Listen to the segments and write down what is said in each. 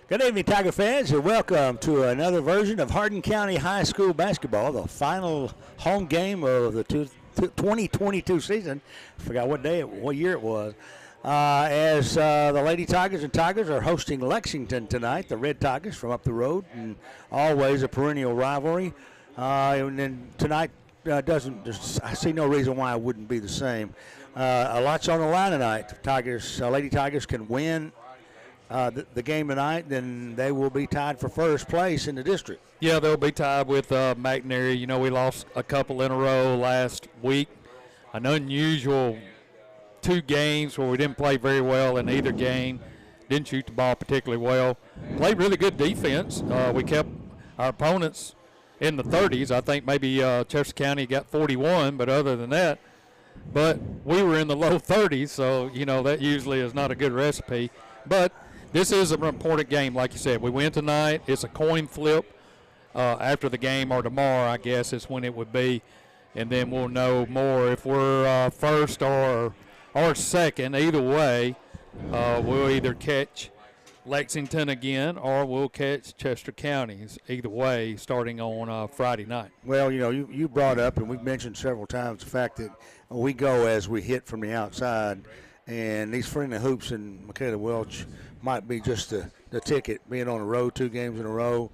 Good evening, Tiger fans, and welcome to another version of Hardin County High School basketball, the final home game of the 2022 season. I forgot what year it was. As the Lady Tigers and Tigers are hosting Lexington tonight, the Red Tigers from up the road, and always a perennial rivalry. And then tonight I see no reason why it wouldn't be the same. A lot's on the line tonight. Lady Tigers can win the game tonight, then they will be tied for first place in the district. Yeah, they'll be tied with McNary. You know, we lost a couple in a row last week. An unusual 2 games where we didn't play very well in either game. Didn't shoot the ball particularly well. Played really good defense. We kept our opponents in the 30s. I think maybe Chester County got 41, but other than that. But we were in the low 30s, so, you know, that usually is not a good recipe. But this is an important game, like you said. We win tonight. It's a coin flip after the game, or tomorrow, I guess, is when it would be. And then we'll know more if we're first or second. Either way, we'll either catch Lexington again or we'll catch Chester County. Either way, starting on Friday night. Well, you know, you brought up, and we've mentioned several times, the fact that we go as we hit from the outside. And these Friendly Hoops and Michaela Welch might be just the ticket, being on the road 2 games in a row.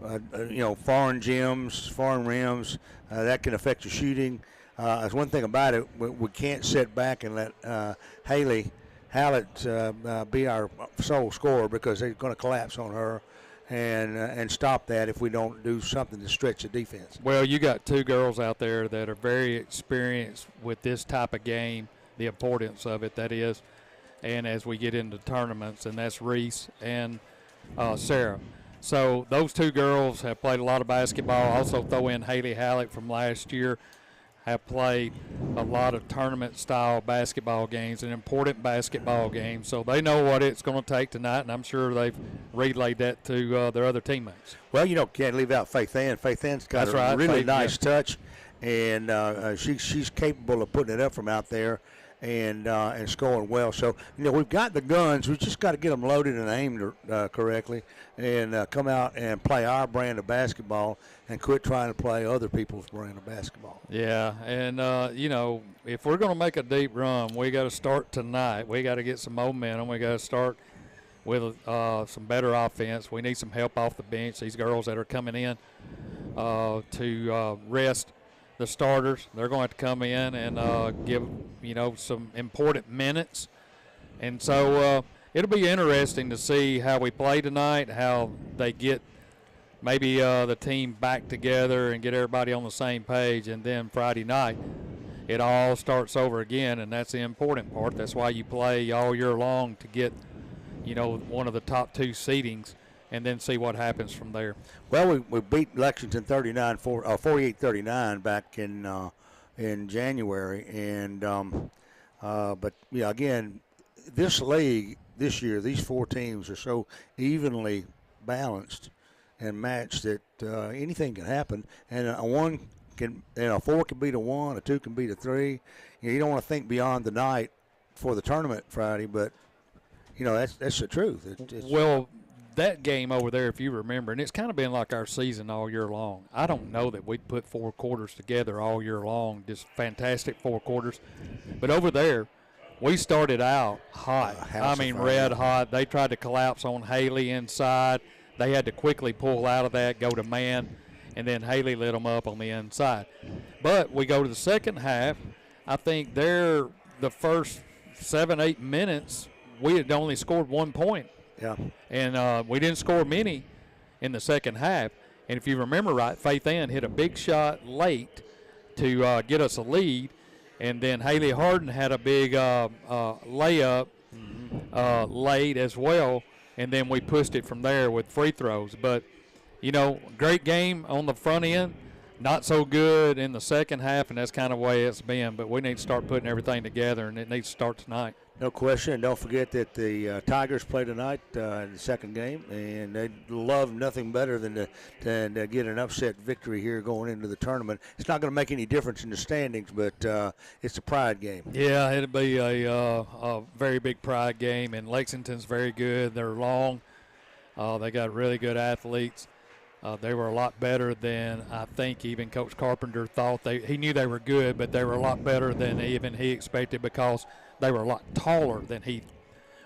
You know, foreign gyms, foreign rims, that can affect your shooting. That's one thing about it. We can't sit back and let Haley Hallett be our sole scorer, because they're going to collapse on her and stop that if we don't do something to stretch the defense. Well, you got 2 girls out there that are very experienced with this type of game, the importance of it, that is, and as we get into tournaments, and that's Reese and Sarah. So those 2 girls have played a lot of basketball. Also throw in Haley Hallett from last year, have played a lot of tournament-style basketball games and important basketball games. So they know what it's going to take tonight, and I'm sure they've relayed that to their other teammates. Well, you know, can't leave out Faith Ann. Faith Ann's got a really nice touch, and she's capable of putting it up from out there and scoring well. So, you know, we've got the guns. We just got to get them loaded and aimed correctly, and come out and play our brand of basketball and quit trying to play other people's brand of basketball. Yeah, and, you know, if we're going to make a deep run, we got to start tonight. We got to get some momentum. We got to start with some better offense. We need some help off the bench. These girls that are coming in to rest the starters, they're going to have to come in and give, you know, some important minutes. And so it'll be interesting to see how we play tonight, how they get maybe the team back together and get everybody on the same page. And then Friday night, it all starts over again, and that's the important part. That's why you play all year long, to get, you know, one of the top 2 seedings, and then see what happens from there. Well, we beat Lexington 48-39 back in January, and but yeah, again, this league this year, these 4 teams are so evenly balanced and matched that anything can happen, and a 4 can beat a 1, a 2 can beat a 3. You know, you don't want to think beyond the night for the tournament Friday, but you know, that's the truth. Well, that game over there, if you remember, and it's kind of been like our season all year long. I don't know that we'd put 4 quarters together all year long, just fantastic 4 quarters. But over there, we started out hot. Red hot. They tried to collapse on Haley inside. They had to quickly pull out of that, go to man, and then Haley lit them up on the inside. But we go to the second half. I think the first 7-8 minutes, we had only scored 1 point. Yeah. And we didn't score many in the second half. And if you remember right, Faith Ann hit a big shot late to get us a lead. And then Haley Hardin had a big layup late as well. And then we pushed it from there with free throws. But, you know, great game on the front end. Not so good in the second half, and that's kind of the way it's been. But we need to start putting everything together, and it needs to start tonight. No question. And don't forget that the Tigers play tonight in the second game, and they'd love nothing better than to get an upset victory here going into the tournament. It's not going to make any difference in the standings, but it's a pride game. Yeah, it'll be a very big pride game, and Lexington's very good. They're long. They got really good athletes. They were a lot better than I think even Coach Carpenter thought. He knew they were good, but they were a lot better than even he expected because they were a lot taller than he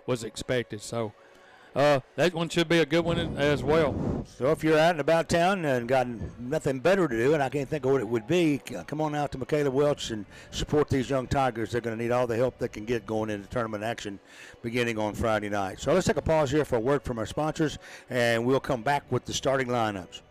was expected. So that one should be a good one as well. So if you're out and about town and got nothing better to do, and I can't think of what it would be, come on out to Michaela Welch and support these young Tigers. They're going to need all the help they can get going into tournament action beginning on Friday night. So let's take a pause here for a word from our sponsors, and we'll come back with the starting lineups.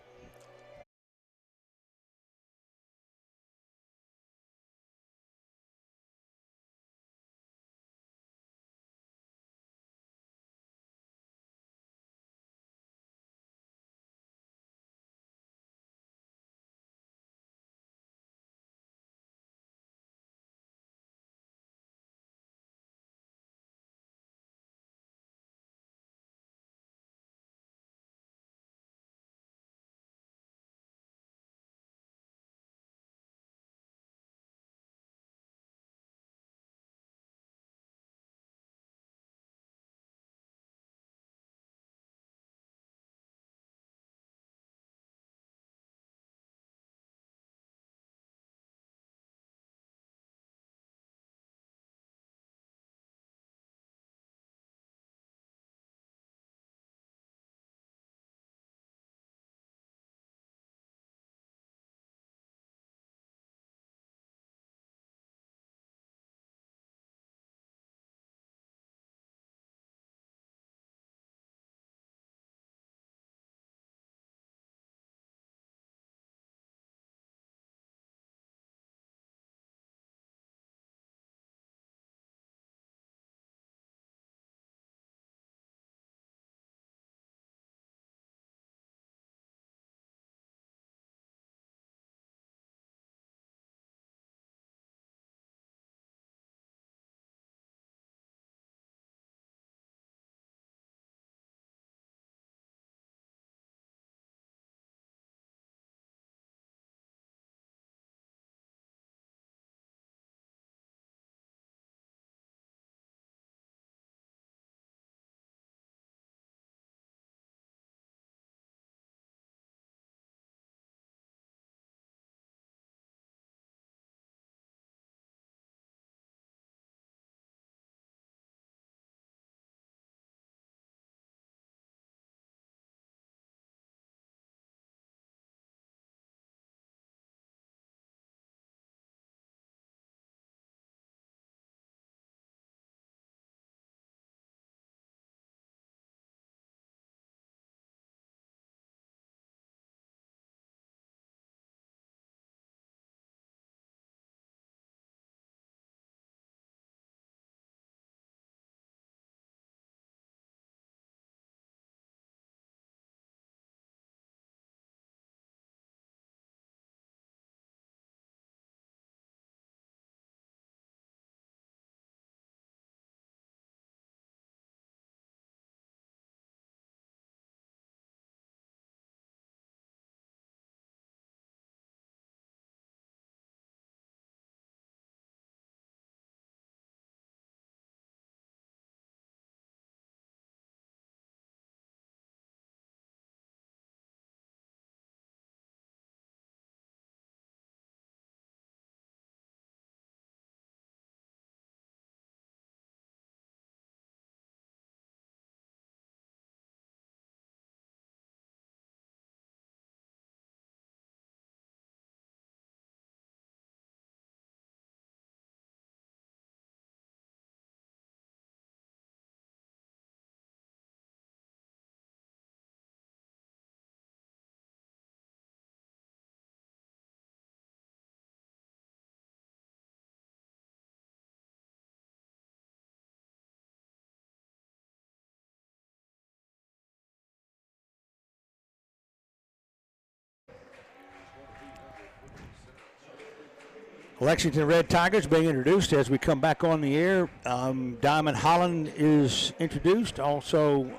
Lexington Red Tigers being introduced as we come back on the air. Diamond Holland is introduced. Also,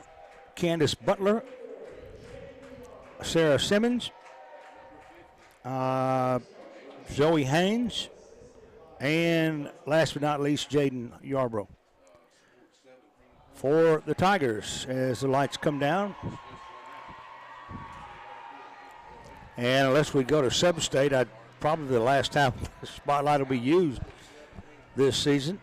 Candace Butler, Sarah Simmons, Zoe Haynes, and last but not least, Jaden Yarbrough. For the Tigers, as the lights come down, And unless we go to sub-state, probably the last time the spotlight will be used this season.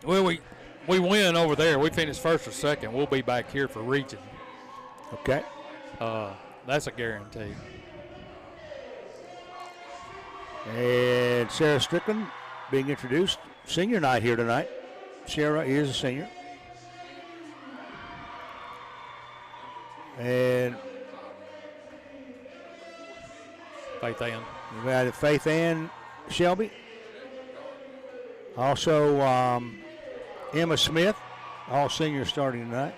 Well, we win over there. We finish first or second. We'll be back here for region. Okay. That's a guarantee. And Sarah Strickland being introduced. Senior night here tonight. Sarah is a senior. And Faith Ann. we got Faith Ann Shelby. Also, Emma Smith, all seniors starting tonight.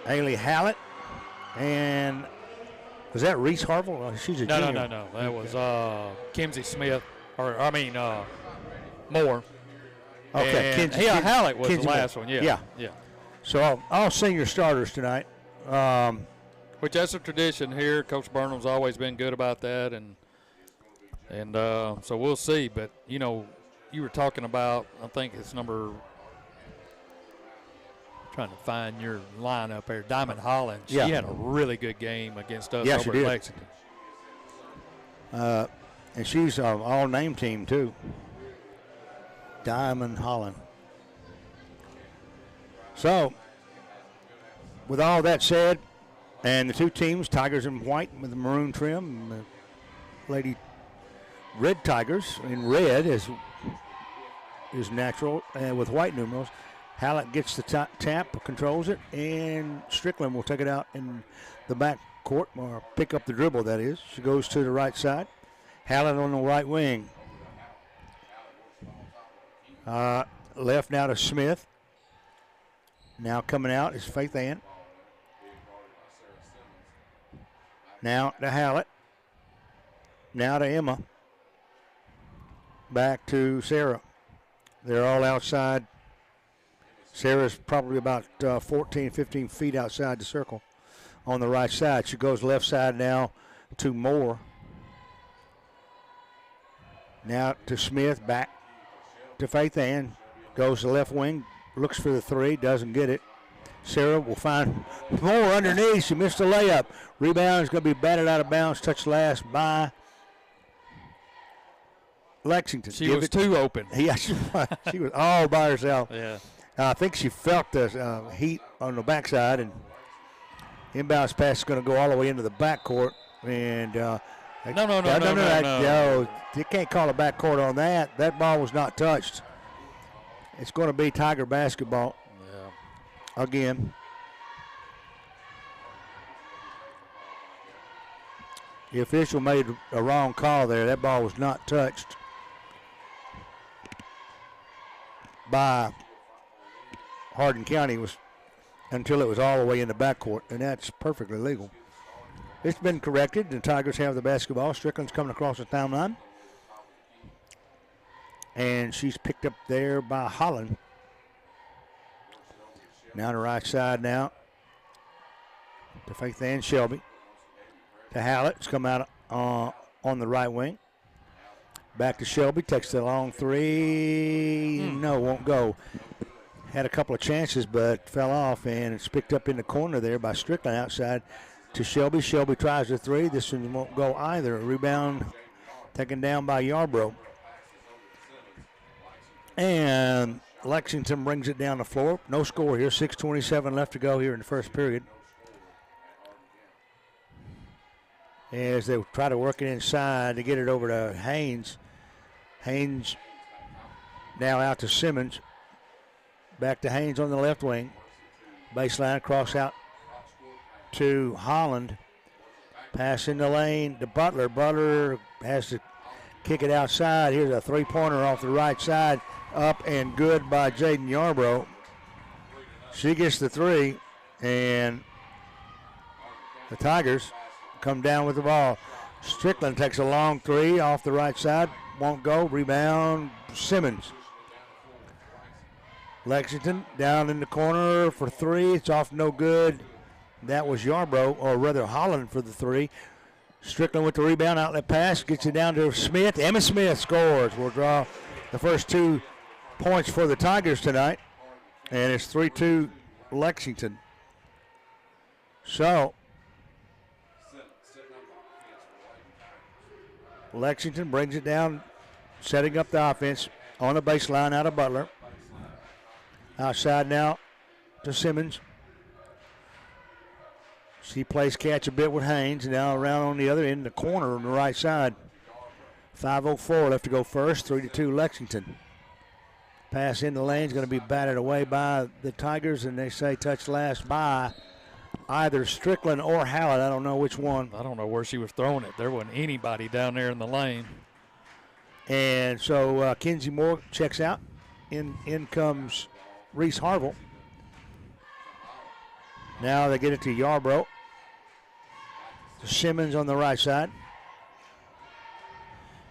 Haley Hallett. And was that Reese Harville? Oh, she's a junior. No. That was Kimsey Smith. Moore. Okay. And Hallett was the last one. Yeah. So all senior starters tonight. Which that's a tradition here. Coach Burnham's always been good about that, and so we'll see. But you were talking about, I think it's trying to find your lineup there, Diamond Holland. She had a really good game against us over at Lexington. And she's an all-name team too. Diamond Holland. So, with all that said, and the two teams, Tigers in white with the maroon trim, and the Lady Red Tigers in red is natural, and with white numerals. Hallett gets the tap, controls it, and Strickland will take it out in the back court, or pick up the dribble, that is. She goes to the right side. Hallett on the right wing. Left now to Smith. Now coming out is Faith Ann. Now to Hallett. Now to Emma. Back to Sarah. They're all outside. Sarah's probably about 14, 15 feet outside the circle on the right side. She goes left side now to Moore. Now to Smith, back to Faith Ann. Goes to left wing, looks for the three, doesn't get it. Sarah will find Moore underneath. She missed the layup. Rebound is going to be batted out of bounds. Touched last by Lexington. She was too open. Yeah, she was all by herself. Yeah. I think she felt the heat on the backside, and inbounds pass is going to go all the way into the backcourt. And no. You can't call a backcourt on that. That ball was not touched. It's going to be Tiger basketball. Yeah. Again. The official made a wrong call there. That ball was not touched by Hardin County until it was all the way in the backcourt, and that's perfectly legal. It's been corrected. The Tigers have the basketball. Strickland's coming across the timeline. And she's picked up there by Holland. Now to right side now. To Faith Ann Shelby. To Hallett. It's come out on the right wing. Back to Shelby. Takes the long three. No, won't go. Had a couple of chances, but fell off, and it's picked up in the corner there by Strickland outside to Shelby. Shelby tries the three. This one won't go either. A rebound taken down by Yarbrough. And Lexington brings it down the floor. No score here. 6:27 left to go here in the first period. As they try to work it inside to get it over to Haynes. Haynes now out to Simmons. Back to Haynes on the left wing. Baseline cross out to Holland. Pass in the lane to Butler. Butler has to kick it outside. Here's a three-pointer off the right side. Up and good by Jaden Yarbrough. She gets the three, and the Tigers come down with the ball. Strickland takes a long three off the right side. Won't go. Rebound, Simmons. Lexington down in the corner for three. It's off no good. That was Yarbrough, or rather Holland for the three. Strickland with the rebound, outlet pass. Gets it down to Smith. Emma Smith scores. We'll draw the first 2 points for the Tigers tonight. And it's 3-2 Lexington. So, Lexington brings it down, setting up the offense on the baseline out of Butler. Outside now to Simmons. She plays catch a bit with Haynes. Now around on the other end, the corner on the right side. 5:04 left to go first. 3-2 Lexington. Pass in the lane is going to be batted away by the Tigers, and they say touch last by either Strickland or Hallett. I don't know which one. I don't know where she was throwing it. There wasn't anybody down there in the lane. And so Kinsey Moore checks out. In comes Reese Harville. Now they get it to Yarbrough. To Simmons on the right side.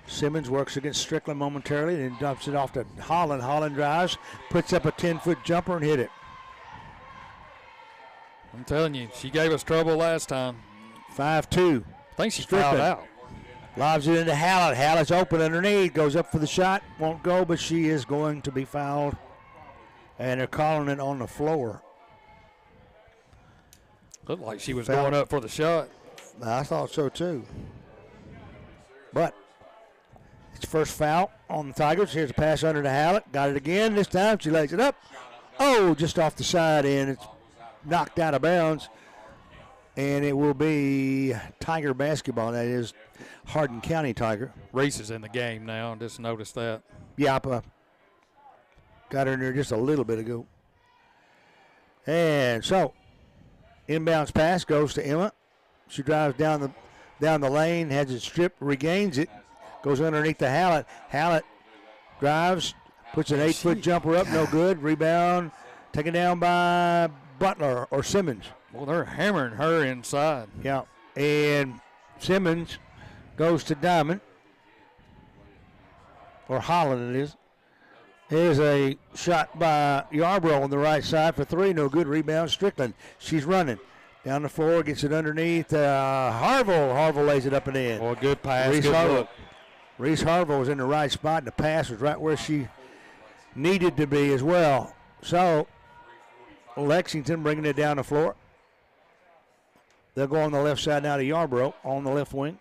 Simmons works against Strickland momentarily, then dumps it off to Holland. Holland drives, puts up a 10-foot jumper and hit it. I'm telling you, she gave us trouble last time. 5-2. I think she fouled out. Lobs it into Hallett. Hallett's open underneath, goes up for the shot, won't go, but she is going to be fouled. And they're calling it on the floor. Looked like she was going up for the shot. I thought so too. But it's first foul on the Tigers. Here's a pass under to Hallett. Got it again. This time she lays it up. Oh, just off the side, and it's knocked out of bounds. And it will be Tiger basketball. That is Hardin County Tiger. Reese is in the game now. Just noticed that. Yeah, got her in there just a little bit ago. And so, inbounds pass goes to Emma. She drives down the lane, has it stripped, regains it, goes underneath the Hallett. Hallett drives, puts an 8-foot jumper up, no good. Rebound, taken down by Butler or Simmons. Well, they're hammering her inside. Yeah, and Simmons goes to Diamond, or Holland it is. Here's a shot by Yarbrough on the right side for three, no good. Rebound, Strickland. She's running. Down the floor, gets it underneath. Harville. Harville lays it up and in. Well, good pass, Reese good Harville. look. Reese Harville was in the right spot, and the pass was right where she needed to be as well. So, Lexington bringing it down the floor. They'll go on the left side now to Yarbrough on the left wing.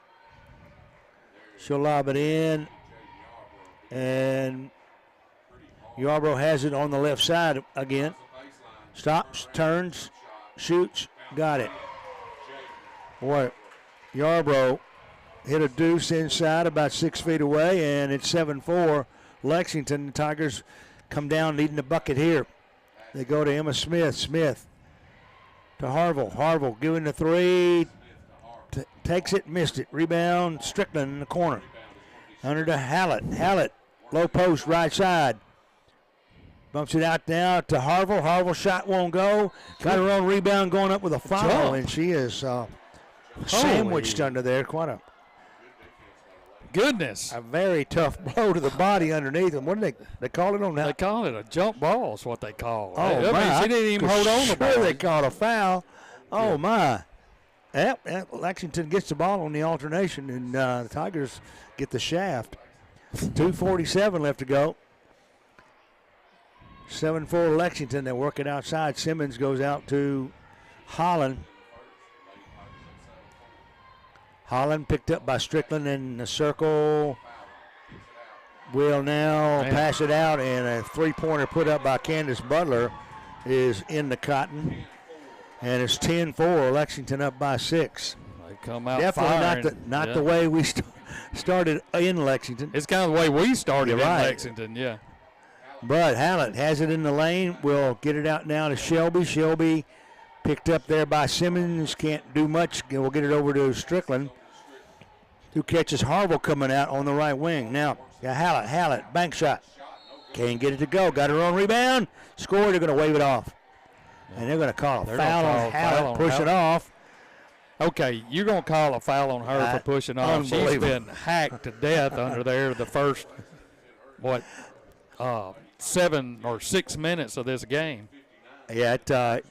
She'll lob it in, and Yarbrough has it on the left side again. Stops, turns, shoots, got it. Boy, Yarbrough hit a deuce inside about 6 feet away, and it's 7-4. Lexington, the Tigers come down leading the bucket here. They go to Emma Smith. Smith to Harville. Harville giving the three. Takes it, missed it. Rebound, Strickland in the corner. Under to Hallett. Hallett, low post, right side. Bumps it out now to Harville. Harville shot won't go. Got her own rebound going up with a foul, and she is sandwiched under there. Quite a goodness. A very tough blow to the body underneath. And what do they call it on that? They call it a jump ball is what they call it. Oh, I my. mean, she didn't even hold on to the ball. They called a foul. Oh, my. Yep, Lexington gets the ball on the alternation, and the Tigers get the shaft. 2:47 left to go. 7-4 Lexington. They work it outside. Simmons goes out to Holland. Holland picked up by Strickland in the circle. Will now pass it out, and a three-pointer put up by Candace Butler is in the cotton. And it's 10-4, Lexington up by 6. They come out definitely firing. not the way we started in Lexington. It's kind of the way we started in right. Lexington, yeah. But Hallett has it in the lane. We'll get it out now to Shelby. Shelby picked up there by Simmons. Can't do much. We'll get it over to Strickland, who catches Harville coming out on the right wing. Now, Hallett, bank shot. Can't get it to go. Got her own rebound. Score. They're going to wave it off. And they're going to call a foul on Hallett, push it off. Okay, you're going to call a foul on her for pushing off. She's been hacked to death under there the first, 7 or 6 minutes of this game. Yeah, it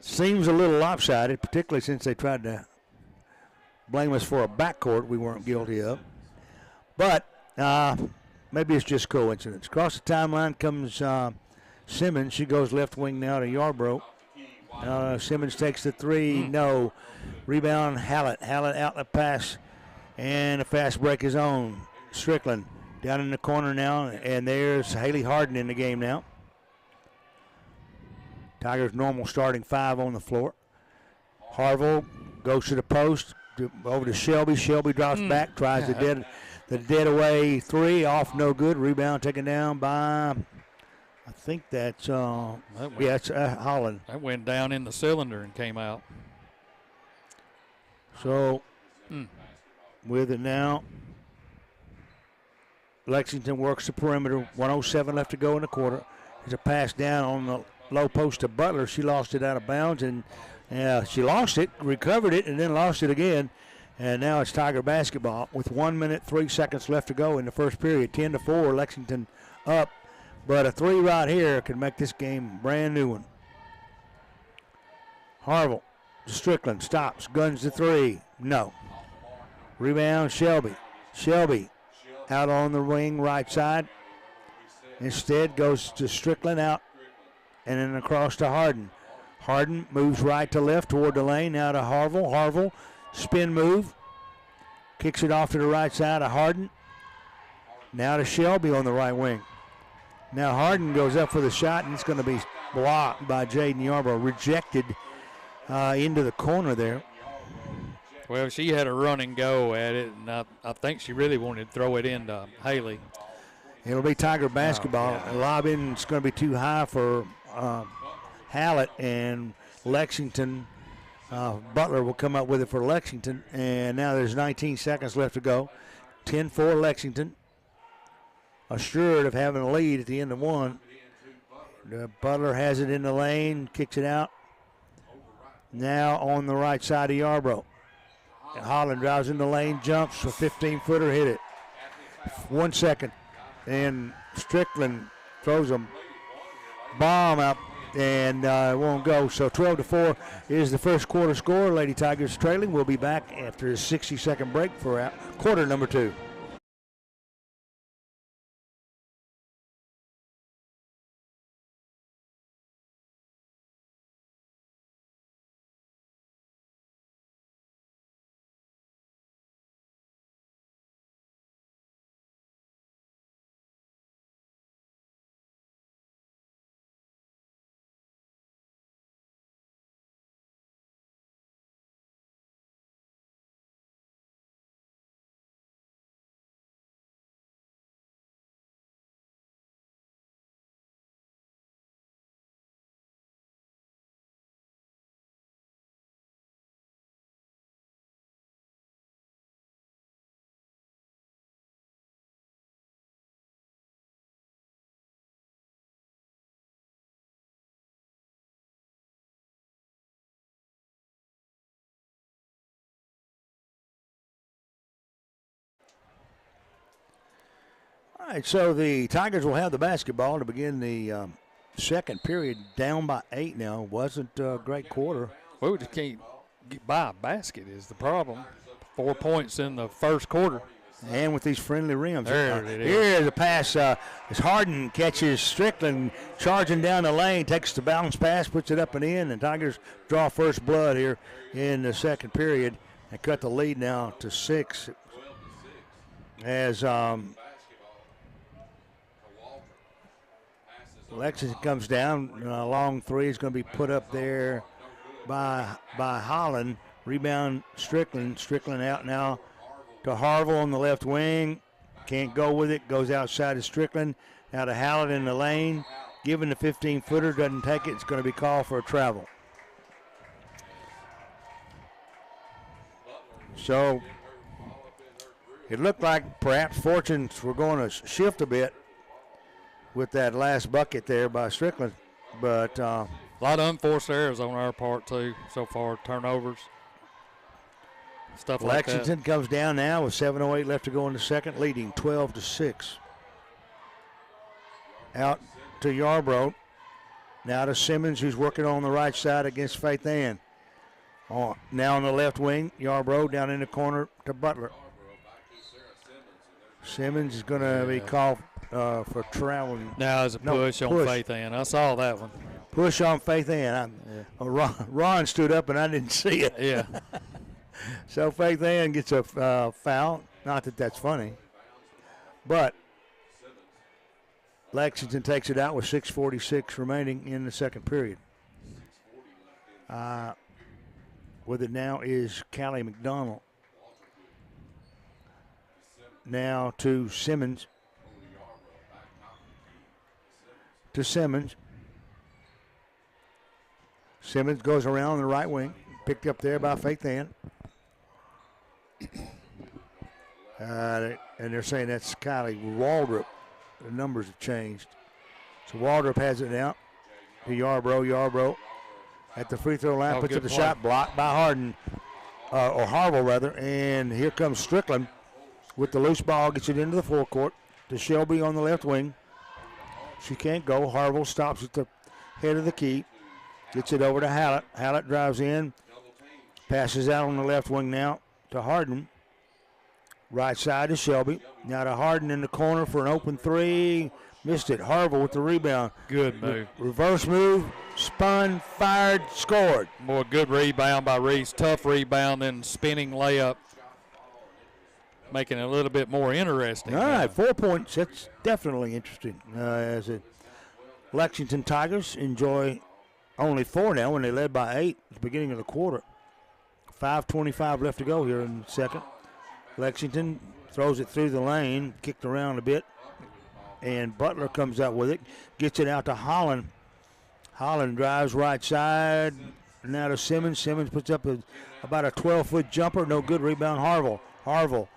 seems a little lopsided, particularly since they tried to blame us for a backcourt we weren't guilty of. But maybe it's just coincidence. Across the timeline comes Simmons. She goes left wing now to Yarbrough. Simmons takes the three. No. Rebound, Hallett. Hallett out the pass. And a fast break is on. Strickland down in the corner now. And there's Haley Hardin in the game now. Tigers normal starting 5 on the floor. Harville goes to the post. Over to Shelby. Shelby drops back. Tries the dead away three. Off, no good. Rebound taken down by... I think that's Holland. That went down in the cylinder and came out. So, with it now, Lexington works the perimeter. 1:07 left to go in the quarter. There's a pass down on the low post to Butler. She lost it out of bounds, and she lost it, recovered it, and then lost it again. And now it's Tiger basketball with 1 minute, 3 seconds left to go in the first period. 10-4, Lexington up. But a three right here can make this game a brand new one. Harville, Strickland stops, guns the three. No. Rebound, Shelby. Shelby out on the wing right side. Instead goes to Strickland out and then across to Hardin. Hardin moves right to left toward the lane. Now to Harville. Harville, spin move. Kicks it off to the right side of Hardin. Now to Shelby on the right wing. Now Hardin goes up for the shot, and it's going to be blocked by Jaden Yarbrough. Rejected into the corner there. Well, she had a run and go at it, and I think she really wanted to throw it into Haley. It'll be Tiger basketball. Lobbing's going to be too high for Hallett, and Lexington. Butler will come up with it for Lexington. And now there's 19 seconds left to go. 10-4 Lexington. Assured of having a lead at the end of one. Butler has it in the lane, kicks it out. Now on the right side of Yarbrough. Holland drives in the lane, jumps, a 15-footer, hit it. 1 second. And Strickland throws a bomb out and it won't go. So 12-4 is the first quarter score. Lady Tigers trailing. We'll be back after a 60-second break for quarter number 2. All right, so the Tigers will have the basketball to begin the second period, down by 8 now. Wasn't a great quarter. Well, we just can't get by a basket is the problem. 4 points in the first quarter. And with these friendly rims. There it is. Here's a pass. As Hardin catches Strickland charging down the lane, takes the bounce pass, puts it up and in, and Tigers draw first blood here in the second period and cut the lead now to 6. As Lexington comes down, a long three is going to be put up there by Holland. Rebound Strickland. Strickland out now to Harville on the left wing. Can't go with it. Goes outside of Strickland. Now to Hallett in the lane. Given the 15-footer. Doesn't take it. It's going to be called for a travel. So it looked like perhaps fortunes were going to shift a bit with that last bucket there by Strickland. But a lot of unforced errors on our part, too, so far. Turnovers, stuff like that. Lexington comes down now with 7:08 left to go in the second, leading 12-6. Out to Yarbrough. Now to Simmons, who's working on the right side against Faith Ann. Now on the left wing, Yarbrough down in the corner to Butler. Simmons is going to be called for traveling. Now as a push on Faith Ann. I saw that one. Push on Faith Ann. Ron stood up and I didn't see it. Yeah. So Faith Ann gets a foul. Not that that's funny. But Lexington takes it out with 6:46 remaining in the second period. With it now is Callie McDonald. Now to Simmons. Simmons goes around the right wing. Picked up there by Faith Ann. And they're saying that's Kylie Waldrop. The numbers have changed. So Waldrop has it now to Yarbrough at the free throw line. Puts up the shot, blocked by Hardin, or Harville rather. And here comes Strickland with the loose ball. Gets it into the forecourt to Shelby on the left wing. She can't go. Harville stops at the head of the key. Gets it over to Hallett. Hallett drives in. Passes out on the left wing now to Hardin. Right side to Shelby. Now to Hardin in the corner for an open three. Missed it. Harville with the rebound. Good move. Reverse move. Spun, fired, scored. More good rebound by Reese. Tough rebound, then spinning layup. Making it a little bit more interesting. All right, 4 points. That's definitely interesting. As the Lexington Tigers enjoy only 4 now when they led by 8 at the beginning of the quarter. 5:25 left to go here in the second. Lexington throws it through the lane, kicked around a bit, and Butler comes out with it, gets it out to Holland. Holland drives right side, now to Simmons. Simmons puts up about a 12-foot jumper, no good. Rebound Harville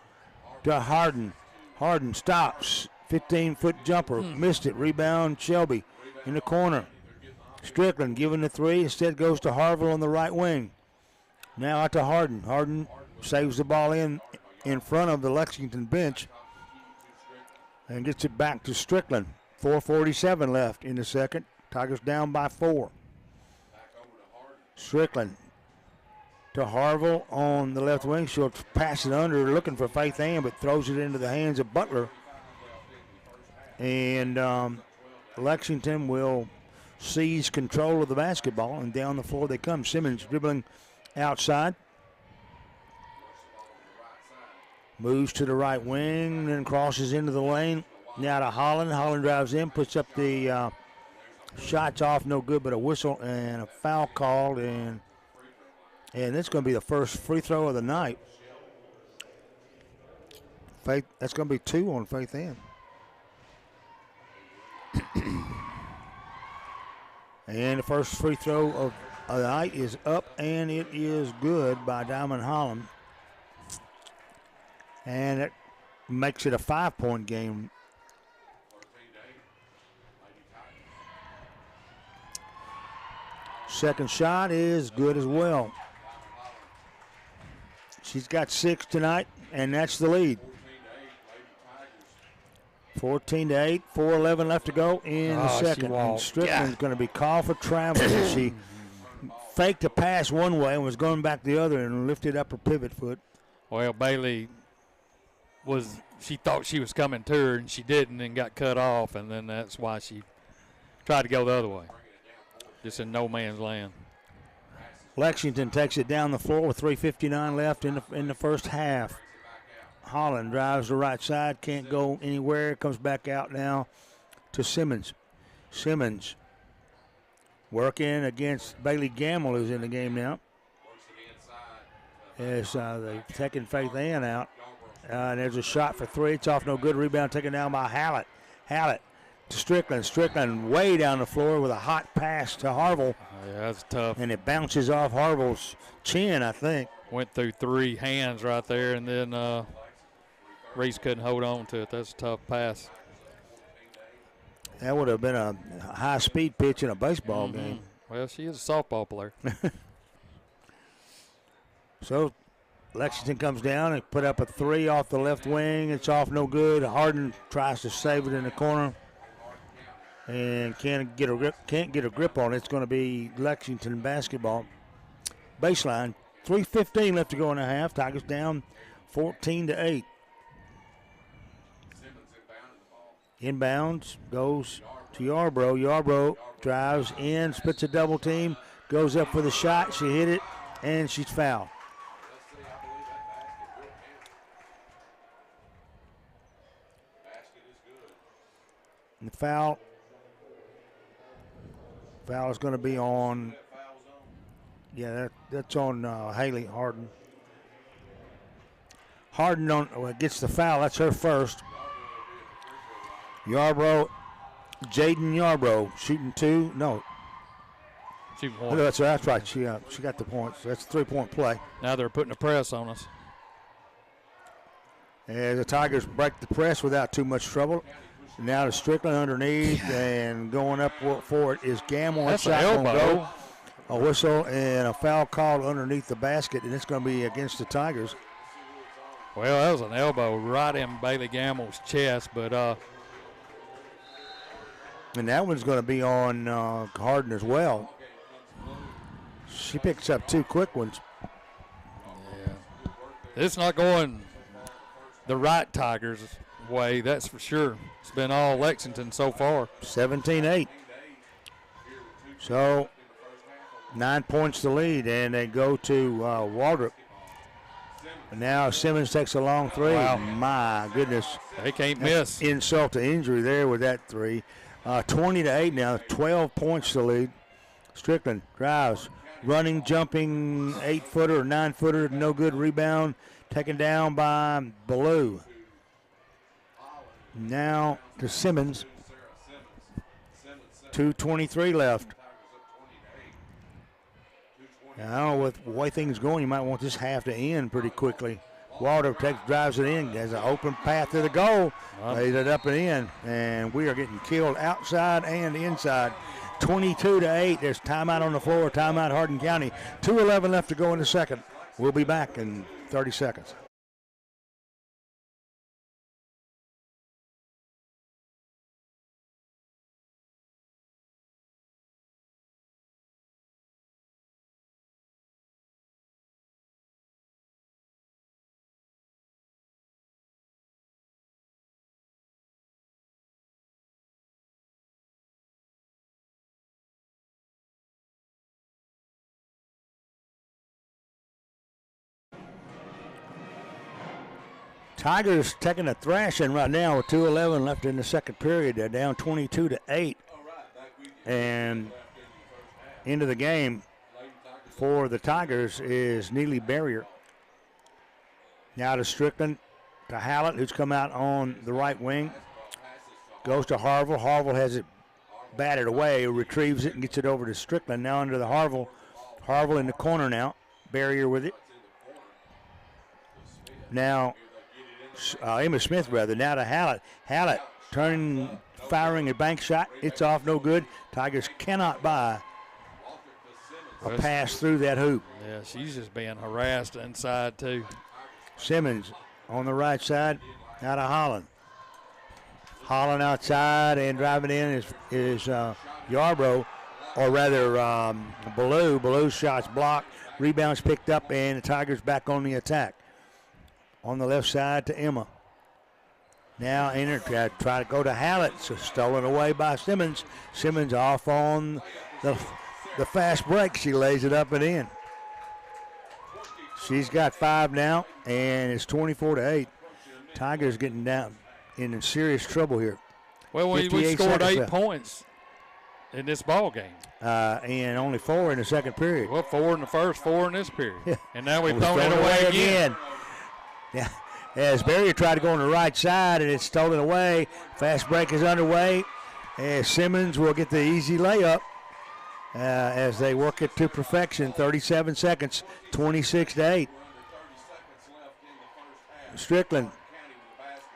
to Hardin. Hardin stops, 15-foot jumper, missed it. Rebound Shelby in the corner. Strickland giving the three, instead goes to Harville on the right wing. Now out to Hardin. Hardin saves the ball in front of the Lexington bench and gets it back to Strickland. 4:47 left in the second. Tigers down by 4. Strickland to Harville on the left wing. She'll pass it under, looking for Faith Ann, but throws it into the hands of Butler. And Lexington will seize control of the basketball, and down the floor they come. Simmons dribbling outside. Moves to the right wing, then crosses into the lane. Now to Holland. Holland drives in, puts up the shots off, no good, but a whistle and a foul called, and it's going to be the first free throw of the night. That's going to be 2 on Faith Ann. And the first free throw of the night is up, and it is good by Diamond Holland. And it makes it a 5-point game. Second shot is good as well. She's got 6 tonight, and that's the lead. 14-8, 4:11 left to go in the second. And Strickland's going to be called for travel. She faked a pass one way and was going back the other and lifted up her pivot foot. Well, Bailey she thought she was coming to her, and she didn't, and got cut off, and then that's why she tried to go the other way. Just in no man's land. Lexington takes it down the floor with 3:59 left in the first half. Holland drives the right side, can't go anywhere, comes back out now to Simmons. Simmons working against Bailey Gamble, who's in the game now. As they're taking Faith Ann out. And there's a shot for 3. It's off, no good. Rebound taken down by Hallett. Hallett to Strickland. Strickland way down the floor with a hot pass to Harville. Yeah, that's tough. And it bounces off Harville's chin, I think. Went through 3 hands right there, and then Reese couldn't hold on to it. That's a tough pass. That would have been a high-speed pitch in a baseball game. Well, she is a softball player. So Lexington comes down and put up a 3 off the left wing. It's off, no good. Hardin tries to save it in the corner and can't get a grip on it. It's going to be Lexington basketball. Baseline, 3:15 left to go in the half. Tigers down 14-8. Inbounds goes to Yarbrough. Yarbrough drives in, splits a double team, goes up for the shot. She hit it, and she's fouled. And the foul is going to be on, that's on Haley Hardin. Hardin gets the foul. That's her first. Jaden Yarbrough shooting two. No. Shooting one. That's right. She got the points. That's a 3-point play. Now they're putting a press on us. And the Tigers break the press without too much trouble. Now to Strickland underneath, and going up for it is Gamble. That's an elbow. A whistle and a foul called underneath the basket, and it's going to be against the Tigers. Well, that was an elbow right in Bailey Gamble's chest, but and that one's going to be on Hardin as well. She picks up two quick ones. Yeah. It's not going the right Tigers' way, that's for sure. It's been all Lexington so far. 17-8. So 9 points to lead, and they go to Waldrop. And now Simmons takes a long three. Wow. My goodness. They can't miss. Insult to injury there with that three. 20-8 now, 12 points to lead. Strickland drives, running, jumping, 8-footer or 9-footer, no good rebound, taken down by Ballou. Now to Simmons. 2:23 left. Now, I don't know, with the way things going, you might want this half to end pretty quickly. Waldrop drives it in, has an open path to the goal, lays it up and in, and we are getting killed outside and inside. 22-8. There's timeout on the floor. Timeout Hardin County. 2:11 left to go in the second. We'll be back in 30 seconds. Tigers taking a thrashing right now with 2:11 left in the second period. They're down 22-8. And into the game for the Tigers is Neely Barrier. Now to Strickland, to Hallett, who's come out on the right wing. Goes to Harville. Harville has it batted away, retrieves it and gets it over to Strickland. Now under the Harville. Harville in the corner now. Barrier with it. Now Emma Smith, rather. Now to Hallett. Hallett turning, firing a bank shot. It's off, no good. Tigers cannot buy a pass through that hoop. Yeah, she's just being harassed inside, too. Simmons on the right side. Now to Holland. Holland outside and driving in is Yarbrough, or rather Ballou. Ballou's shot's blocked. Rebounds picked up, and the Tigers back on the attack. On the left side to Emma. Now enter, try to go to Hallett. So stolen away by Simmons. Simmons off on the fast break. She lays it up and in. She's got 5 now, and it's 24-8. Tigers getting down in serious trouble here. Well, we scored 8 points in this ball game. And only 4 in the second period. Well, 4 in the first, 4 in this period. Yeah. And now we've thrown it away again. Yeah, as Barrier tried to go on the right side, and it's stolen away. Fast break is underway, and Simmons will get the easy layup as they work it to perfection. 37 seconds, 26-8. Strickland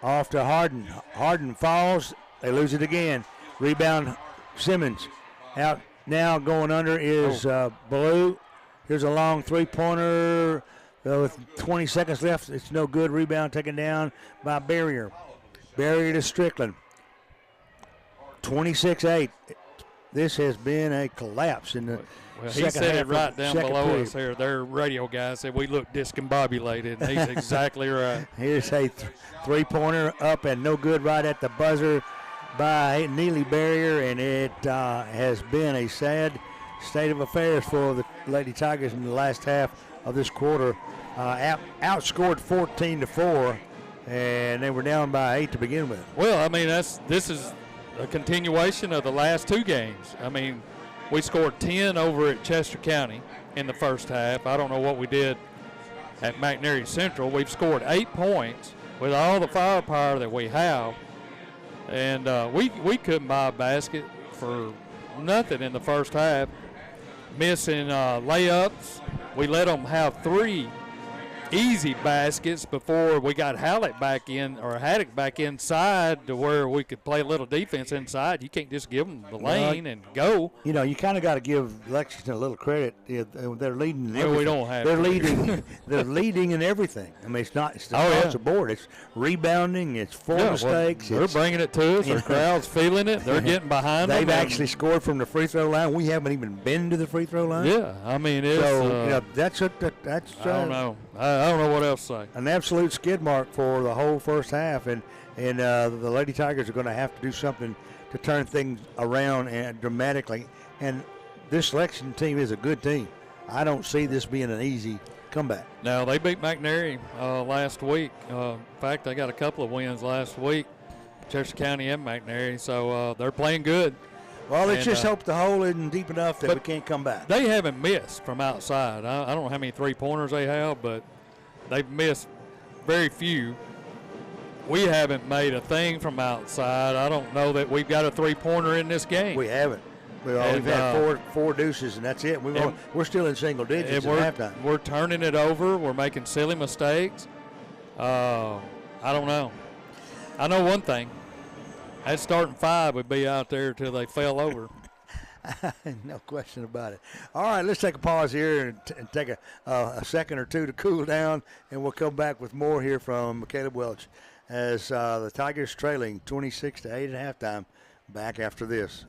off to Hardin. Hardin falls. They lose it again. Rebound, Simmons. Out now going under is Ballou. Here's a long three-pointer. With 20 seconds left, it's no good. Rebound taken down by Barrier. Barrier to Strickland. 26-8. This has been a collapse in the second half. He said it right down below period. us here. Their radio guy said we look discombobulated, and he's exactly right. Here's a three-pointer up and no good right at the buzzer. by Neely Barrier, and it has been a sad state of affairs for the Lady Tigers in the last half of this quarter. Outscored 14-4, and they were down by 8 to begin with. Well, I mean, this is a continuation of the last two games. I mean, we scored 10 over at Chester County in the first half. I don't know what we did at McNairy Central. We've scored 8 points with all the firepower that we have, and we couldn't buy a basket for nothing in the first half. Missing layups. We let them have 3 easy baskets before we got Haddock back inside to where we could play a little defense inside. You can't just give them the lane and go. You know, you kind of got to give Lexington a little credit. They're leading in everything. Well, we don't have they're to. leading. They're leading in everything. I mean, it's across the board. It's rebounding. It's mistakes. They're bringing it to us. The crowd's feeling it. They're getting behind them. They've actually scored from the free throw line. We haven't even been to the free throw line. Yeah, I mean, it's. So that's. I don't know. I don't know what else to say. An absolute skid mark for the whole first half, and the Lady Tigers are going to have to do something to turn things around and dramatically. And this Lexington team is a good team. I don't see this being an easy comeback. Now, they beat McNairy last week. In fact, they got a couple of wins last week, Chester County and McNairy, so they're playing good. Well, let's just hope the hole isn't deep enough that we can't come back. They haven't missed from outside. I don't know how many three-pointers they have, but they've missed very few. We haven't made a thing from outside. I don't know that we've got a three-pointer in this game. We haven't. We've had four deuces, and that's it. We're still in single digits at halftime. We're turning it over. We're making silly mistakes. I don't know. I know one thing. That starting 5 would be out there until they fell over. No question about it. All right, let's take a pause here and take a second or two to cool down, and we'll come back with more here from Caleb Welch as the Tigers trailing 26-8 at halftime. Back after this.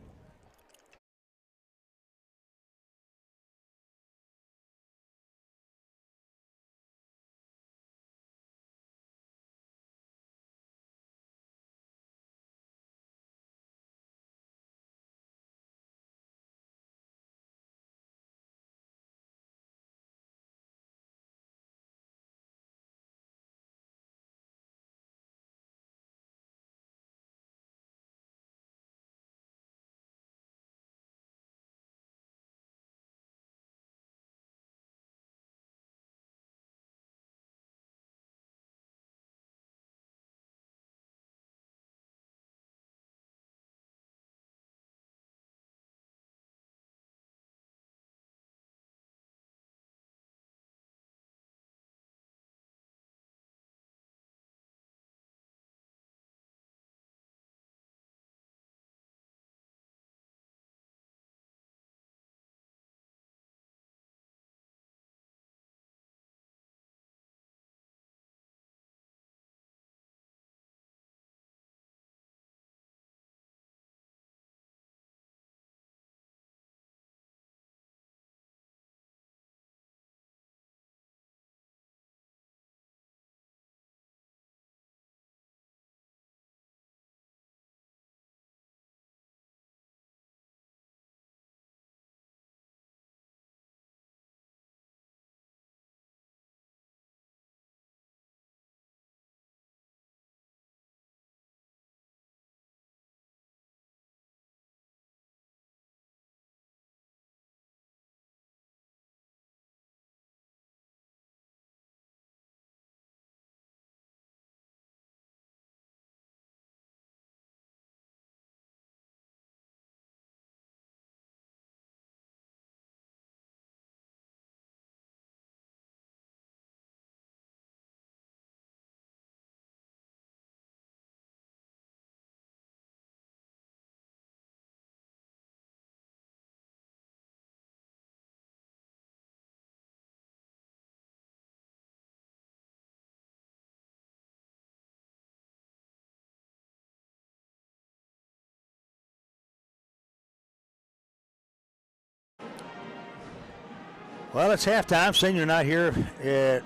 Well, it's halftime. Senior night here at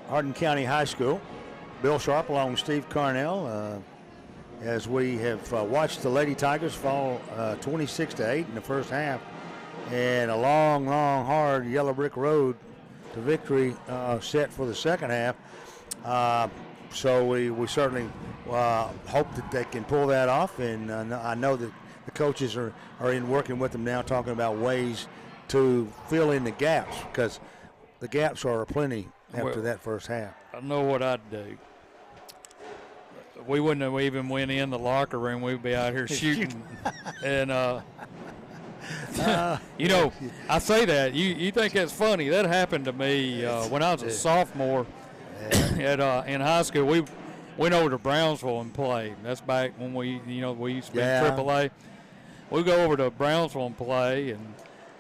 Hardin County High School. Bill Sharp along with Steve Carnell. as we have watched the Lady Tigers fall 26-8 in the first half, and a long, hard yellow brick road to victory set for the second half. So we certainly hope that they can pull that off, and I know that the coaches are in working with them now, talking about ways to fill in the gaps, because the gaps are plenty after that first half. I know what I'd do. We wouldn't have even went in the locker room. We'd be out here shooting. And, you know, I say that. You think that's funny. That happened to me when I was a sophomore in high school. We went over to Brownsville and played. That's back when we used to be in AAA. We go over to Brownsville and play, and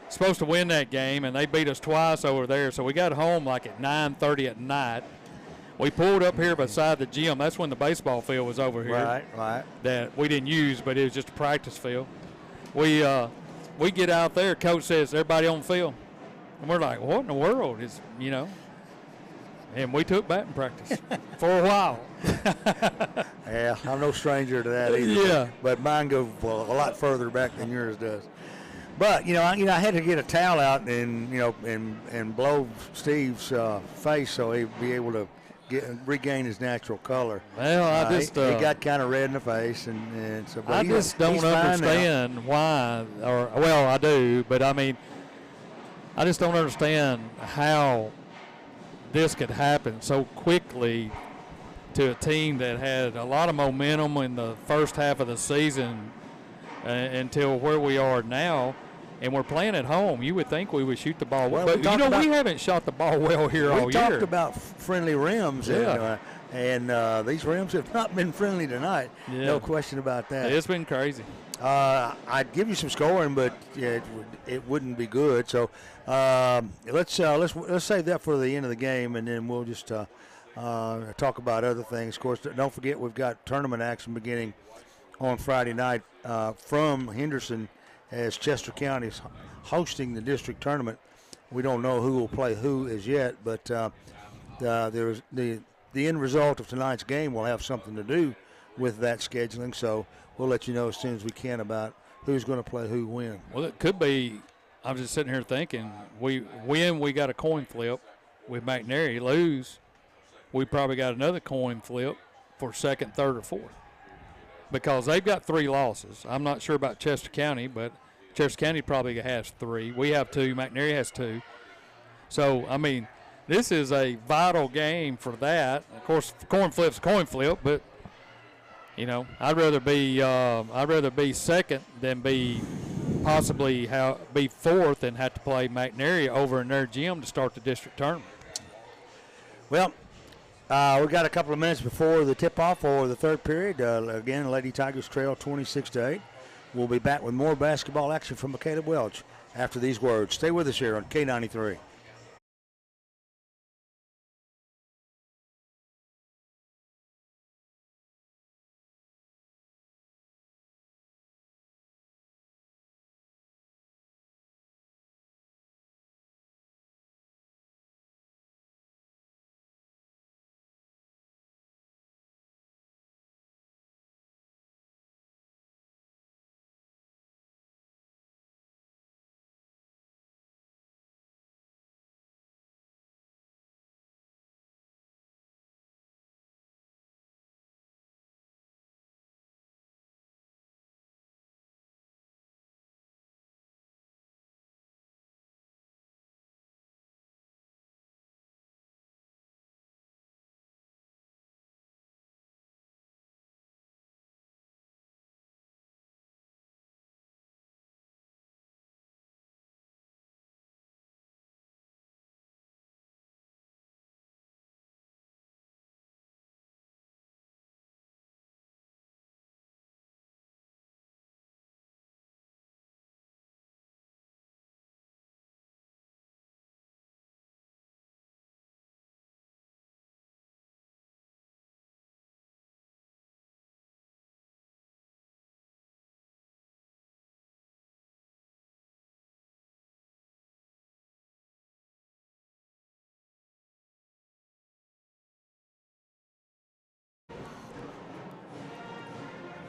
supposed to win that game, and they beat us twice over there. So we got home like at 9:30 at night. We pulled up here beside the gym. That's when the baseball field was over here. Right. That we didn't use, but it was just a practice field. We get out there. Coach says, "Everybody on the field," and we're like, "What in the world is?" And we took batting practice for a while. Yeah, I'm no stranger to that either. Yeah, but mine goes a lot further back than yours does. But I had to get a towel out and blow Steve's face so he'd be able to regain his natural color. Well, he got kind of red in the face, and so. But I just don't understand why, I do, but I mean, I just don't understand how this could happen so quickly to a team that had a lot of momentum in the first half of the season until where we are now. And we're playing at home. You would think we would shoot the ball well. But, we haven't shot the ball well here all year. We talked about friendly rims, and these rims have not been friendly tonight. Yeah. No question about that. It's been crazy. I'd give you some scoring, but it wouldn't be good. So let's save that for the end of the game, and then we'll just talk about other things. Of course, don't forget we've got tournament action beginning on Friday night from Henderson, as Chester County is hosting the district tournament. We don't know who will play who as yet, but there's the end result of tonight's game will have something to do with that scheduling. So we'll let you know as soon as we can about who's going to play who when. Well, it could be. I'm just sitting here thinking, we got a coin flip with McNary. Lose, we probably got another coin flip for second, third, or fourth. Because they've got 3 losses. I'm not sure about Chester County, but Chester County probably has 3. We have 2. McNary has 2. So, I mean, this is a vital game for that. Of course, coin flip's a coin flip, but I'd rather be second than be fourth and have to play McNary over in their gym to start the district tournament. Well, we've got a couple of minutes before the tip-off for the third period. Again, Lady Tigers trail 26-8. We'll be back with more basketball action from McCaleb Welch after these words. Stay with us here on K93.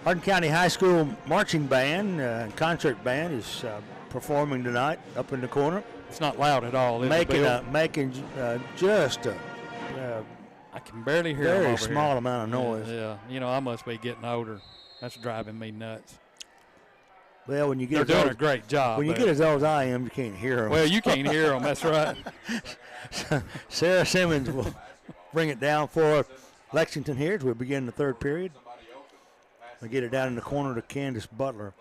Hardin County High School marching band and concert band is performing tonight up in the corner. It's not loud at all. Making just a I can barely hear very them over small here. amount of noise. Yeah, I must be getting older. That's driving me nuts. Well, when you get They're doing a great job. When you get as old as I am, you can't hear them. Well, you can't hear them. That's right. Sarah Simmons will bring it down for Lexington here as we begin the third period. We get it down in the corner to Candace Butler.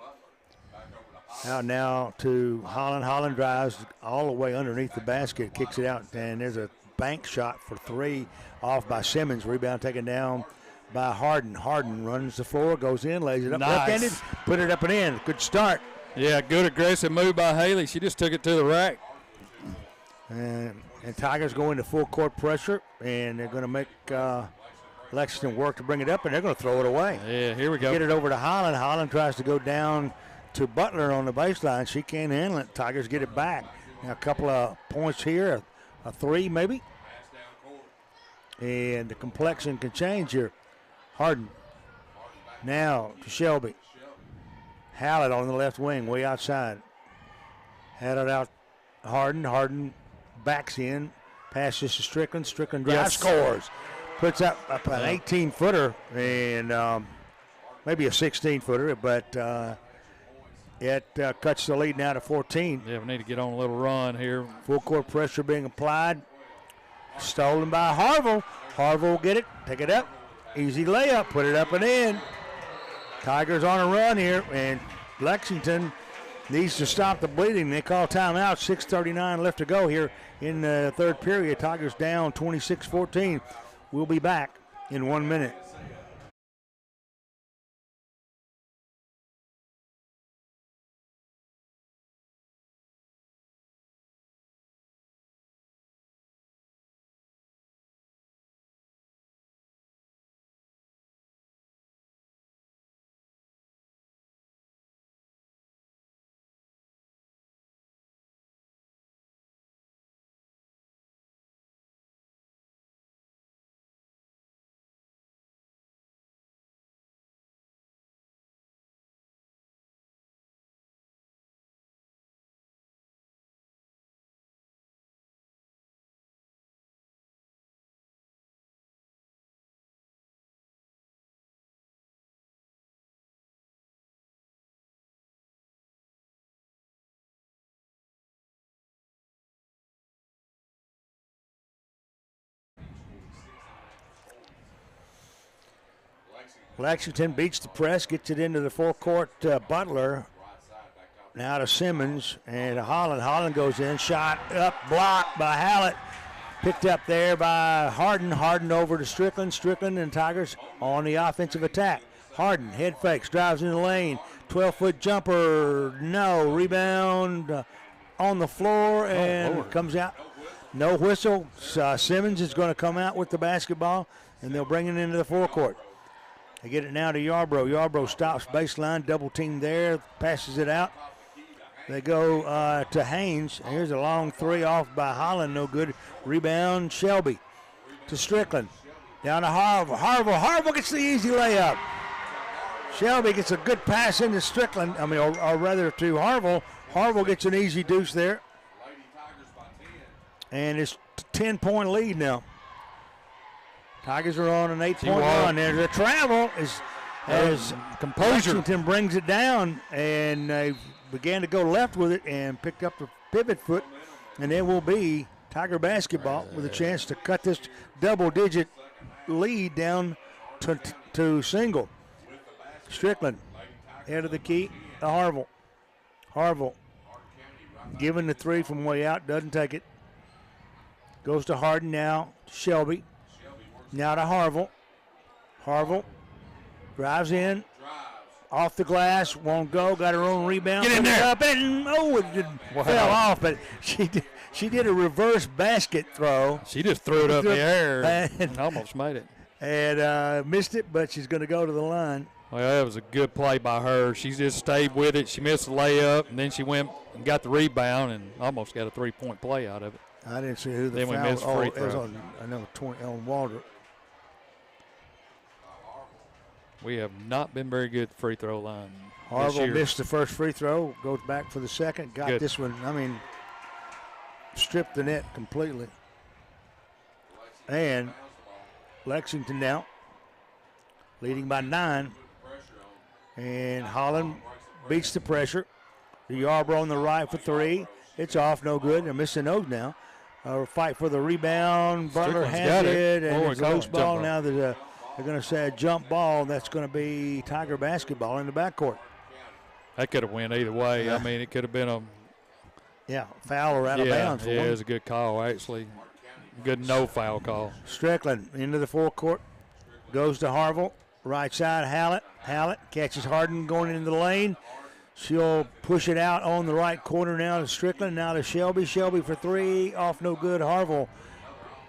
Out now to Holland. Holland drives all the way underneath the basket, kicks it out, and there's a bank shot for three off by Simmons. Rebound taken down by Hardin. Hardin runs the floor, goes in, lays it up, left-handed, put it up and in. Good start. Yeah, good aggressive move by Haley. She just took it to the rack. And Tigers go into full court pressure, and they're going to make Lexington work to bring it up, and they're going to throw it away. Yeah, here we go. Get it over to Holland. Holland tries to go down to Butler on the baseline. She can't handle it. Tigers get it back. Now a couple of points here, a three maybe. And the complexion can change here. Hardin. Now to Shelby. Hallett on the left wing, way outside. Had it out Hardin. Hardin backs in. Passes to Strickland. Strickland drives, scores. Puts up an 18-footer and maybe a 16-footer, but it cuts the lead now to 14. Yeah, we need to get on a little run here. Full court pressure being applied. Stolen by Harville. Harville will get it, pick it up. Easy layup, put it up and in. Tigers on a run here, and Lexington needs to stop the bleeding. They call timeout, 6:39 left to go here in the third period. Tigers down 26-14. We'll be back in 1 minute. Lexington beats the press, gets it into the forecourt. Butler now to Simmons and Holland. Holland goes in, shot up, blocked by Hallett. Picked up there by Hardin. Hardin over to Strickland. Strickland and Tigers on the offensive attack. Hardin head fakes, drives in the lane. 12-foot jumper, no. Rebound on the floor and comes out. No whistle. Simmons is going to come out with the basketball, and they'll bring it into the forecourt. They get it now to Yarbrough. Yarbrough stops baseline, double team there, passes it out. They go to Haynes. Here's a long three off by Holland, no good. Rebound, Shelby to Strickland. Down to Harville. Harville gets the easy layup. Shelby gets a good pass into Strickland, or rather to Harville. Harville gets an easy deuce there. And it's a 10-point lead now. Tigers are on an 8-point run. There's a travel as Lexington brings it down, and they began to go left with it and picked up the pivot foot, and there will be Tiger basketball with a chance to cut this double-digit lead down to single. Strickland, head of the key to Harville. Harville giving the three from way out, doesn't take it. Goes to Hardin now, Shelby. Now to Harville. Harville drives in, off the glass, won't go, got her own rebound. Get in there. Up and, it fell off, but she did a reverse basket throw. She just threw it up in the air and almost made it. And missed it, but she's going to go to the line. Well, that was a good play by her. She just stayed with it. She missed the layup, and then she went and got the rebound and almost got a three-point play out of it. I didn't see who the then foul we missed free throw. It was on, I know, on Walter. We have not been very good at the free throw line. Harville missed the first free throw, goes back for the second. Got Good. this one, stripped the net completely. And Lexington now, leading by 9. And Holland beats the pressure. The Yarborough on the right for 3. It's off, no good. They're missing those now. Fight for the rebound. Butler has it, and it's a loose ball. Now they're going to say a jump ball. That's going to be Tiger basketball in the backcourt. That could have went either way. I mean, it could have been a foul or out of bounds. Yeah, it was a good call, actually. Good no foul call. Strickland into the forecourt. Goes to Harville. Right side, Hallett. Hallett catches Hardin going into the lane. She'll push it out on the right corner now to Strickland. Now to Shelby. Shelby for 3. Off no good. Harville.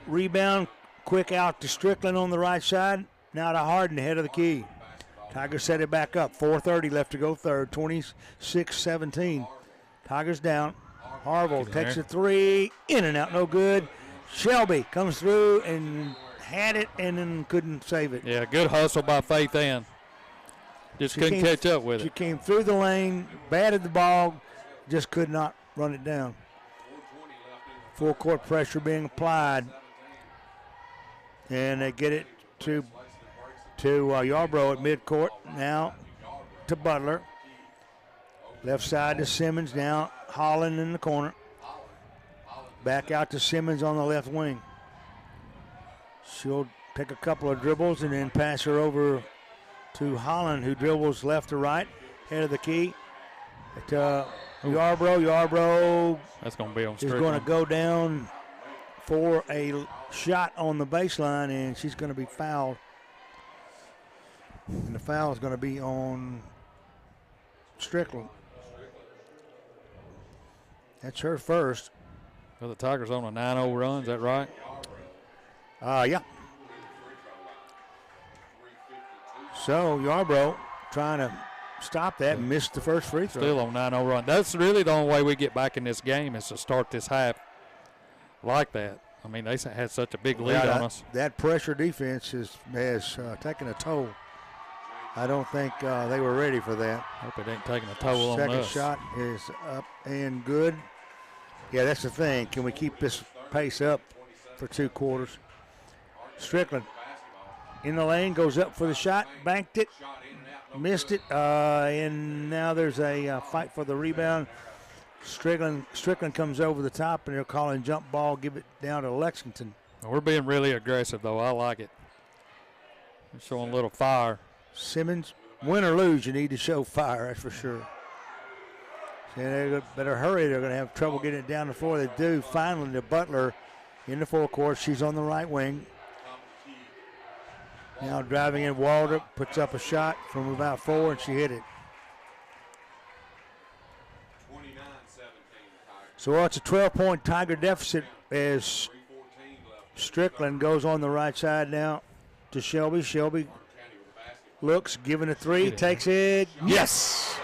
Rebound. Quick out to Strickland on the right side. Now to Hardin, head of the key. Tigers set it back up. 4:30 left to go third. 26-17. Tigers down. Harville takes a 3. In and out. No good. Shelby comes through and had it and then couldn't save it. Yeah, good hustle by Faith Ann. Just couldn't catch up with it. She came through the lane, batted the ball, just could not run it down. Full court pressure being applied. And they get it to Yarborough at midcourt. Now to Butler. Left side to Simmons. Now Holland in the corner. Back out to Simmons on the left wing. She'll take a couple of dribbles and then pass her over to Holland, who dribbles left to right, head of the key. Yarborough. Yarborough that's going to be on is going to go down for a shot on the baseline, and she's going to be fouled. And the foul is going to be on Strickland. That's her first. Well, the Tigers on a 9-0 run, is that right? Yeah. So Yarborough trying to stop that and missed the first free throw. Still on 9-0 run. That's really the only way we get back in this game is to start this half like that. I mean, they had such a big lead on us. That pressure defense has taken a toll. I don't think they were ready for that. Hope it ain't taking a toll on us. Second shot is up and good. Yeah, that's the thing. Can we keep this pace up for 2 quarters? Strickland in the lane, goes up for the shot, banked it, missed it, and now there's a fight for the rebound. Strickland comes over the top, and they're calling jump ball, give it down to Lexington. We're being really aggressive, though. I like it. We're showing a little fire. Simmons, win or lose, you need to show fire, that's for sure. They better hurry. They're going to have trouble getting it down the floor. They do. Finally, to Butler in the forecourt. She's on the right wing. Now driving in, Walder puts up a shot from about 4, and she hit it. So it's a 12-point Tiger deficit as Strickland goes on the right side now to Shelby. Shelby looks, giving a 3, takes it. Yes!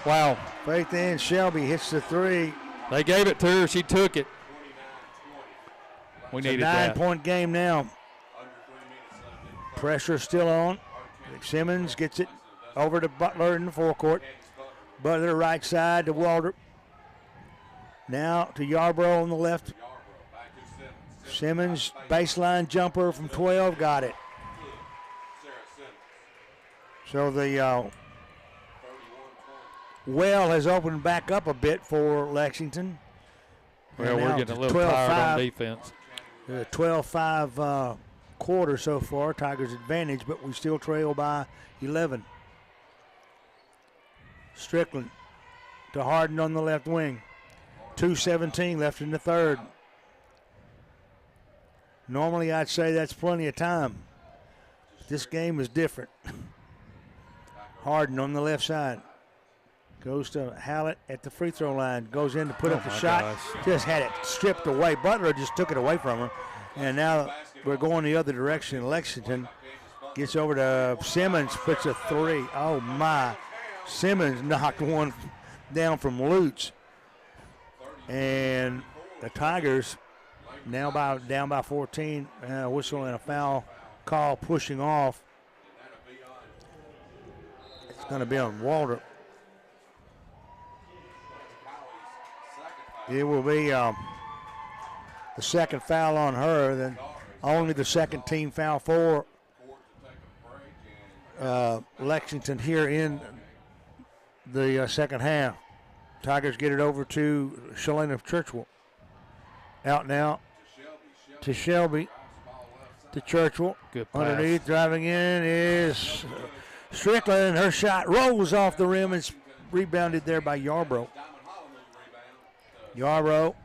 Wow. Faith Ann Shelby hits the 3. They gave it to her. She took it. We needed that. 9-point game now. Pressure still on. Simmons gets it over to Butler in the forecourt. Butler right side to Walder. Now to Yarborough on the left. Simmons baseline jumper from 12, got it. So the well has opened back up a bit for Lexington. Well, we're getting a little tired on defense. 12-5 quarter so far, Tigers advantage, but we still trail by 11. Strickland to Hardin on the left wing. 2:17 left in the third. Normally I'd say that's plenty of time. This game is different. Hardin on the left side. Goes to Hallett at the free throw line. Goes in to put up the shot. Gosh. Just had it stripped away. Butler just took it away from her. And now we're going the other direction. Lexington gets over to Simmons, puts a 3. Oh, my. Simmons knocked one down from Lutz. And the Tigers now down by 14. Whistle and a foul call pushing off. going to be on Walter. It will be the second foul on her, then only the second team foul for Lexington here in the second half. Tigers get it over to Shalana Churchwell. Out now to Shelby. To Churchwell. Good pass. Underneath, driving in is Strickland. Her shot rolls off the rim and rebounded there by Yarbrough. Yarbrough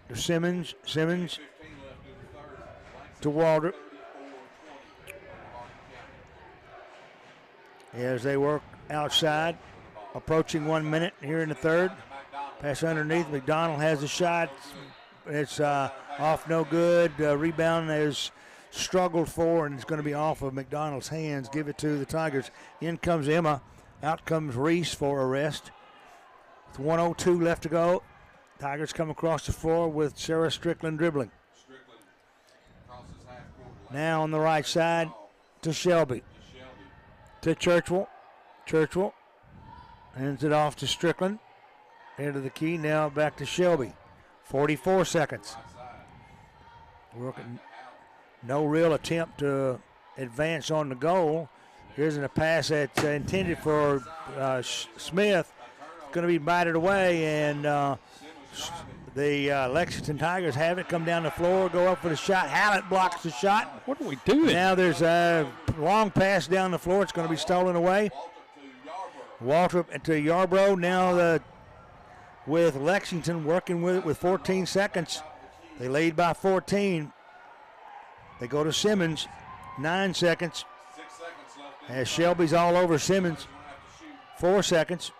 to Simmons. Simmons to Walter. As they work outside, approaching 1 minute here in the third. Pass underneath. McDonald has a shot. It's off, no good. Rebound is struggled for, and it's going to be off of McDonald's hands. Give it to the Tigers. In comes Emma. Out comes Reese for a rest. With 1:02 left to go. Tigers come across the floor with Sarah Strickland dribbling. Now on the right side to Shelby. To Churchwell. Churchwell hands it off to Strickland. Into the key. Now back to Shelby. 44 seconds. Working. No real attempt to advance on the goal. Here's a pass that's intended for Smith. Going to be batted away, and the Lexington Tigers have it. Come down the floor, go up for the shot. Hallett blocks the shot. What are we doing? Now there's a long pass down the floor. It's going to be stolen away. Walter to Yarbrough. Now with Lexington working with it with 14 seconds. They lead by 14. They go to Simmons. 9 seconds. As Shelby's all over Simmons. 4 seconds.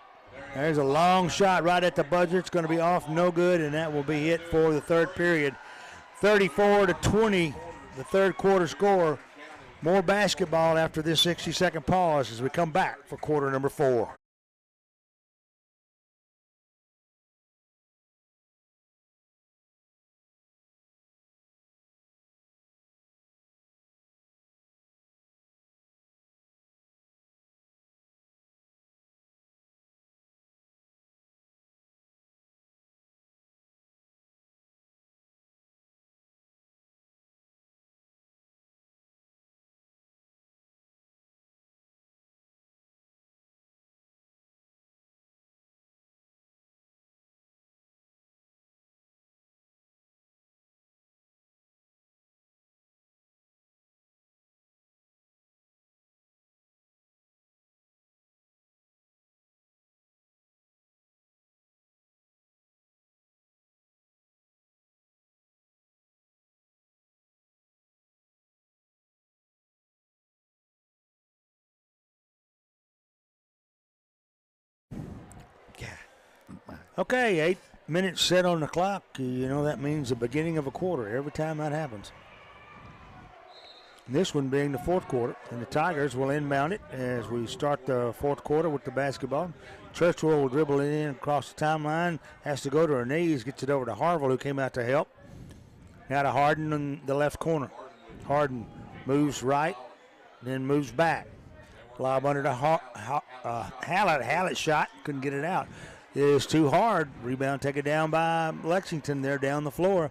There's a long shot right at the buzzer. It's going to be off, no good, and that will be it for the third period. 34-20, the third quarter score. More basketball after this 60-second pause as we come back for quarter number 4. Okay, 8 minutes set on the clock. You know that means the beginning of a quarter every time that happens. This one being the fourth quarter, and the Tigers will inbound it as we start the fourth quarter with the basketball. Churchwell will dribble it in across the timeline, has to go to her knees, gets it over to Harville, who came out to help. Now to Hardin in the left corner. Hardin moves right, then moves back. Lob under to Hallett. Hallett shot, couldn't get it out. It is too hard. Rebound taken down by Lexington there down the floor.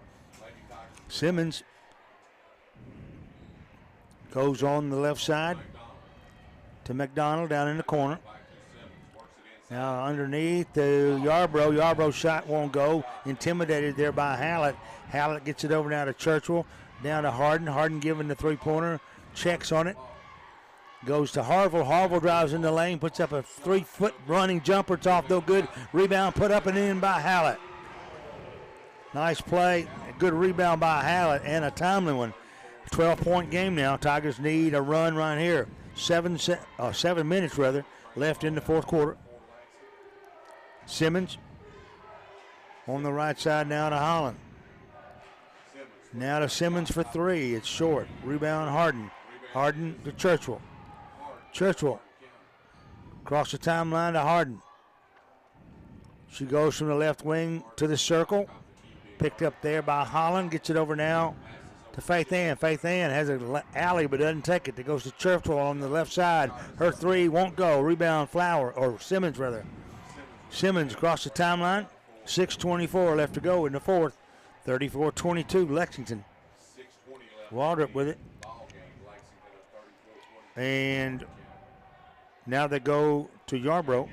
Simmons goes on the left side to McDonald down in the corner. Now underneath to Yarbrough. Yarbrough's shot won't go. Intimidated there by Hallett. Hallett gets it over now to Churchwell. Down to Hardin. Hardin giving the three-pointer. Checks on it. Goes to Harville. Harville drives in the lane. Puts up a 3-foot running jumper. It's off, no good. Rebound put up and in by Hallett. Nice play. A good rebound by Hallett and a timely one. 12-point game now. Tigers need a run right here. 7 minutes left in the fourth quarter. Simmons on the right side now to Holland. Now to Simmons for three. It's short. Rebound Hardin. Hardin to Churchwell. Churchwell across the timeline to Hardin. She goes from the left wing to the circle. Picked up there by Holland. Gets it over now to Faith Ann. Faith Ann has an alley but doesn't take it. It goes to Churchill on the left side. Her three won't go. Rebound Simmons rather. Simmons across the timeline. 6:24 left to go in the fourth. 34-22 Lexington. Waldrop with it. And now they go to Yarbrough.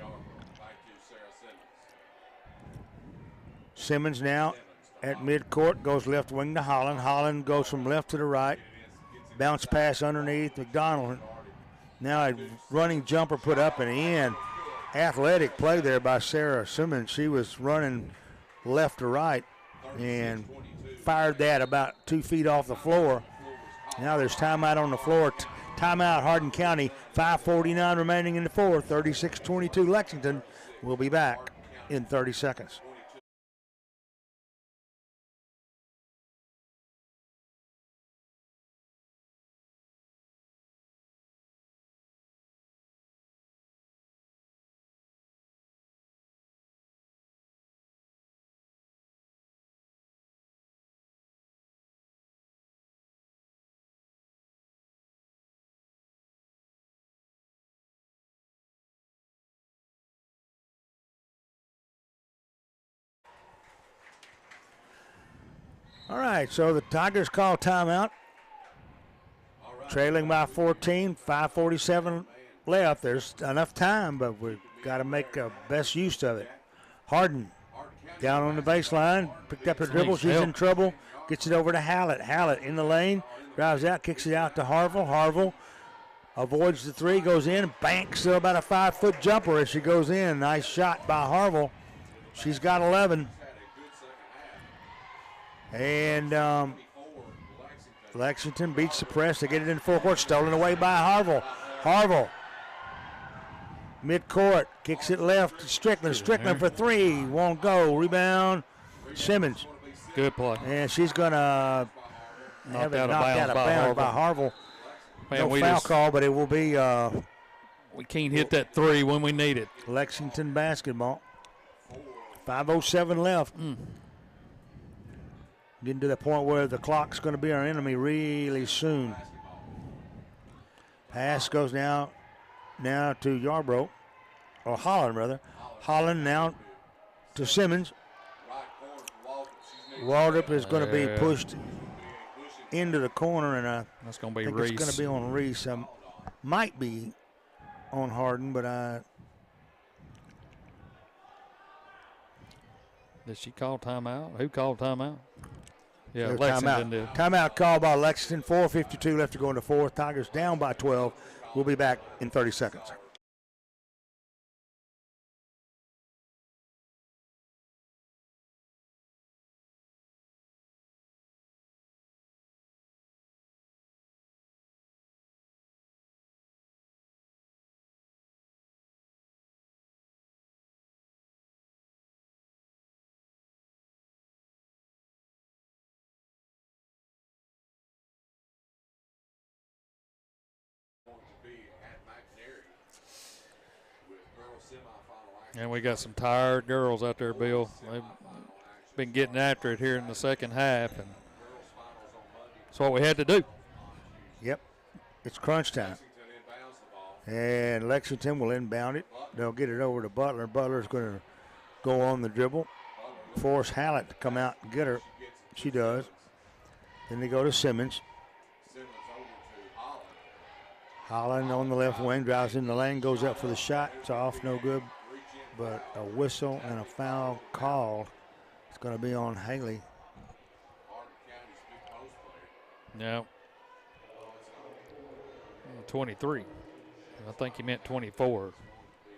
Simmons now at midcourt, goes left wing to Holland. Holland goes from left to the right. Bounce pass underneath McDonald. Now a running jumper put up and in. Athletic play there by Sarah Simmons. She was running left to right and fired that about 2 feet off the floor. Now there's timeout on the floor. Timeout Hardin County. 5:49 remaining in the fourth. 36-22 Lexington. We'll be back in 30 seconds. All right, so the Tigers call timeout. Trailing by 14, 5:47 left. There's enough time, but we've got to make best use of it. Hardin down on the baseline, picked up the dribble. She's in trouble. Gets it over to Hallett. Hallett in the lane, drives out, kicks it out to Harville. Harville avoids the three, goes in, banks about a 5-foot jumper as she goes in. Nice shot by Harville. She's got 11. And Lexington beats the press. They get it in full court. Stolen away by Harville. Harville, midcourt, kicks it left to Strickland. Strickland for three. Won't go. Rebound, Simmons. Good play. And she's going to have it knocked out of bounds by Harville. Man, no foul call, but it will be. We can't hit that three when we need it. Lexington basketball. 5:07 left. Getting to the point where the clock's going to be our enemy really soon. Pass goes now to Yarbrough, or Holland rather. Holland now to Simmons. Waldrop is going to be pushed into the corner, and that's going to be think Reese. It's going to be on Reese. Might be on Hardin, but Did she call timeout? Who called timeout? Yeah, there's Lexington did. Timeout called by Lexington. 4:52 left to go in the fourth. Tigers down by 12. We'll be back in 30 seconds. And we got some tired girls out there, Bill. They've been getting after it here in the second half, and that's what we had to do. Yep, it's crunch time. And Lexington will inbound it. They'll get it over to Butler. Butler's going to go on the dribble, force Hallett to come out and get her. She does. Then they go to Simmons. Holland on the left wing, drives in the lane, goes up for the shot. It's off, no good. But a whistle and a foul called. It's going to be on Haley. No. 23. I think he meant 24.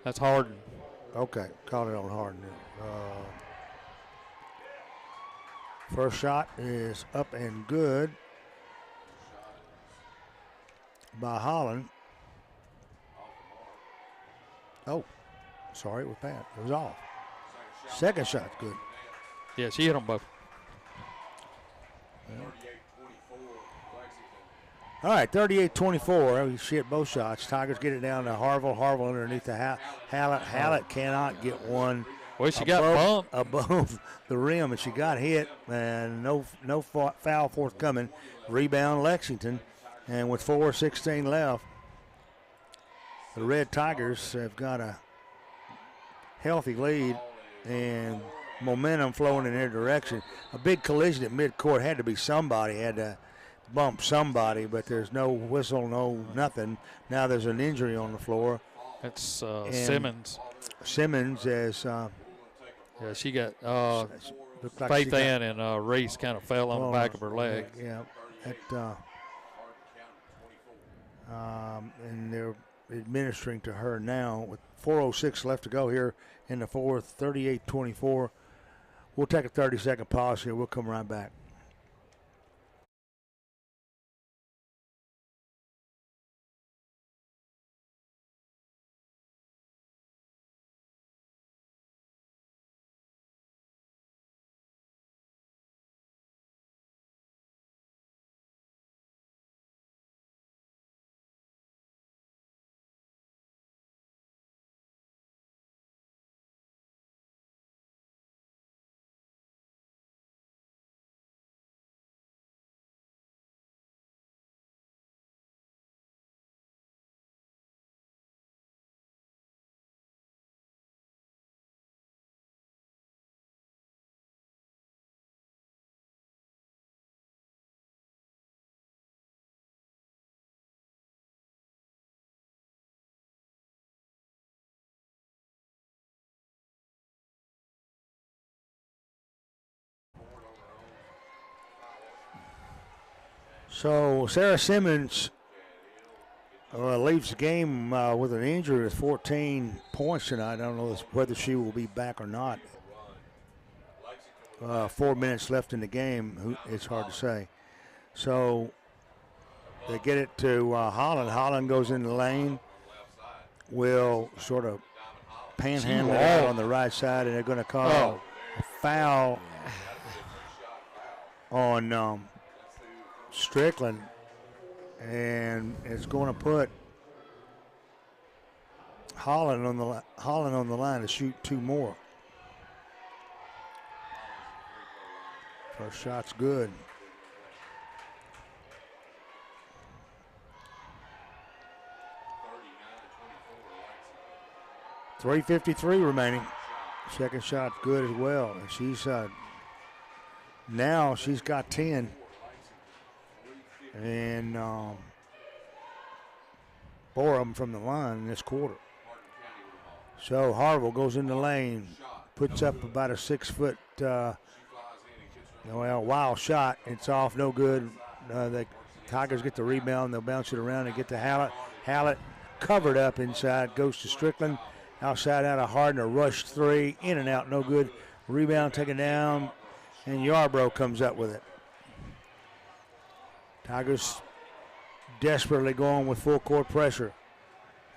That's Hardin. Okay, called it on Hardin. First shot is up and good by Holland. Oh. Sorry, it was bad. It was off. Second shot's good. Yeah, she hit them both. Yeah. All right, 38-24. She hit both shots. Tigers get it down to Harville. Harville underneath the Hallett. Hallett cannot get one Well, she got bumped above the rim, and she got hit, and no foul forthcoming. Rebound Lexington, and with 4:16 left, the Red Tigers have got a healthy lead and momentum flowing in their direction. A big collision at midcourt had to be somebody, had to bump somebody, but there's no whistle, no nothing. Now there's an injury on the floor. That's Simmons. Simmons has. Yeah, she got Like Faith Ann and Reese kind of fell on the back of her leg. Yeah, and they're administering to her now with 4:06 left to go here in the fourth, 38-24. We'll take a 30-second pause here. We'll come right back. So Sarah Simmons leaves the game with an injury with 14 points tonight. I don't know whether she will be back or not. 4 minutes left in the game. It's hard to say. So they get it to Holland. Holland goes in the lane. Will sort of panhandle it out on the right side, and they're going to call a foul on Strickland, and it's going to put Holland on the line to shoot two more. First shot's good. .353 remaining. Second shot good as well. And she's now she's got 10. And 4 of them from the line in this quarter. So Harville goes in the lane, puts up about a 6 foot wild shot. It's off, no good. The Tigers get the rebound. They'll bounce it around and get to Hallett. Hallett covered up inside, goes to Strickland. Outside out of Hardin, a rush three, in and out, no good. Rebound taken down, and Yarbrough comes up with it. Tigers desperately going with full court pressure.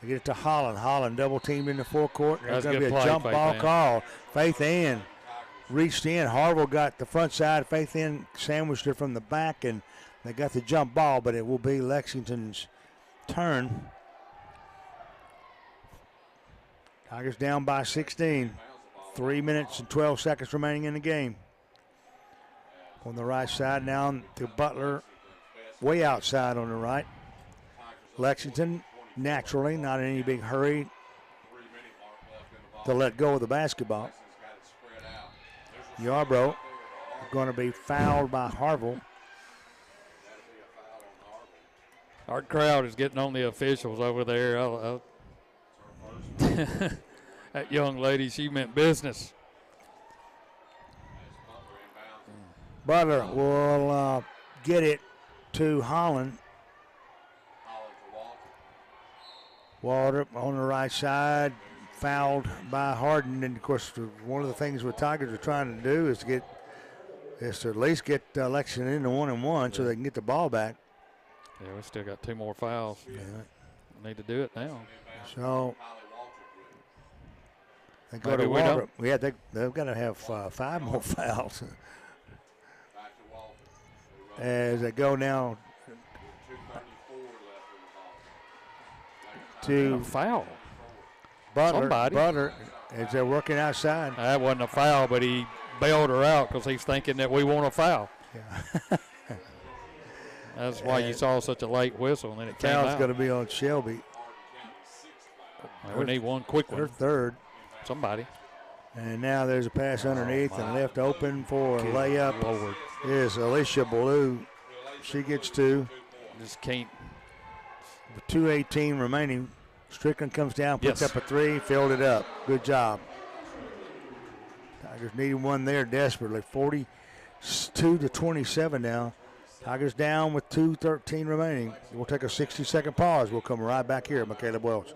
They get it to Holland. Holland double teamed in the forecourt. There's going to be a jump ball call. Faith Ann reached in. Harville got the front side. Faith Ann sandwiched her from the back, and they got the jump ball, but it will be Lexington's turn. Tigers down by 16. 3 minutes and 12 seconds remaining in the game. On the right side now to Butler. Way outside on the right. Lexington, naturally, not in any big hurry to let go of the basketball. Yarbrough going to be fouled by Harville. Our crowd is getting on the officials over there. That young lady, she meant business. Butler will get it to Holland. Walter on the right side, fouled by Hardin. And of course, one of the things the Tigers are trying to do is to at least get Lexington into 1-1 so they can get the ball back. Yeah, we still got 2 more fouls. Yeah. We need to do it now. So they go to Walter. Yeah, they've got to have 5 more fouls. As they go now to foul. Butler. Somebody. Butler as they're working outside. That wasn't a foul, but he bailed her out because he's thinking that we want a foul. Yeah. That's why you saw such a late whistle, and then it came out. Foul's going to be on Shelby. We need one quick one. Her third. Somebody. And now there's a pass underneath and left open for a layup. Lord. Is Alicia Ballou. She gets two. Just can't. With 2:18 remaining. Strickland comes down, puts Yes. up a three, filled it up. Good job. Tigers need one there desperately. 42-27 now. Tigers down with 2:13 remaining. We'll take a 60-second pause. We'll come right back here at McCaleb Welch.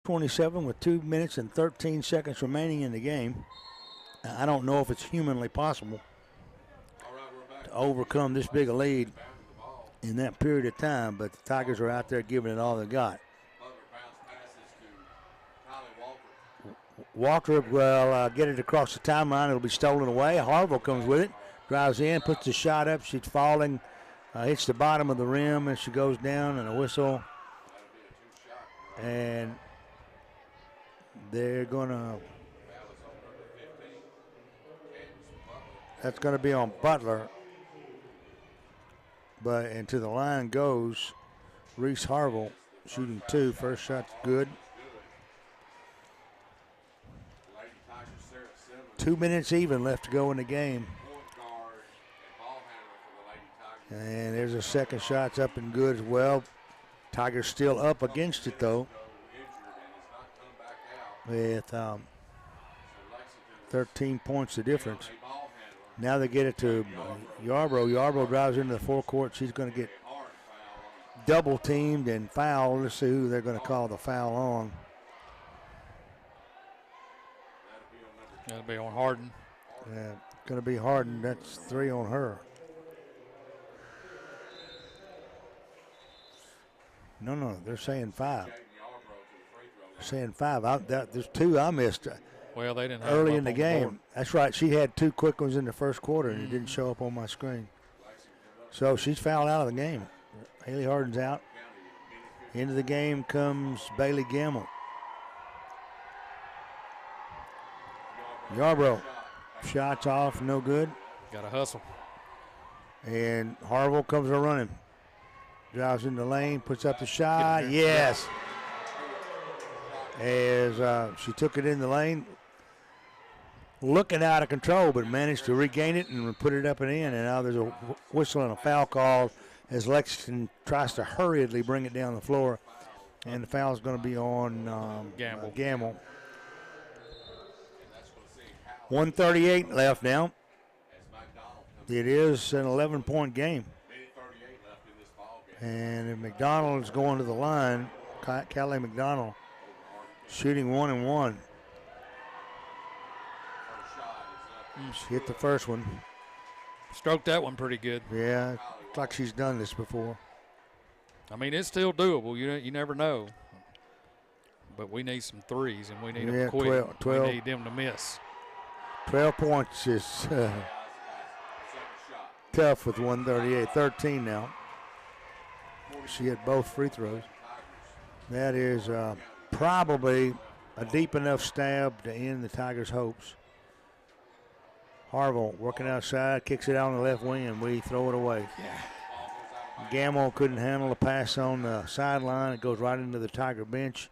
.27 with 2 minutes and 13 seconds remaining in the game. I don't know if it's humanly possible to overcome this big a lead in that period of time, but the Tigers are out there giving it all they got. Walker will get it across the timeline. It'll be stolen away. Harville comes with it, drives in, puts the shot up. She's falling, hits the bottom of the rim, and she goes down, and a whistle. And they're that's going to be on Butler. And to the line goes Reese Harville, shooting two. First shot's good. 2 minutes even left to go in the game. And there's a second shot's up and good as well. Tigers still up against it though, with 13 points the difference. Now they get it to Yarbrough. Yarbrough drives into the forecourt. She's going to get double teamed and fouled. Let's see who they're going to call the foul on. That'll be on Hardin. Yeah, going to be Hardin. That's 3 on her. No, they're saying 5. They're saying 5. There's 2 I missed Well, they didn't have early them in the on game. board. That's right. She had 2 quick ones in the first quarter, and it didn't show up on my screen. So she's fouled out of the game. Haley Hardin's out. Into the game comes Bailey Gamble. Yarbrough. Shots off, no good. Got to hustle. And Harville comes a running. Drives in the lane, puts up the shot. Yes. As she took it in the lane, looking out of control, but managed to regain it and put it up and in. And now there's a whistle and a foul call as Lexington tries to hurriedly bring it down the floor. And the foul is going to be on Gamble. 1:38 left now. It is an 11-point game. And if McDonald is going to the line, Callie McDonald shooting 1 and 1. She hit the first one. Stroked that one pretty good. Yeah, looks like she's done this before. I mean, it's still doable. You never know. But we need some threes, and we need them quick. 12. We need them to miss. 12 points is tough with 1:38. 13 now. She hit both free throws. That is probably a deep enough stab to end the Tigers' hopes. Harville working outside, kicks it out on the left wing, and we throw it away. Gamble couldn't handle the pass on the sideline. It goes right into the Tiger bench.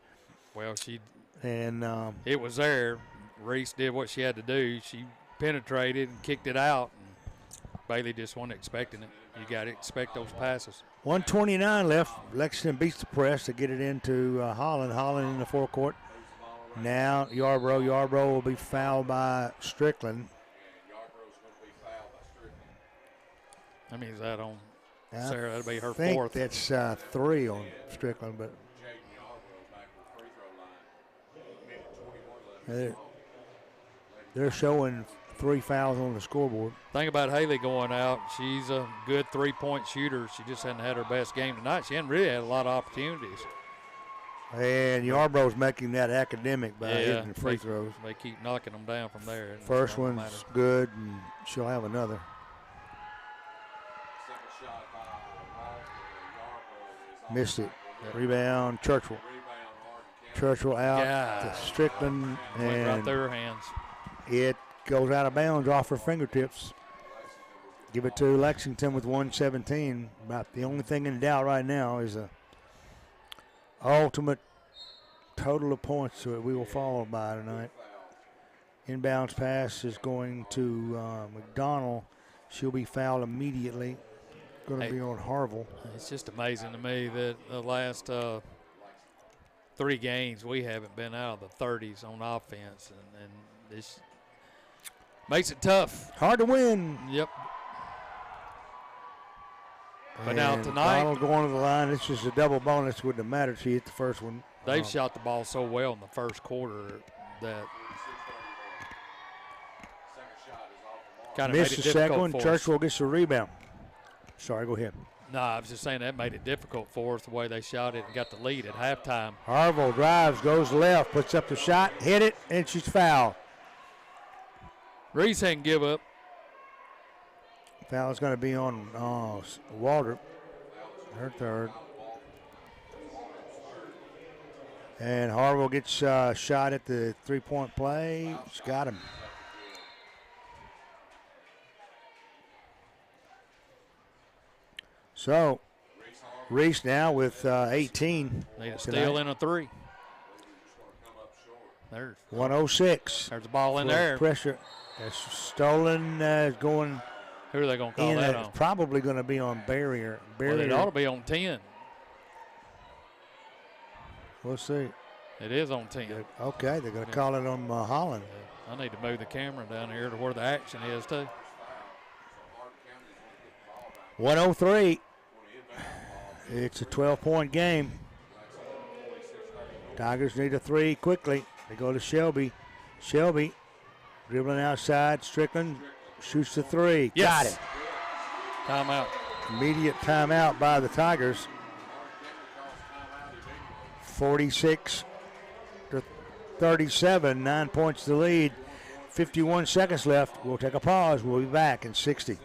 Well, And it was there. Reese did what she had to do. She penetrated and kicked it out. And Bailey just wasn't expecting it. You got to expect those passes. 1:29 left. Lexington beats the press to get it into Holland. Holland in the forecourt. Now Yarbrough. Yarbrough will be fouled by Strickland. That means that on Sarah. That'll be her I fourth. think that's 3 on Strickland, but they're showing 3 fouls on the scoreboard. Thing about Haley going out, she's a good three-point shooter. She just hadn't had her best game tonight. She hadn't really had a lot of opportunities. And Yarbrough's making that academic by hitting free throws. They keep knocking them down from there. First one's good, and she'll have another. Missed it. Rebound, Churchill. Churchill out to Strickland. Went right through her hands. It goes out of bounds off her fingertips. Give it to Lexington with 1:17. About the only thing in doubt right now is a ultimate total of points that we will fall by tonight. Inbounds pass is going to McDonald. She'll be fouled immediately. Going to be on Harville. It's just amazing to me that the last 3 games we haven't been out of the 30s on offense, and this makes it tough. Hard to win. Yep. But and now tonight, Donald going to the line. This is a double bonus. Wouldn't have mattered. She hit the first one. They've shot the ball so well in the first quarter that kind of made it missed the difficult second one. for us. Churchill gets the rebound. Sorry, go ahead. No, I was just saying that made it difficult for us the way they shot it and got the lead at halftime. Harville drives, goes left, puts up the shot, hit it, and she's fouled. Reese hadn't give up. Foul is going to be on Walter, her third. And Harville gets shot at the three-point play. She's got him. So, Reese now with 18. Need a steal and a 3. There's 106. There's the ball in there. Pressure. It's stolen. Is going. Who are they going to call that on? It's probably going to be on Barrier. Well, it ought to be on 10. We'll see. It is on 10. Okay, they're going to call it on Holland. I need to move the camera down here to where the action is, too. 103. It's a 12-point game. Tigers need a 3 quickly. They go to Shelby. Shelby dribbling outside. Strickland shoots the 3. Yes. Got it. Timeout. Immediate timeout by the Tigers. 46 to 37. 9 points to lead. 51 seconds left. We'll take a pause. We'll be back in 60.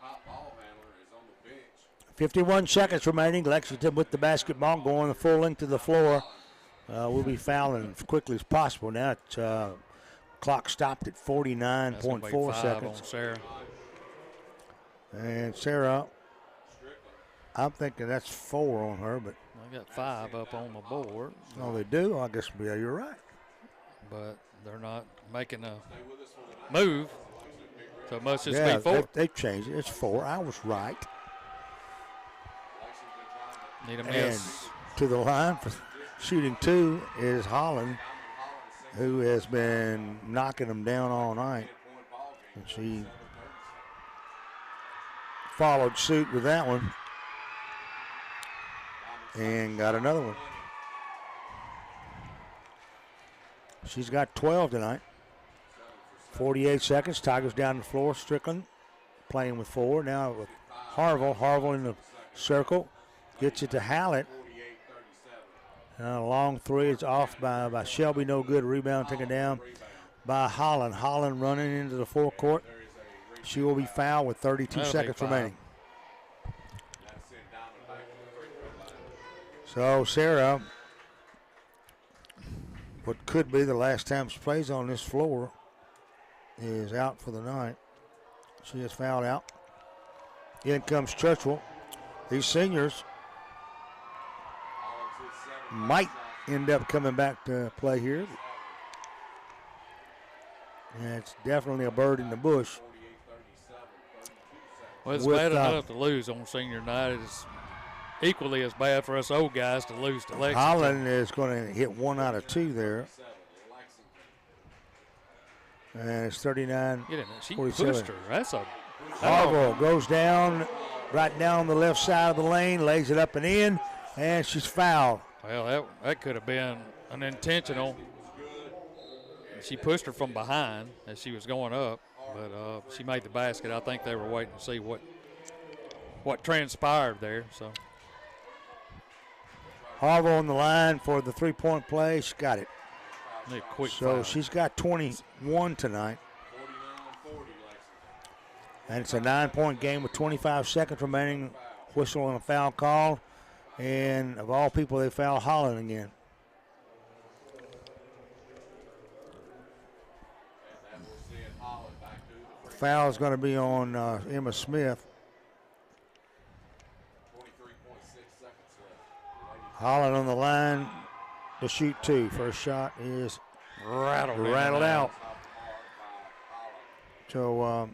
Hot ball handler is on the bench. 51 seconds remaining. Lexington with the basketball going the full length of the floor. We'll be fouling as quickly as possible now. It's, clock stopped at 49.4 seconds. On Sarah. And Sarah, I'm thinking that's 4 on her, but I got 5 up on the board. oh, they do? I guess yeah, you're right. But they're not making a move, so it must just Yeah, be 4. they changed it. It's 4. I was right. Need a And miss. to the line for shooting 2 is Holland, who has been knocking them down all night. And she followed suit with that one and got another one. She's got 12 tonight. 48 seconds. Tigers down the floor. Strickland playing with 4. Now with Harville. Harville in the circle. Gets it to Hallett. A long 3. It's off by Shelby. No good. Rebound taken down by Holland. Holland running into the forecourt. She will be fouled with 32 seconds remaining. So Sarah, what could be the last time she plays on this floor, is out for the night. She is fouled out. In comes Churchill. These seniors might end up coming back to play here. And it's definitely a bird in the bush. Well, it's bad enough to lose on senior night. It's equally as bad for us old guys to lose to Lexington. Holland is going to hit 1 out of 2 there. And it's 39. Get in there. She 47. pushed her. That's a. Harville goes down, right down the left side of the lane, lays it up and in, and she's fouled. Well, that could have been an intentional. She pushed her from behind as she was going up, but she made the basket. I think they were waiting to see what transpired there. So Harville on the line for the three-point play. She got it. need a quick So foul. she's got 21 tonight. And it's a 9-point game with 25 seconds remaining. Whistle and a foul called. And of all people, they foul Holland again. The foul is going to be on Emma Smith. Holland on the line to shoot 2. First shot is rattled out. So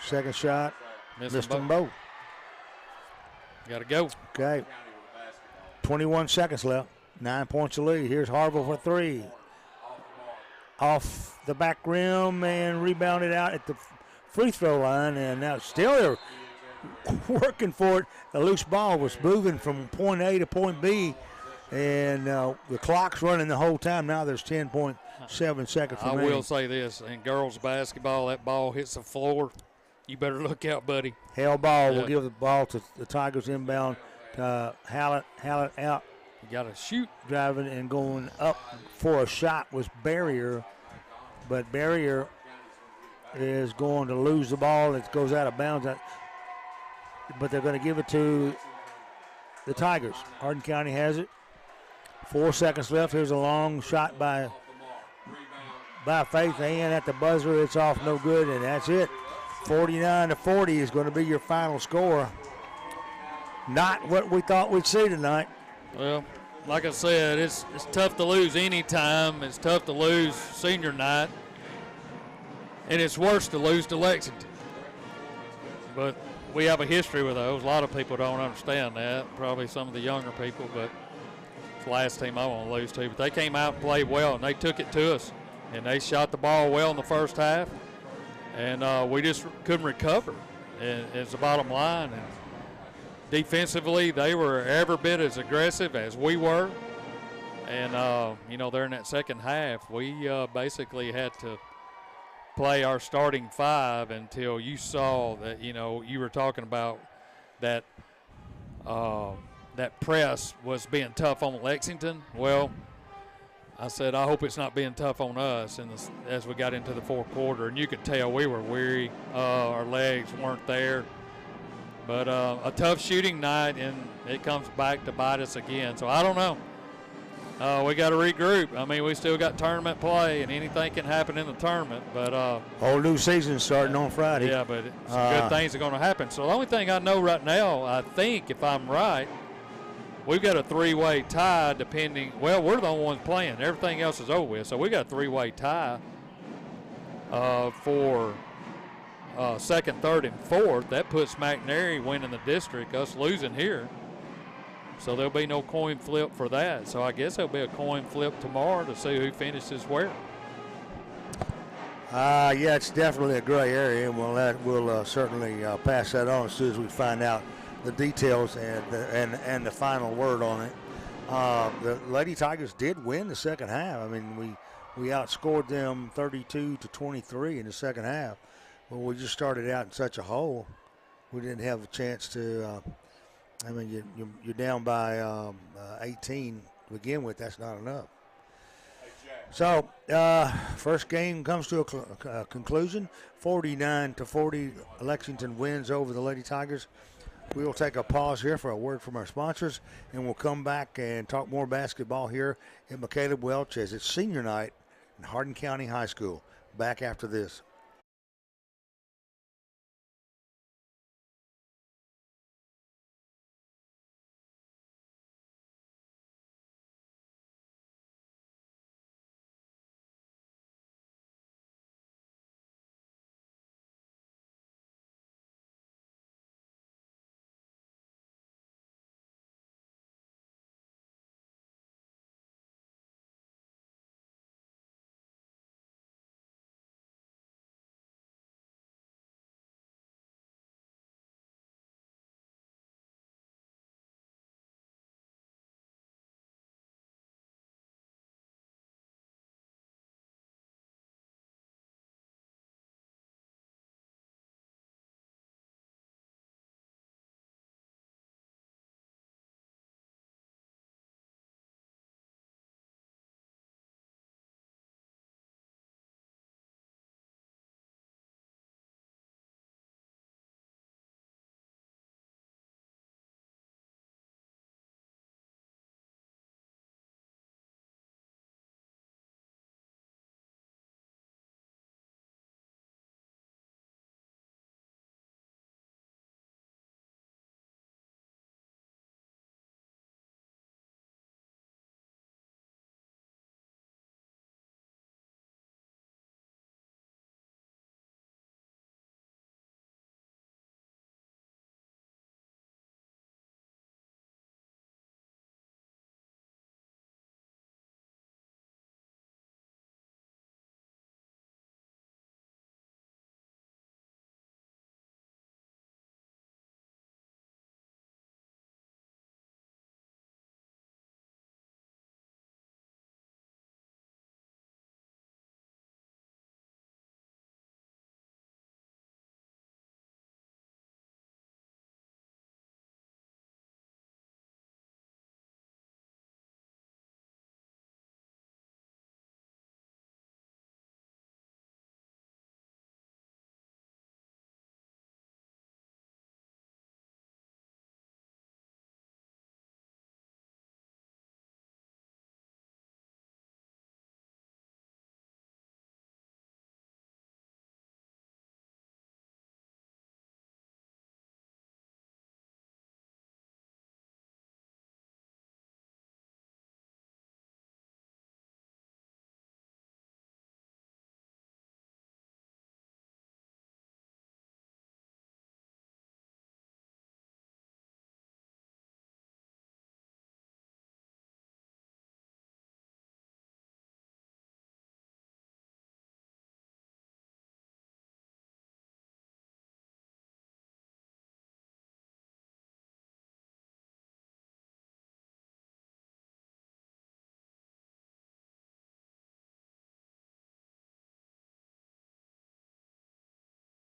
second shot, missed them both. Got to go. Okay. 21 seconds left. 9 points to lead. Here's Harville for 3. Off the back rim and rebounded out at the free throw line. And now still they're working for it. The loose ball was moving from point A to point B. And the clock's running the whole time. Now there's 10.7 seconds remaining. I will say this, in girls basketball, that ball hits the floor. You better look out, buddy. Hell ball will give the ball to the Tigers inbound. Hallett out. You got to shoot. Driving and going up for a shot was Barrier. But Barrier is going to lose the ball. It goes out of bounds. But they're going to give it to the Tigers. Hardin County has it. 4 seconds left. Here's a long shot by Faith. And at the buzzer, it's off no good, and that's it. 49-40 is going to be your final score. Not what we thought we'd see tonight. Well, like I said, it's tough to lose any time. It's tough to lose senior night. And it's worse to lose to Lexington. But we have a history with those. A lot of people don't understand that, probably some of the younger people, but it's the last team I want to lose to. But they came out and played well, and they took it to us. And they shot the ball well in the first half. And we just couldn't recover, is the bottom line. And defensively, they were every bit as aggressive as we were. And, there in that second half, we basically had to play our starting 5 until you saw that, you were talking about that that press was being tough on Lexington. Well, I said, I hope it's not being tough on us as we got into the fourth quarter. And you could tell we were weary. Our legs weren't there. But a tough shooting night, and it comes back to bite us again. So I don't know. We got to regroup. I mean, we still got tournament play, and anything can happen in the tournament. But whole new season starting on Friday. Yeah, but some good things are going to happen. So the only thing I know right now, I think, if I'm right, we've got a 3-way tie depending. Well, we're the only ones playing. Everything else is over with. So we got a 3-way tie for second, third, and fourth, that puts McNary winning the district, us losing here. So there'll be no coin flip for that. So I guess there'll be a coin flip tomorrow to see who finishes where. Yeah, it's definitely a gray area, and we'll certainly pass that on as soon as we find out the details and the final word on it. The Lady Tigers did win the second half. I mean, we outscored them 32-23 in the second half. Well, we just started out in such a hole. We didn't have a chance to. I mean, you're down by 18 to begin with. That's not enough. So, first game comes to a conclusion. 49-40, Lexington wins over the Lady Tigers. We will take a pause here for a word from our sponsors, and we'll come back and talk more basketball here at McCaleb Welch as it's senior night in Hardin County High School. Back after this.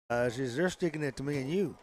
They're sticking it to me and you.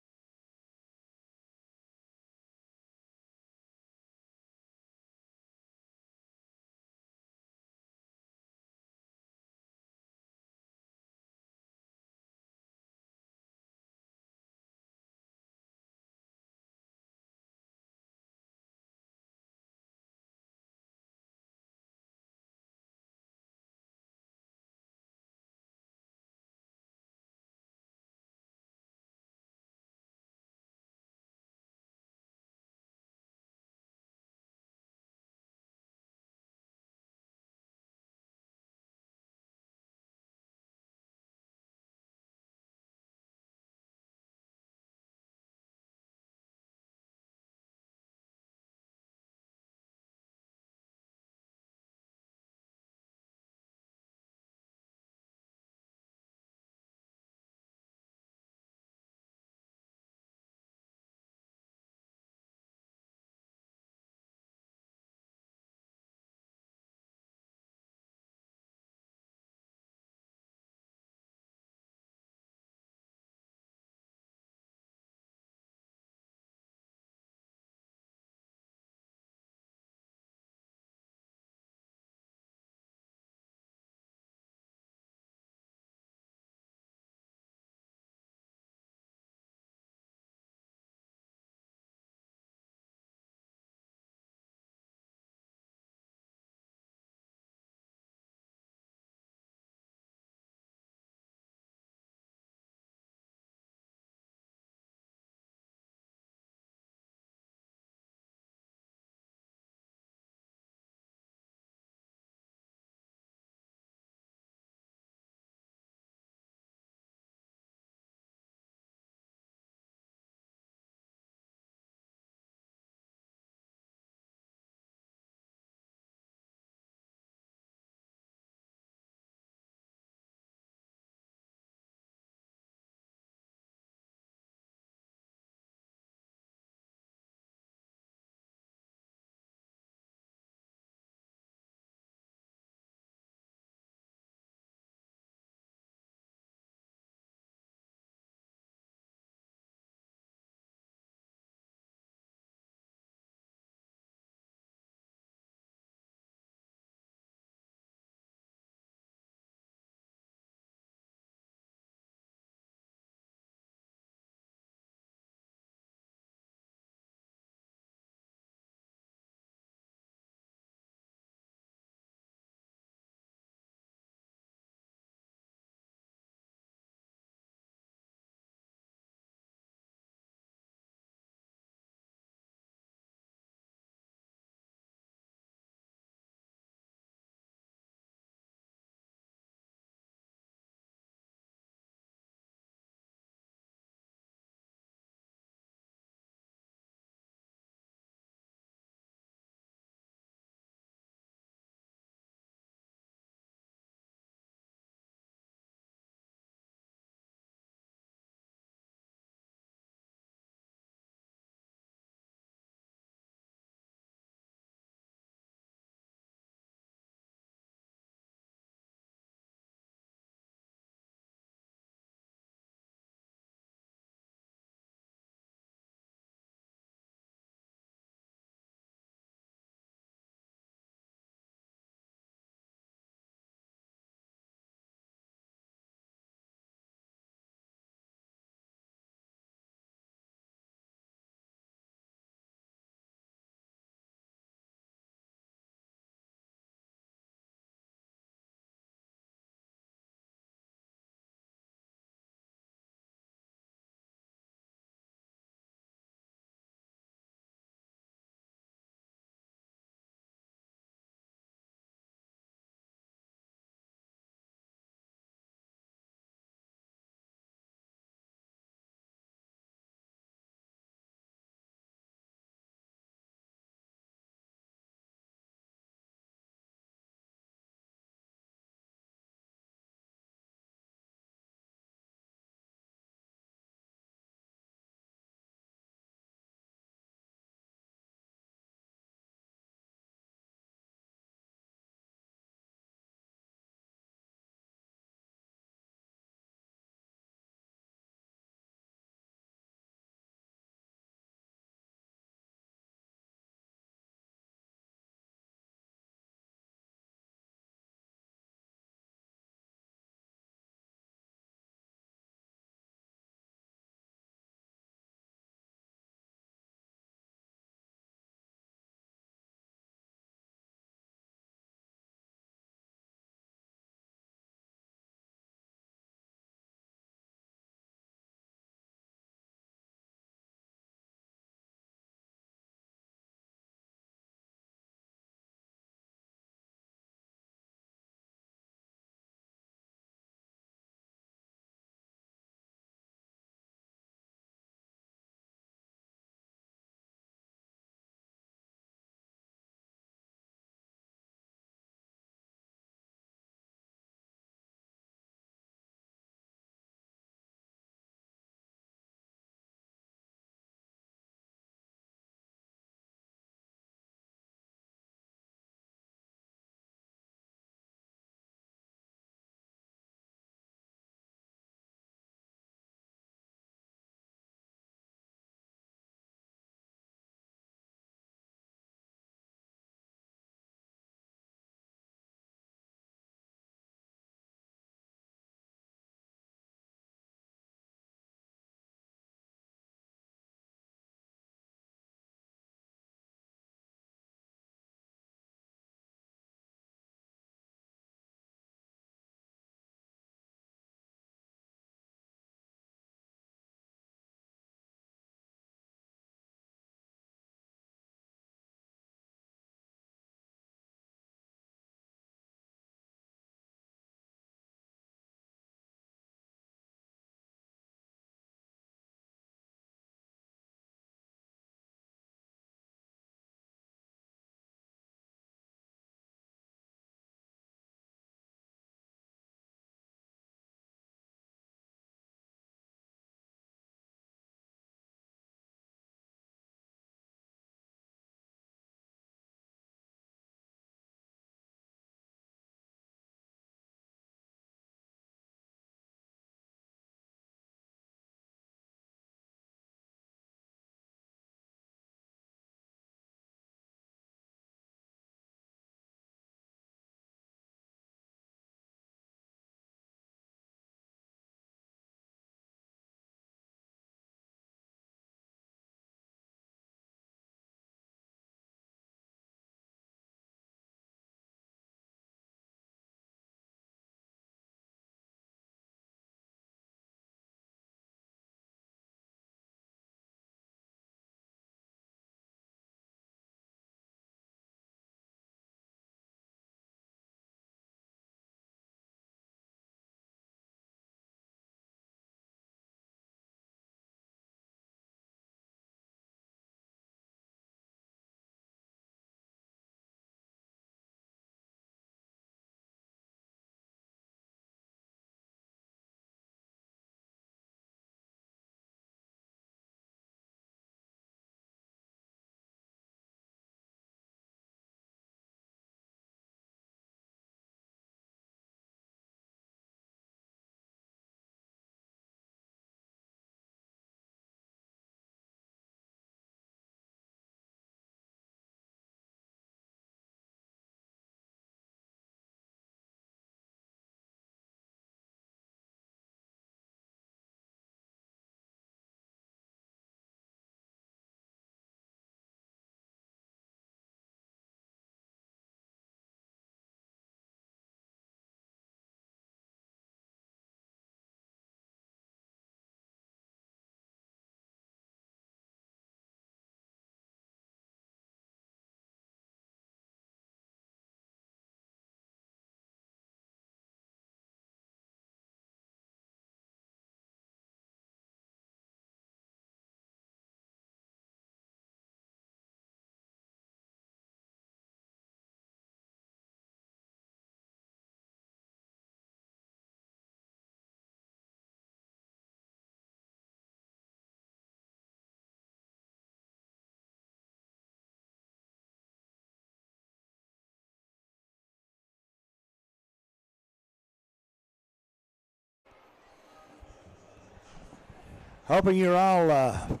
Hoping you're all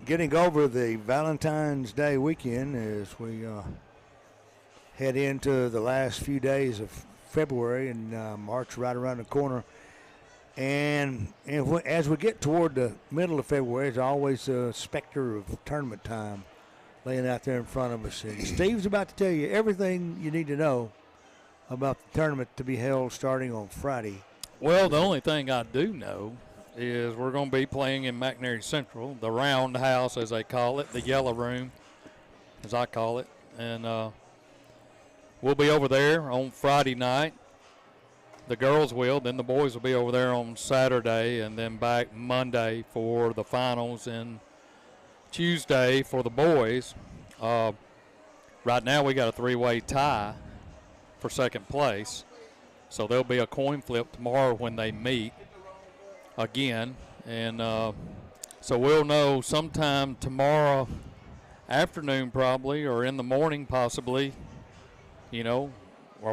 getting over the Valentine's Day weekend as we head into the last few days of February and March right around the corner. And as we get toward the middle of February, there's always a specter of tournament time laying out there in front of us. And Steve's about to tell you everything you need to know about the tournament to be held starting on Friday. Well, the only thing I do know is we're going to be playing in McNairy Central, the roundhouse, as they call it, the yellow room, as I call it. And we'll be over there on Friday night. The girls will. Then the boys will be over there on Saturday and then back Monday for the finals and Tuesday for the boys. Right now we got a three-way tie for second place. So there'll be a coin flip tomorrow when they meet again. And so we'll know sometime tomorrow afternoon probably or in the morning possibly, are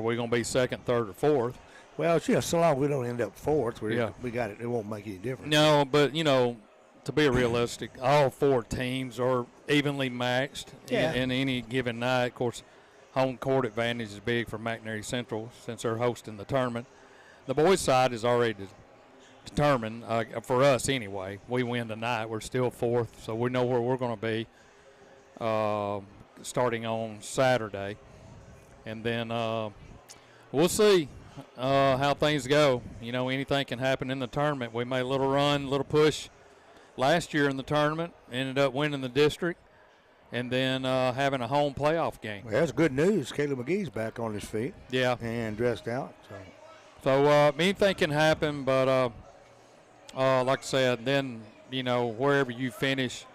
we going to be second, third, or fourth. Well, so long we don't end up fourth, we got it. It won't make any difference. No, but, to be realistic, all four teams are evenly matched in any given night. Of course, home court advantage is big for McNairy Central since they're hosting the tournament. The boys' side is already determined, for us anyway. We win tonight. We're still fourth, so we know where we're going to be starting on Saturday. And then we'll see how things go. Anything can happen in the tournament. We made a little run, a little push last year in the tournament, ended up winning the district, and then having a home playoff game. Well, that's good news. Caleb McGee's back on his feet. Yeah. And dressed out. So anything can happen, but like I said, then, wherever you finish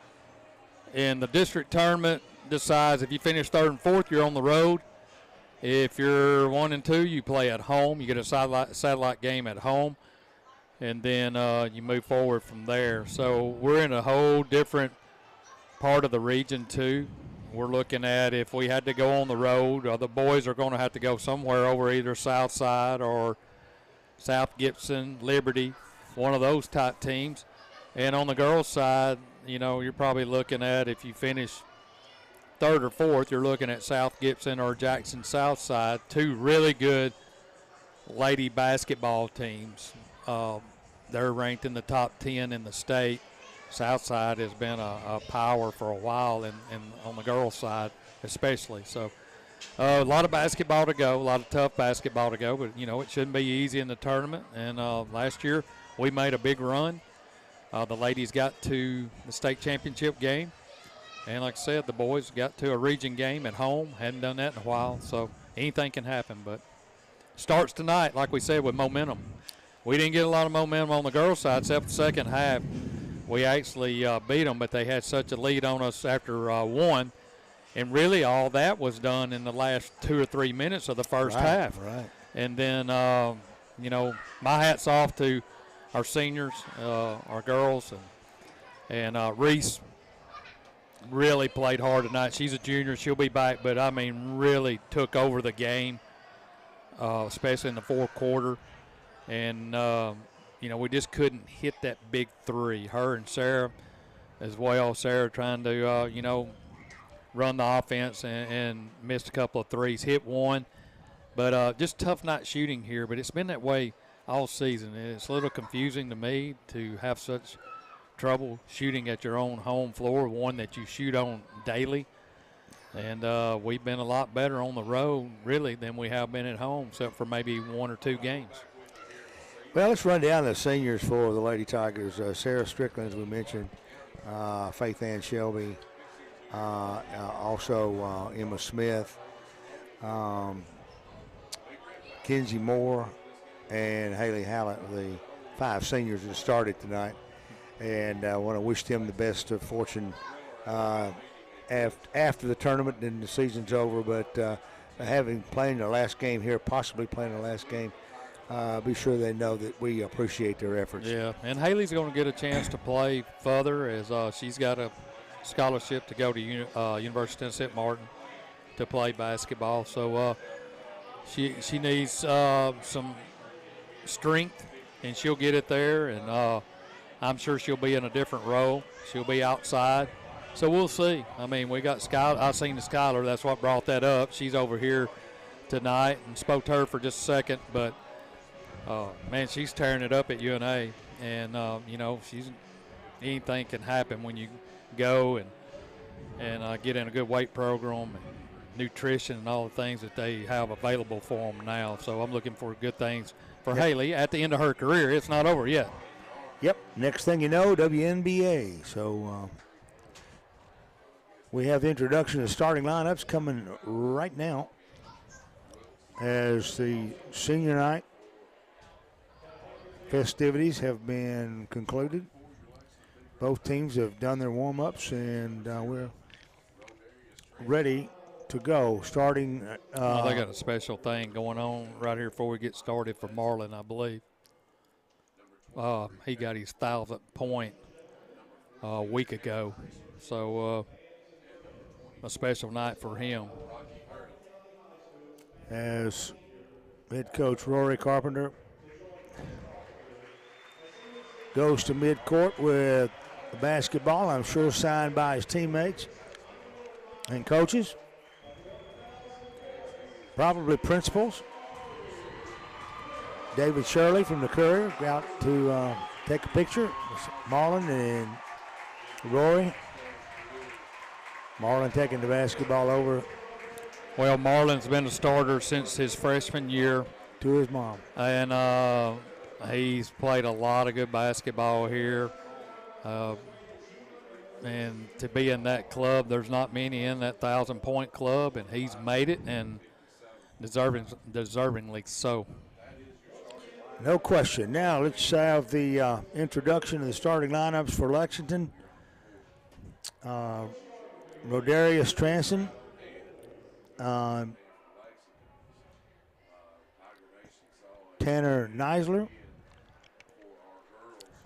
in the district tournament decides if you finish third and fourth, you're on the road. If you're 1 and 2, you play at home. You get a satellite game at home, and then you move forward from there. So we're in a whole different part of the region, too. We're looking at if we had to go on the road, the boys are going to have to go somewhere over either South Side or South Gibson, Liberty, one of those type teams. And on the girls' side, you're probably looking at if you finish third or fourth, you're looking at South Gibson or Jackson South Side, two really good lady basketball teams. They're ranked in the top 10 in the state. Southside has been a power for a while, and on the girls' side especially. So a lot of basketball to go, a lot of tough basketball to go, but, it shouldn't be easy in the tournament. And last year we made a big run. The ladies got to the state championship game. And like I said, the boys got to a region game at home. Hadn't done that in a while, so anything can happen. But starts tonight, like we said, with momentum. We didn't get a lot of momentum on the girls' side except the second half. We actually beat them, but they had such a lead on us after one. And really all that was done in the last 2 or 3 minutes of the first half. Right. And then, my hat's off to our seniors, our girls, and Reese really played hard tonight. She's a junior. She'll be back, but, really took over the game, especially in the fourth quarter. And, we just couldn't hit that big three. Her and Sarah as well. Sarah trying to, run the offense and missed a couple of threes. Hit one. But just tough night shooting here. But it's been that way all season. It's a little confusing to me to have such trouble shooting at your own home floor, one that you shoot on daily. And we've been a lot better on the road, really, than we have been at home, except for maybe 1 or 2 games. Well, let's run down the seniors for the Lady Tigers. Sarah Strickland, as we mentioned, Faith Ann Shelby, also Emma Smith, Kenzie Moore, and Haley Hallett, the 5 seniors that started tonight. And I want to wish them the best of fortune after the tournament and the season's over. But having playing their last game here, possibly playing their last game, be sure they know that we appreciate their efforts. Yeah, and Haley's going to get a chance to play further as she's got a scholarship to go to University of Tennessee at Martin to play basketball. So she needs some strength, and she'll get it there. And I'm sure she'll be in a different role. She'll be outside. So we'll see. I mean, we got Skylar. I seen the Skylar. That's what brought that up. She's over here tonight and spoke to her for just a second. But, man, she's tearing it up at UNA. And, you know, anything can happen when you go and get in a good weight program and nutrition and all the things that they have available for them now. So I'm looking for good things for Haley at the end of her career. It's not over yet. Yep. Next thing you know, WNBA. So we have the introduction of starting lineups coming right now as the senior night festivities have been concluded. Both teams have done their warm-ups, and we're ready to go. Starting. They got a special thing going on right here before we get started for Marlon, I believe. He got his 1,000th point a week ago, so a special night for him. As head coach Rory Carpenter goes to midcourt with the basketball, I'm sure signed by his teammates and coaches, probably principals. David Shirley from the Courier out to take a picture. Marlon and Rory. Marlon taking the basketball over. Well, Marlon's been a starter since his freshman year. To his mom. And he's played a lot of good basketball here. And to be in that club, there's not many in that 1,000-point club, and he's made it, and deservingly so. No question. Now let's have the introduction of the starting lineups for Lexington. Rodarius Transon. Tanner Neisler.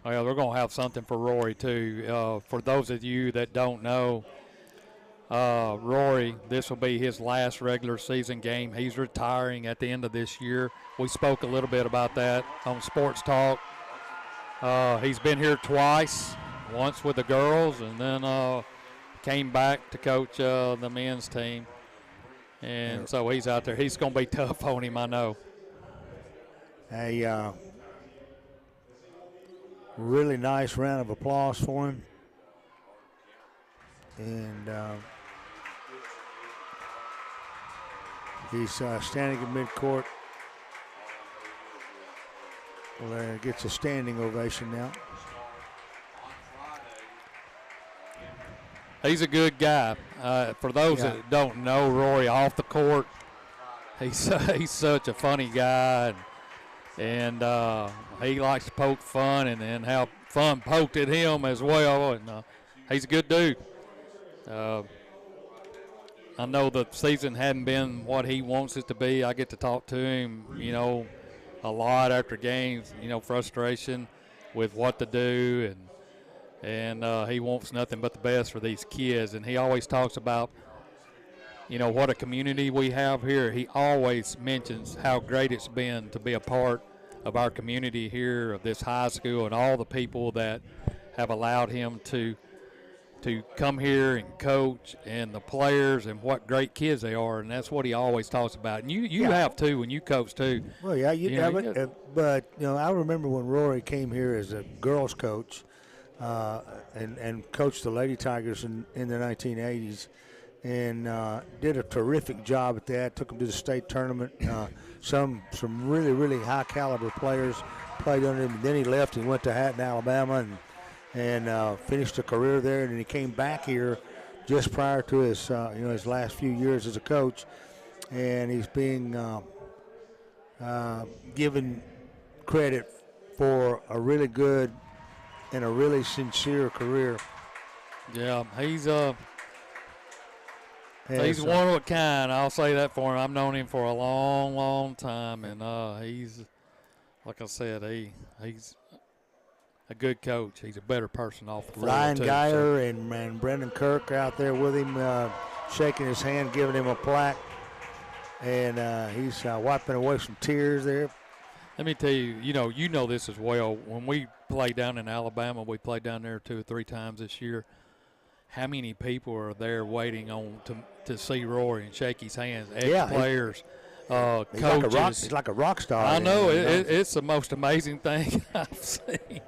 Well, they're going to have something for Rory, too. For those of you that don't know, Rory, this will be his last regular season game. He's retiring at the end of this year. We spoke a little bit about that on Sports Talk. He's been here twice, once with the girls, and then came back to coach the men's team. And so he's out there. He's going to be tough on him, I know. A really nice round of applause for him. And he's standing in midcourt. Gets a standing ovation now. He's a good guy. For those that don't know Rory off the court, he's such a funny guy, and he likes to poke fun and have fun poked at him as well. And he's a good dude. I know the season hadn't been what he wants it to be. I get to talk to him, a lot after games. Frustration with what to do, and he wants nothing but the best for these kids. And he always talks about, what a community we have here. He always mentions how great it's been to be a part of our community here, of this high school, and all the people that have allowed him to come here and coach, and the players, and what great kids they are. And that's what he always talks about. And you have too when you coach too. Well, yeah, but I remember when Rory came here as a girls coach and coached the Lady Tigers in the 1980s, and did a terrific job at that. Took them to the state tournament. Some really, really high caliber players played under him. Then he left and went to Hatton, Alabama, and finished a career there. And then he came back here just prior to his his last few years as a coach, and he's being given credit for a really good and a really sincere career. Yeah, he's one of a kind. I'll say that for him. I've known him for a long, long time, and he's, like I said, he's a good coach. He's a better person off the floor. Ryan Geyer and Brendan Kirk out there with him, shaking his hand, giving him a plaque, and he's wiping away some tears there. Let me tell you, you know this as well. When we play down in Alabama, we played down there 2 or 3 times this year. How many people are there waiting on to see Rory and shake his hands? Ex-players, coaches. He's like a rock star. I know. It's the most amazing thing I've seen.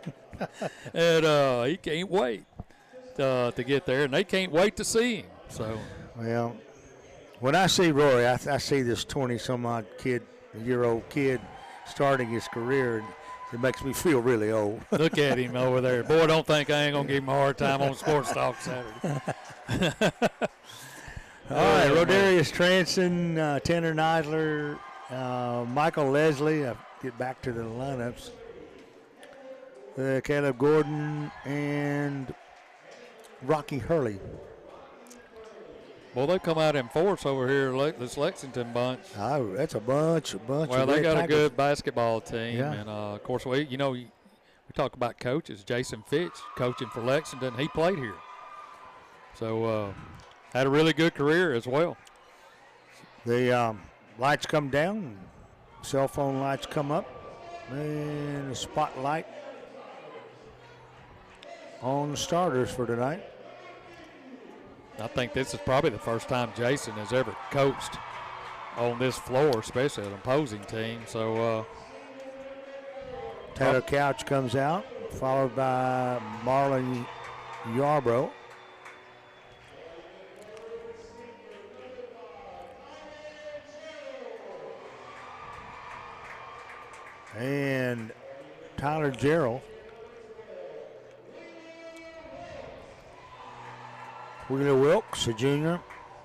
And he can't wait to get there, and they can't wait to see him. So, well, when I see Rory, I see this 20-some-odd year-old kid starting his career, and it makes me feel really old. Look at him over there. Boy, don't think I ain't going to give him a hard time on Sports Talk Saturday. All right, Rodarius Transon, Tanner Neisler, Michael Leslie. I'll get back to the lineups. Caleb Gordon and Rocky Hurley. Well, they come out in force over here, this Lexington bunch. That's a bunch. Well, they got a good basketball team, yeah. And of course, we talk about coaches. Jason Fitch coaching for Lexington, he played here, so had a really good career as well. The lights come down, cell phone lights come up, and the spotlight on the starters for tonight. I think this is probably the first time Jason has ever coached on this floor, especially an opposing team. So Taylor Couch comes out, followed by Marlon Yarbrough. And Tyler Gerald. Wheeler Wilkes, a junior.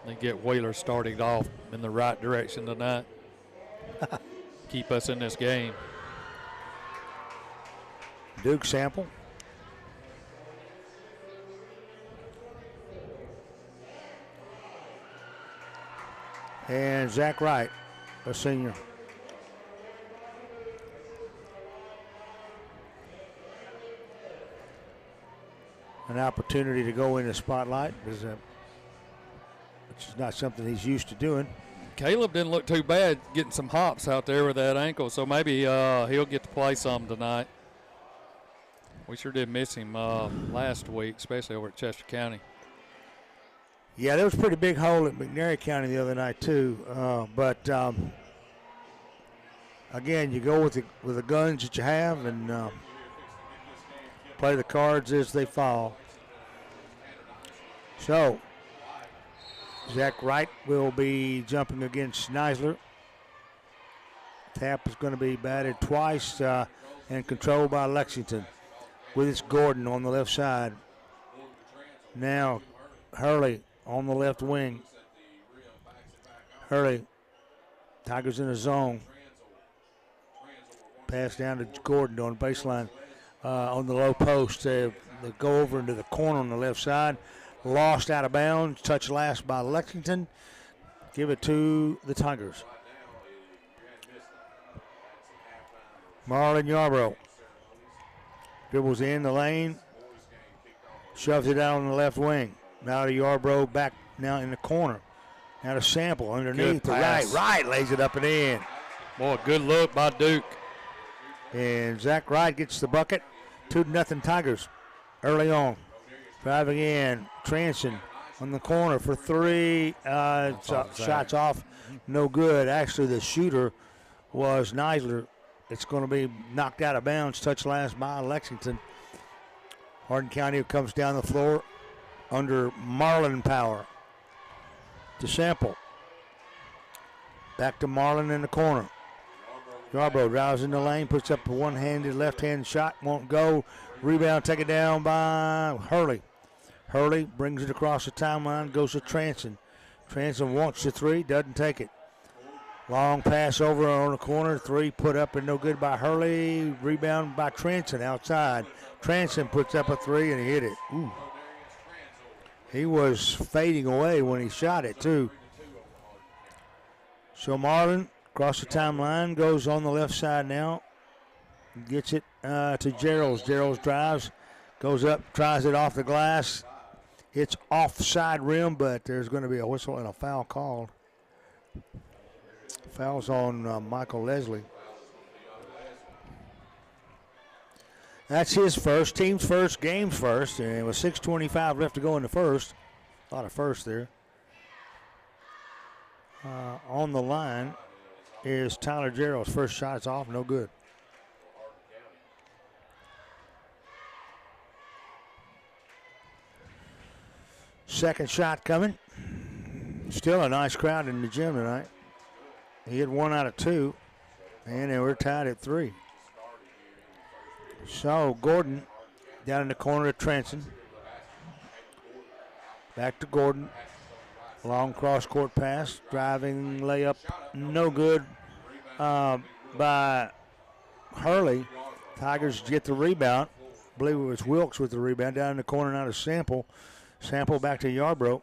They get Wheeler started off in the right direction tonight. Keep us in this game. Duke Sample. And Zach Wright, a senior. An opportunity to go in the spotlight, which is not something he's used to doing. Caleb didn't look too bad getting some hops out there with that ankle, so maybe he'll get to play some tonight. We sure did miss him last week, especially over at Chester County. Yeah, there was a pretty big hole at McNairy County the other night too. But again, you go with the guns that you have and play the cards as they fall. So, Zach Wright will be jumping against Neisler. Tap is going to be batted twice and controlled by Lexington. With its Gordon on the left side. Now, Hurley on the left wing. Hurley, Tigers in a zone. Pass down to Gordon on the baseline. On the low post. They go over into the corner on the left side. Lost out of bounds. Touch last by Lexington. Give it to the Tigers. Marlon Yarbrough. Dribbles in the lane. Shoves it out on the left wing. Now to Yarbrough back now in the corner. Now to Sample underneath the right. Right lays it up and in. Boy, good look by Duke. And Zach Wright gets the bucket. 2-0 Tigers early on. Driving in. Transon on the corner for three. Shots off. No good. Actually, the shooter was Neisler. It's going to be knocked out of bounds. Touch last by Lexington. Hardin County comes down the floor under Marlin power. To Sample. Back to Marlin in the corner. Yarbrough drives in the lane, puts up a one-handed left-hand shot, won't go. Rebound taken down by Hurley. Hurley brings it across the timeline, goes to Transon. Transon wants the three, doesn't take it. Long pass over on the corner, three put up and no good by Hurley. Rebound by Transon outside. Transon puts up a three and he hit it. Ooh. He was fading away when he shot it too. So Marlin across the timeline, goes on the left side now. Gets it to Gerald's. Gerald's drives, goes up, tries it off the glass. It's offside rim, but there's going to be a whistle and a foul called. Foul's on Michael Leslie. That's his first, team's first, game's first, and with 6:25 left to go in the first. A lot of firsts there. On the line is Tyler Gerald's first shot. It's off, no good. Second shot coming. Still a nice crowd in the gym tonight. He had 1 out of 2, and they were tied at 3. So Gordon down in the corner of Trenton. Back to Gordon. Long cross-court pass. Driving layup. No good by Hurley. Tigers get the rebound. I believe it was Wilkes with the rebound. Down in the corner now to Sample. Sample back to Yarbrough.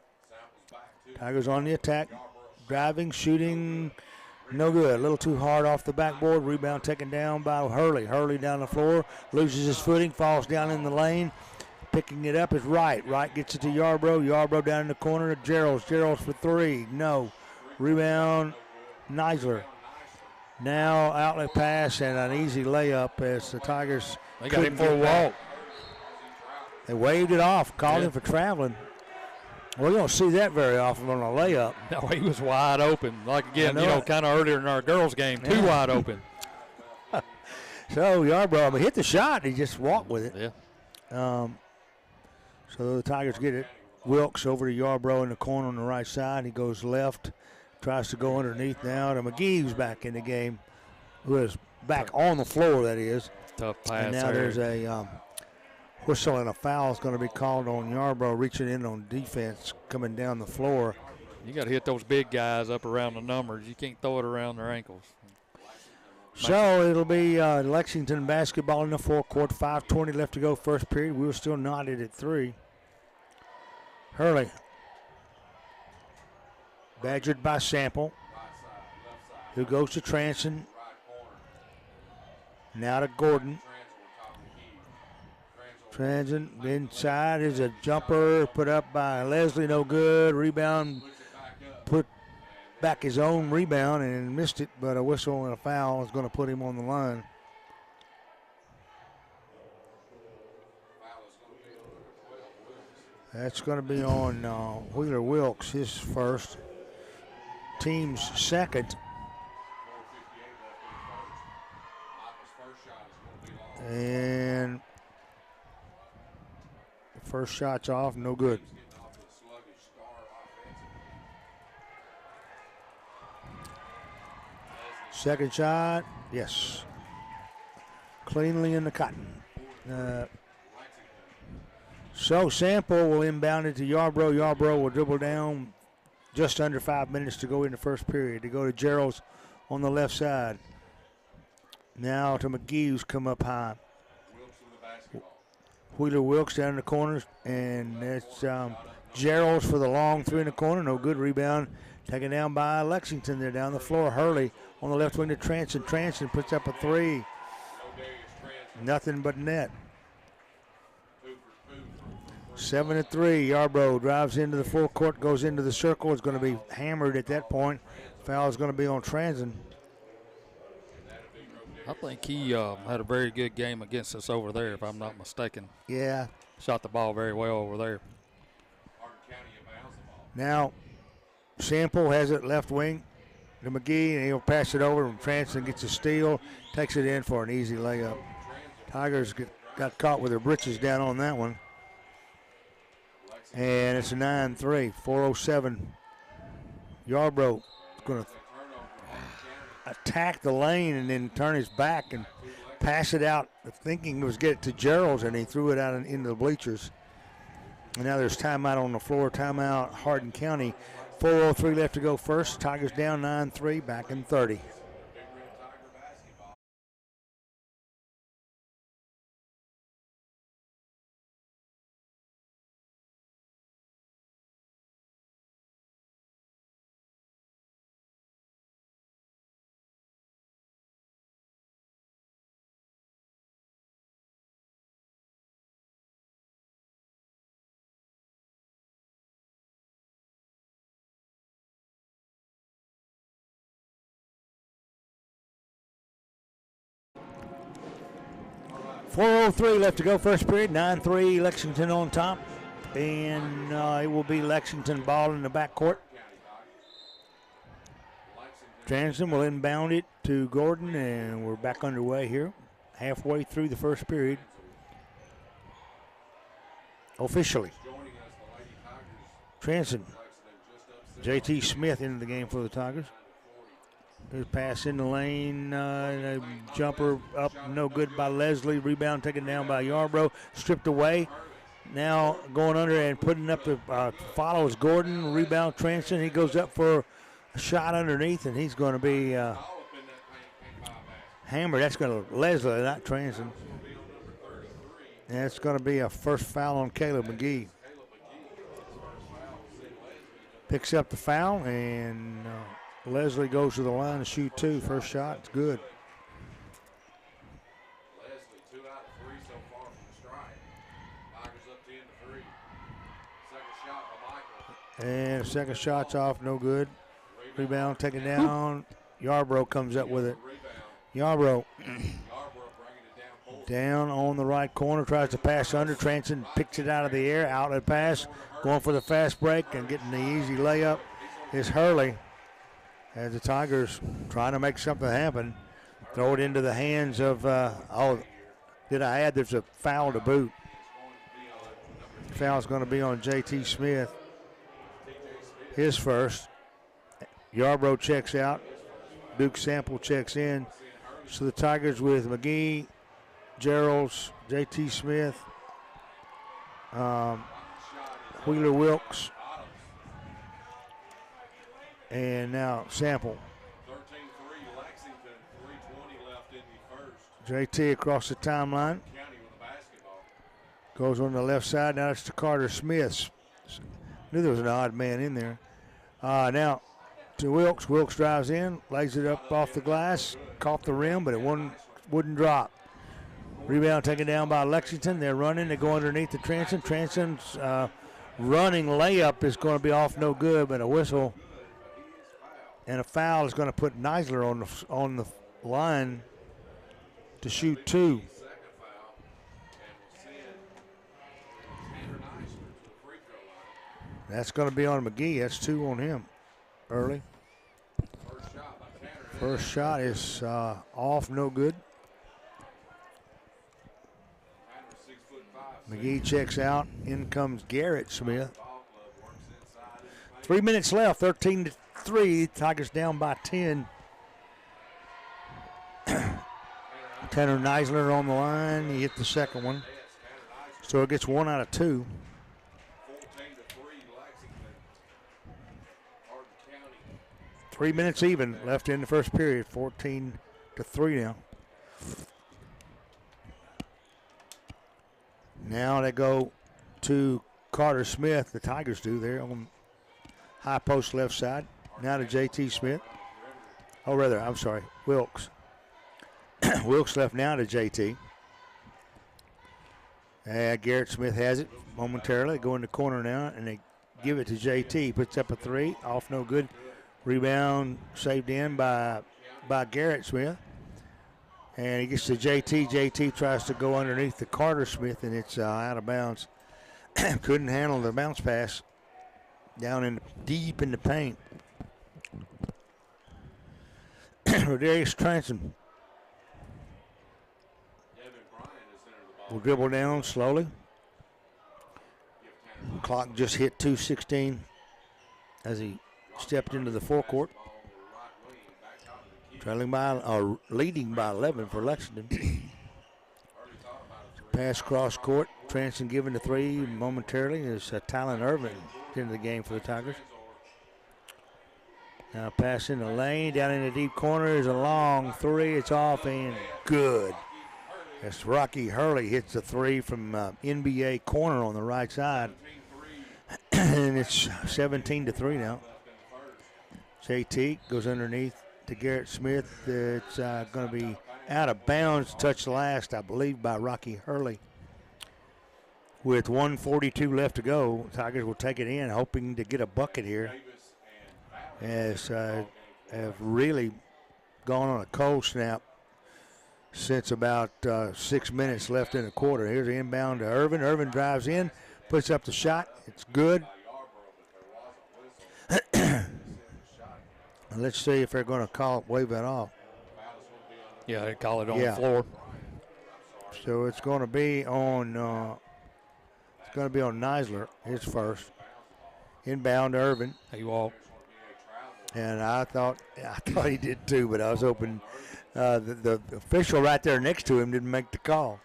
Tigers on the attack. Driving, shooting. No good. A little too hard off the backboard. Rebound taken down by Hurley. Hurley down the floor. Loses his footing. Falls down in the lane. Picking it up is Wright. Wright gets it to Yarbrough. Yarbrough down in the corner to Gerald's. Gerald's for 3. No. Rebound, Neisler. Now outlet pass and an easy layup as the Tigers. They got him for a walk. They waved it off, called him for traveling. We don't see that very often on a layup. No, he was wide open. Like, again, kind of earlier in our girls' game, too wide open. So Yarbrough hit the shot. He just walked with it. Yeah. So the Tigers get it. Wilkes over to Yarbrough in the corner on the right side. He goes left, tries to go underneath now to McGee, who's back in the game, who is back on the floor, that is. Tough pass. And now there's a whistle and a foul is going to be called on Yarbrough, reaching in on defense, coming down the floor. You got to hit those big guys up around the numbers. You can't throw it around their ankles. So it'll be Lexington basketball in the forecourt. 5:20 left to go, first period. We were still knotted at 3. Hurley. Badgered by Sample, who goes to Transon. Now to Gordon. Transon inside is a jumper put up by Leslie, no good. Rebound, put back his own rebound and missed it, but a whistle and a foul is going to put him on the line. That's going to be on Wheeler Wilkes, his first. Team's second. And the first shot's off, no good. Second shot, yes. Cleanly in the cotton. So Sample will inbound it to Yarbrough. Yarbrough will dribble down. Just under 5 minutes to go in the first period. To go to Gerald's on the left side. Now to McGee, who's come up high. Wheeler Wilkes down in the corners. And it's Gerald's for the long 3 in the corner. No good rebound. Taken down by Lexington. They're down the floor. Hurley on the left wing to Transon. Transon puts up a 3. Nothing but net. 7-3. Yarbrough drives into the forecourt, goes into the circle. It's going to be hammered at that point. Foul is going to be on Transon. I think he had a very good game against us over there, if I'm not mistaken. Yeah. Shot the ball very well over there. Now, Sample has it left wing to McGee, and he'll pass it over, and Transon gets a steal, takes it in for an easy layup. Tigers got caught with their britches down on that one. And it's a 9-3, 4:07. Yarbrough is going to attack the lane and then turn his back and pass it out, thinking it was get it to Gerald's, and he threw it out into the bleachers. And now there's timeout on the floor, timeout Hardin County. 4:03 left to go first. Tigers down 9-3, back in 30. 4:03 left to go, first period. 9-3 Lexington on top. And it will be Lexington ball in the backcourt. Transom will inbound it to Gordon, and we're back underway here. Halfway through the first period. Officially. Transom. J.T. Smith into the game for the Tigers. His pass in the lane, a jumper up, no good by Leslie. Rebound taken down by Yarbrough, stripped away. Now going under and putting up the follows Gordon. Rebound Transon. He goes up for a shot underneath, and he's going to be hammered. That's going to Leslie, not Transon. And it's going to be a first foul on Caleb McGee. Picks up the foul, and Leslie goes to the line to shoot two. First shot, it's good. Leslie, 2 out of 3 so far from the strike. Tigers up 10-3. Second shot by Michael. And second shot's off, no good. Rebound taken down. Yarbrough comes up with it. Yarbrough down on the right corner, tries to pass under. Transon picks it out of the air, outlet pass. Going for the fast break and getting the easy layup is Hurley. As the Tigers trying to make something happen. Throw it into the hands of, did I add there's a foul to boot. Foul's going to be on J.T. Smith. His first. Yarbrough checks out. Duke Sample checks in. So the Tigers with McGee, Geralds, J.T. Smith, Wheeler Wilkes, and now Sample. 13-3 Lexington, 3:20 left in the first. J.T. across the timeline. County with the basketball. Goes on the left side. Now it's to Carter Smith. Knew there was an odd man in there. Now to Wilkes. Wilkes drives in, lays it up off the glass, caught the rim, but it wouldn't drop. Rebound taken down by Lexington. They're running. They go underneath the Transon. Transon's running layup is going to be off no good, but a whistle and a foul is going to put Neisler on the line to shoot two. Second foul. And we'll send Tanner Neisler to the free throw line. That's going to be on McGee. That's two on him early. First shot by Tanner. First shot is off, no good. Tanner 6'5". McGee checks out. In comes Garrett Smith. Ball club works inside in the paint. 3 minutes left, 13-3. Tigers down by 10. Tanner Neisler on the line. He hit the second one. So it gets 1 out of 2. 14-3 Lexington. Hardin County. 3 minutes even left in the first period. 14-3 now. Now they go to Carter Smith. The Tigers do there on high post left side. Now to J.T. Smith. Oh, rather, I'm sorry, Wilkes. Wilkes left now to J.T. Garrett Smith has it momentarily. They go in the corner now, and they give it to J.T. Puts up a three. Off no good. Rebound saved in by Garrett Smith. And he gets to J.T. J.T. tries to go underneath the Carter Smith, and it's out of bounds. Couldn't handle the bounce pass down deep in the paint. Rodarius Transon will dribble down slowly. Clock just hit 2:16 as he stepped into the forecourt. Leading by 11 for Lexington. Pass cross court. Transon given the three momentarily is Tylen Irvin into the game for the Tigers. Now pass in the lane, down in the deep corner is a long three. It's off and good. As Rocky Hurley hits the three from NBA corner on the right side. And it's 17-3 now. JT goes underneath to Garrett Smith. It's going to be out of bounds. Touched last, I believe, by Rocky Hurley. With 1:42 left to go, Tigers will take it in, hoping to get a bucket here. As have really gone on a cold snap since about 6 minutes left in the quarter. Here's the inbound to Irvin. Irvin drives in, puts up the shot. It's good. Let's see if they're going to wave that off. Yeah, they call it on the floor. So it's going to be on Neisler, his first. Inbound to Irvin. He walked. And I thought he did too, but I was hoping the official right there next to him didn't make the call.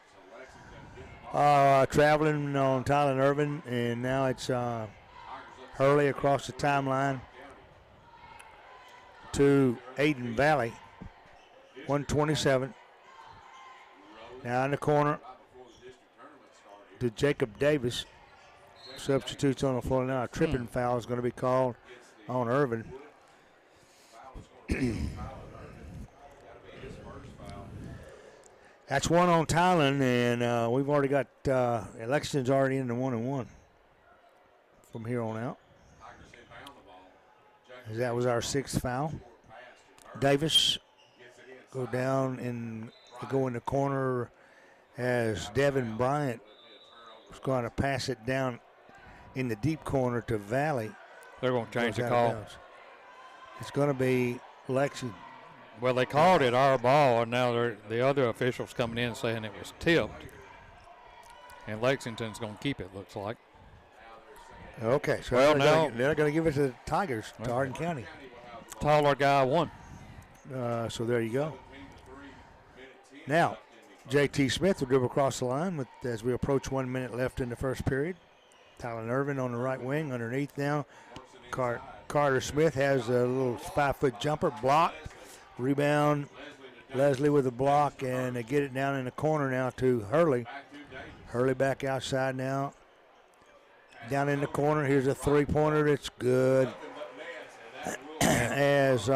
Traveling on Tyler Irvin, and now it's Hurley across the timeline to Aiden Valley. 127. Now in the corner to Jacob Davis. Substitutes on the floor now. A tripping foul is going to be called on Irvin. That's one on Tylen, and we've already got Lexington's already in the 1-1 from here on out. That was our 6th foul. Davis go down and go in the corner as Devin Bryant was going to pass it down in the deep corner to Valley. They're going to change the call. It's going to be Lexington. Well, they called it our ball, and now the other officials coming in saying it was tipped. And Lexington's going to keep it, looks like. Okay, so they're going to give it to the Tigers, to Hardin County. Taller guy won. So there you go. Now, J.T. Smith will dribble across the line as we approach 1 minute left in the first period. Tyler Irvin on the right wing underneath now. Carter Smith has a little 5-foot jumper blocked. Rebound, Leslie with a block, and they get it down in the corner now to Hurley. Hurley back outside now. Down in the corner, here's a three-pointer that's good. As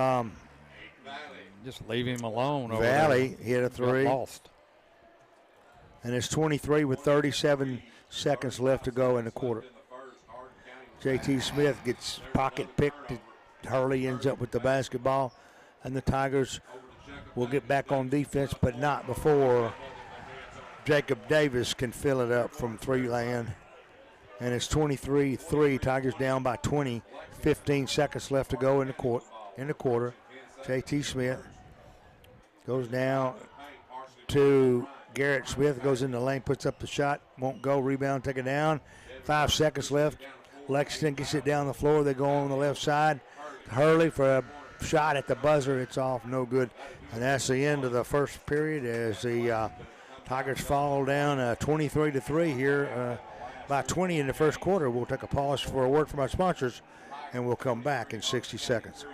just leave him alone over Valley there. hit a three. Lost. And it's 23 with 37 seconds left to go in the quarter. J.T. Smith gets pocket picked. Hurley ends up with the basketball. And the Tigers will get back on defense, but not before Jacob Davis can fill it up from three land. And it's 23-3. Tigers down by 20. 15 seconds left to go in the quarter. J.T. Smith goes down to Garrett Smith. Goes in the lane, puts up the shot. Won't go. Rebound, take it down. 5 seconds left. Lexington gets it down the floor. They go on the left side. Hurley for a shot at the buzzer. It's off, no good. And that's the end of the first period as the Tigers fall down 23-3 here by 20 in the first quarter. We'll take a pause for a word from our sponsors, and we'll come back in 60 seconds.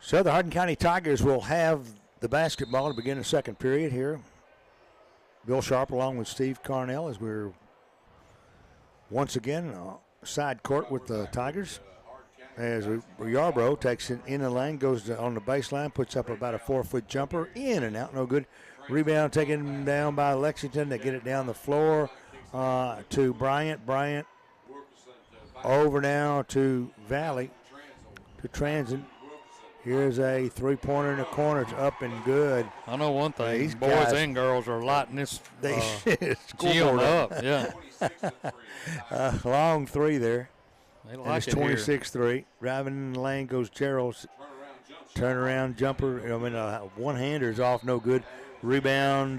So the Hardin County Tigers will have the basketball to begin the second period here. Bill Sharp along with Steve Carnell as we're once again side court with the Tigers. As Yarbrough takes it in the lane, goes on the baseline, puts up about a 4-foot jumper, in and out, no good. Rebound taken down by Lexington. They get it down the floor to Bryant. Bryant over now to Valley, to Transit. Here's a three-pointer in the corner. It's up and good. I know one thing. These boys guys, and girls are lighting this gym up. Yeah. Long three there. They And like it's it here. 26-3. Driving in the lane goes Gerald. turnaround jumper. I mean, one-hander is off, no good. Rebound.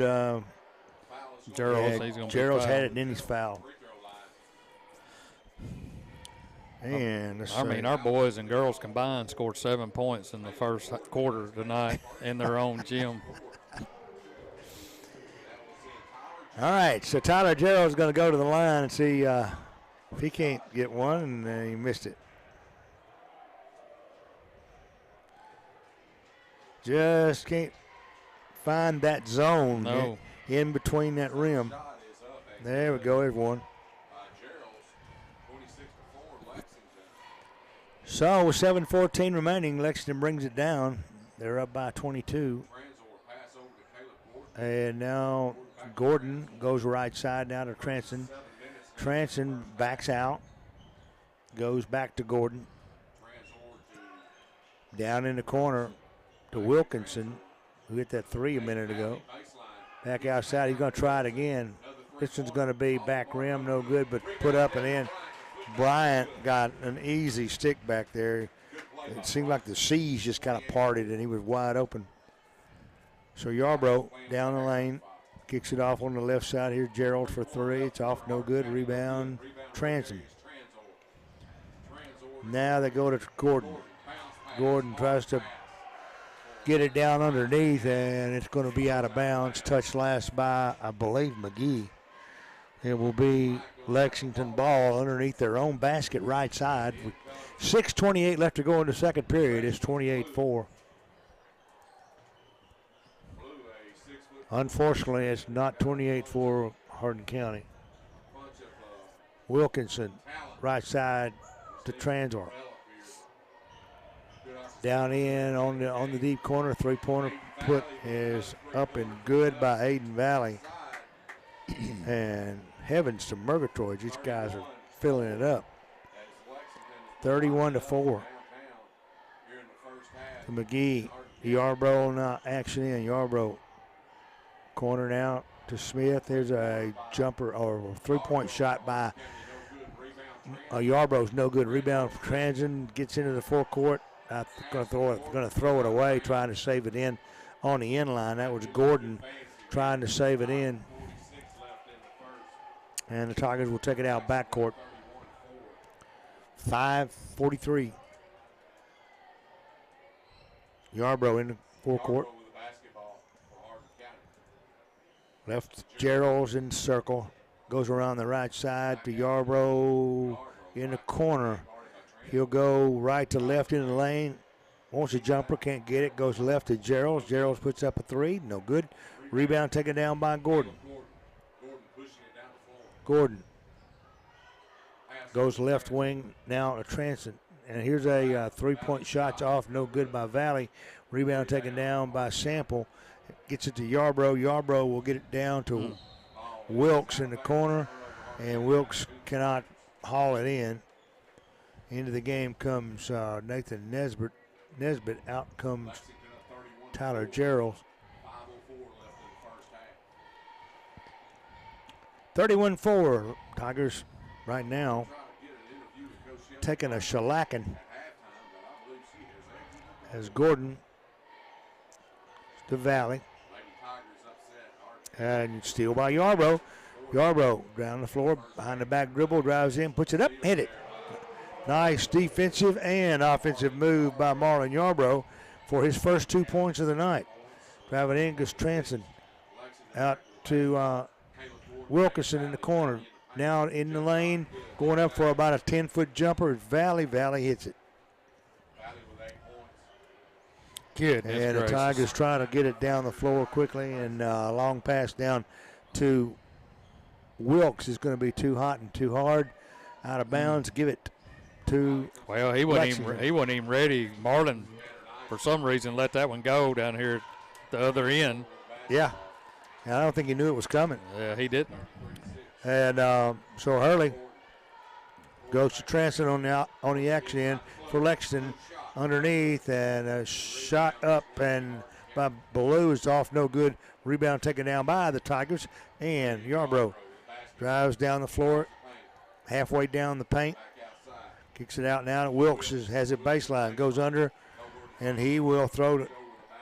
Gerald's had it, and then he's fouled. And our boys and girls combined scored 7 points in the first quarter tonight in their own gym. All right, so Tyler Gerald's going to go to the line and see if he can't get one, and he missed it. Just can't find that zone in between that rim. There we go, there's one. So with 7:14 remaining, Lexington brings it down. They're up by 22. And now Gordon goes right side now to Transon. Transon backs out, goes back to Gordon. Down in the corner to Wilkinson, who hit that three a minute ago. Back outside, he's going to try it again. This one's going to be back rim, no good, but put up and in. Bryant got an easy stick back there. It seemed like the seas just kind of parted and he was wide open. So Yarbrough down the lane, kicks it off on the left side here. Gerald for three. It's off, no good. Rebound, Transom. Now they go to Gordon. Gordon tries to get it down underneath, and it's going to be out of bounds. Touched last by, I believe, McGee. It will be Lexington ball underneath their own basket right side. With 6:28 left to go in the second period. It's 28-4. Unfortunately, it's not 28-4 Hardin County. Wilkinson, right side to Transor. Down in on the deep corner, three-pointer put is up and good by Aiden Valley. And heavens to Murgatroyd, these guys are filling it up. 31-4. To McGee, Yarbrough now action in. Yarbrough corner now to Smith. There's a jumper or three-point shot by Yarbrough's no good. Rebound for Transon, gets into the forecourt. Going to throw it away, trying to save it in on the end line. That was Gordon trying to save it in. And the Tigers will take it out backcourt. 5:43. Yarbrough in the forecourt. Left Gerald's in the circle. Goes around the right side to Yarbrough in the corner. He'll go right to left in the lane. Wants a jumper, can't get it. Goes left to Gerald. Gerald puts up a three, no good. Rebound taken down by Gordon. Gordon goes left wing now to Transon. And here's a three-point shot off, no good by Valley. Rebound taken down by Sample. Gets it to Yarbrough. Yarbrough will get it down to Wilkes in the corner, and Wilkes cannot haul it in. Into the game comes Nathan Nesbitt. Out comes Tyler Gerald. 31-4. Tigers right now taking a shellacking as Gordon to Valley. And steal by Yarbrough. Yarbrough down the floor, behind the back dribble, drives in, puts it up, hit it. Nice defensive and offensive move by Marlon Yarbrough for his first 2 points of the night. Driving in goes Transon. Out to Wilkinson in the corner. Now in the lane, going up for about a 10-foot jumper. Valley hits it. Good. And the Tigers trying to get it down the floor quickly, and a long pass down to Wilkes is going to be too hot and too hard. Out of bounds, give it to he wasn't even ready. Marlon, for some reason, let that one go down here at the other end. Yeah. And I don't think he knew it was coming. Yeah, he didn't. And so Hurley goes to Transon on the action end for Lexington underneath, and a shot up and by Ballou is off, no good. Rebound taken down by the Tigers, and Yarbrough drives down the floor, halfway down the paint, kicks it out now. Wilkes has it baseline, goes under, And he will throw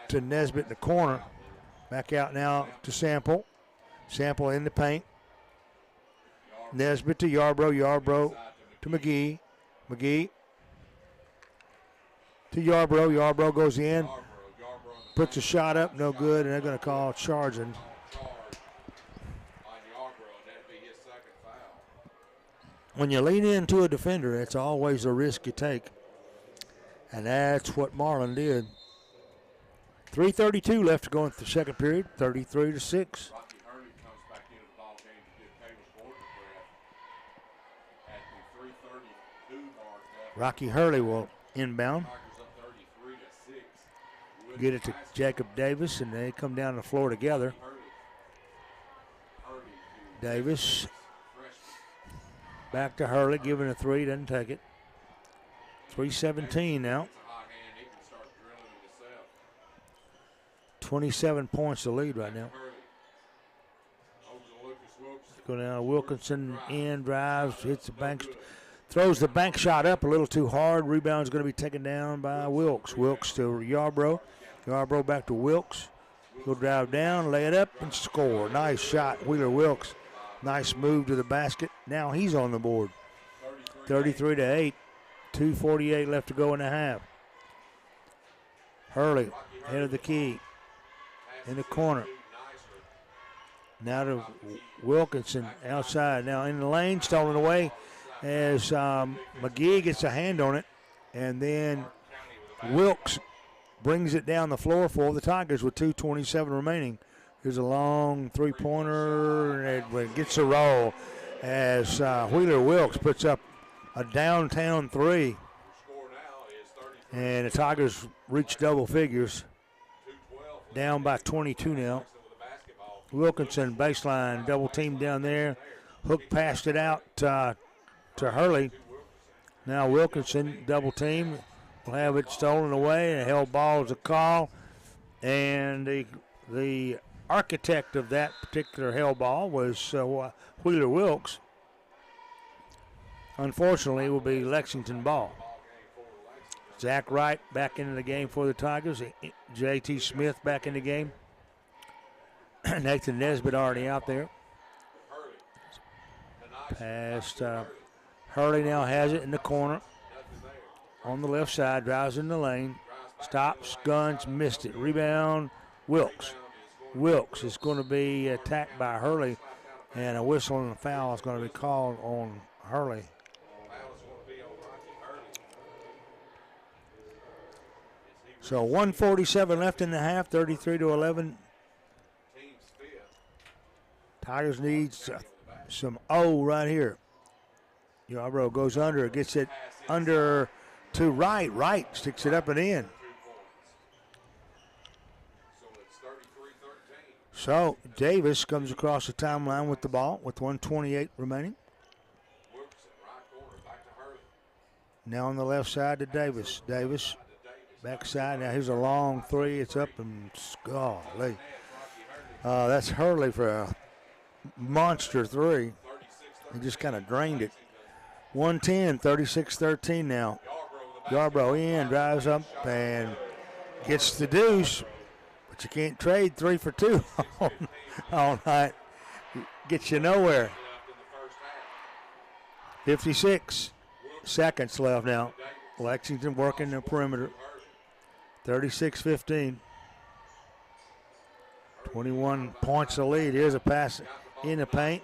to Nesbitt in the corner. Back out now to Sample. Sample in the paint. Nesbitt to Yarbrough. Yarbrough to McGee. McGee to Yarbrough. Yarbrough goes in. Puts a shot up. No good. And they're going to call charging. When you lean into a defender, it's always a risk you take. And that's what Marlin did. 3:32 left to go in the second period, 33-6. Rocky Hurley will inbound. Get it to Jacob Davis, and they come down the floor together. Davis back to Hurley, giving a three, doesn't take it. 3:17 now. 27 points to lead right now. Go down. Wilkinson in, drives, hits the bank, throws the bank shot up a little too hard. Rebound's going to be taken down by Wilkes. Wilkes to Yarbrough. Yarbrough back to Wilkes. He'll drive down, lay it up, and score. Nice shot, Wheeler Wilkes. Nice move to the basket. Now he's on the board. 33-8. 2:48 left to go in the half. Hurley, head of the key. In the corner. Now to Wilkinson outside. Now in the lane, stolen away as McGee gets a hand on it. And then Wilkes brings it down the floor for the Tigers with 2:27 remaining. Here's a long three-pointer, and it gets a roll as Wheeler Wilkes puts up a downtown three. And the Tigers reach double figures. Down by 22 now. Wilkinson baseline, double team down there. Hook passed it out to Hurley. Now Wilkinson, double team, will have it stolen away. And held ball is a call. And the architect of that particular held ball was Wheeler Wilkes. Unfortunately, it will be Lexington ball. Zach Wright back into the game for the Tigers. J.T. Smith back in the game. Nathan Nesbitt already out there. Past Hurley now has it in the corner. On the left side, drives in the lane. Stops, guns, missed it. Rebound, Wilkes. Wilkes is going to be attacked by Hurley, and a whistle and a foul is going to be called on Hurley. So 1:47 left in the half, 33-11. Tigers needs some O right here. Yarbrough goes under, gets it under to Wright. Wright sticks it up and in. So Davis comes across the timeline with the ball with 1:28 remaining. Now on the left side to Davis. Davis backside. Now here's a long three. It's up and golly. That's Hurley for a monster three. He just kind of drained it. 110, 36-13 now. Yarbrough in, drives up and gets the deuce. But you can't trade 3 for 2 all night. Gets you nowhere. 56 seconds left now. Lexington working the perimeter. 36-15. 21 points to lead. Here's a pass in the paint.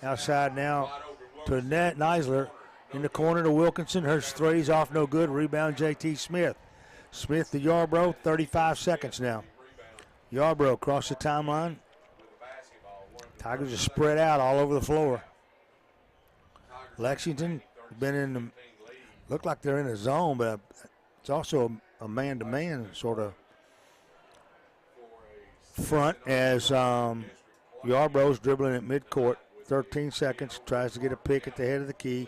Outside now to Neisler. In the corner to Wilkinson. Her three's off, no good. Rebound J.T. Smith. Smith to Yarbrough. 35 seconds now. Yarbrough across the timeline. Tigers are spread out all over the floor. Lexington been in the, look like they're in a zone, but it's also a man-to-man sort of front as Yarbrough's dribbling at midcourt. 13 seconds, tries to get a pick at the head of the key.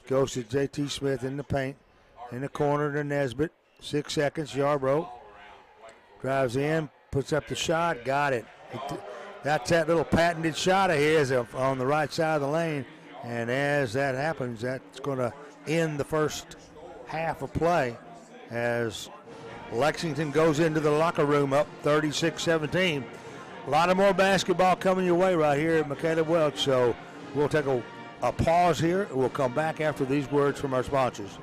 Goes to J.T. Smith in the paint. In the corner to Nesbitt. 6 seconds, Yarbrough. Drives in, puts up the shot, got it. That's that little patented shot of his on the right side of the lane. And as that happens, that's going to end the first half of play as Lexington goes into the locker room up 36-17. A lot of more basketball coming your way right here at Michaela Welch. So we'll take a pause here. We'll come back after these words from our sponsors.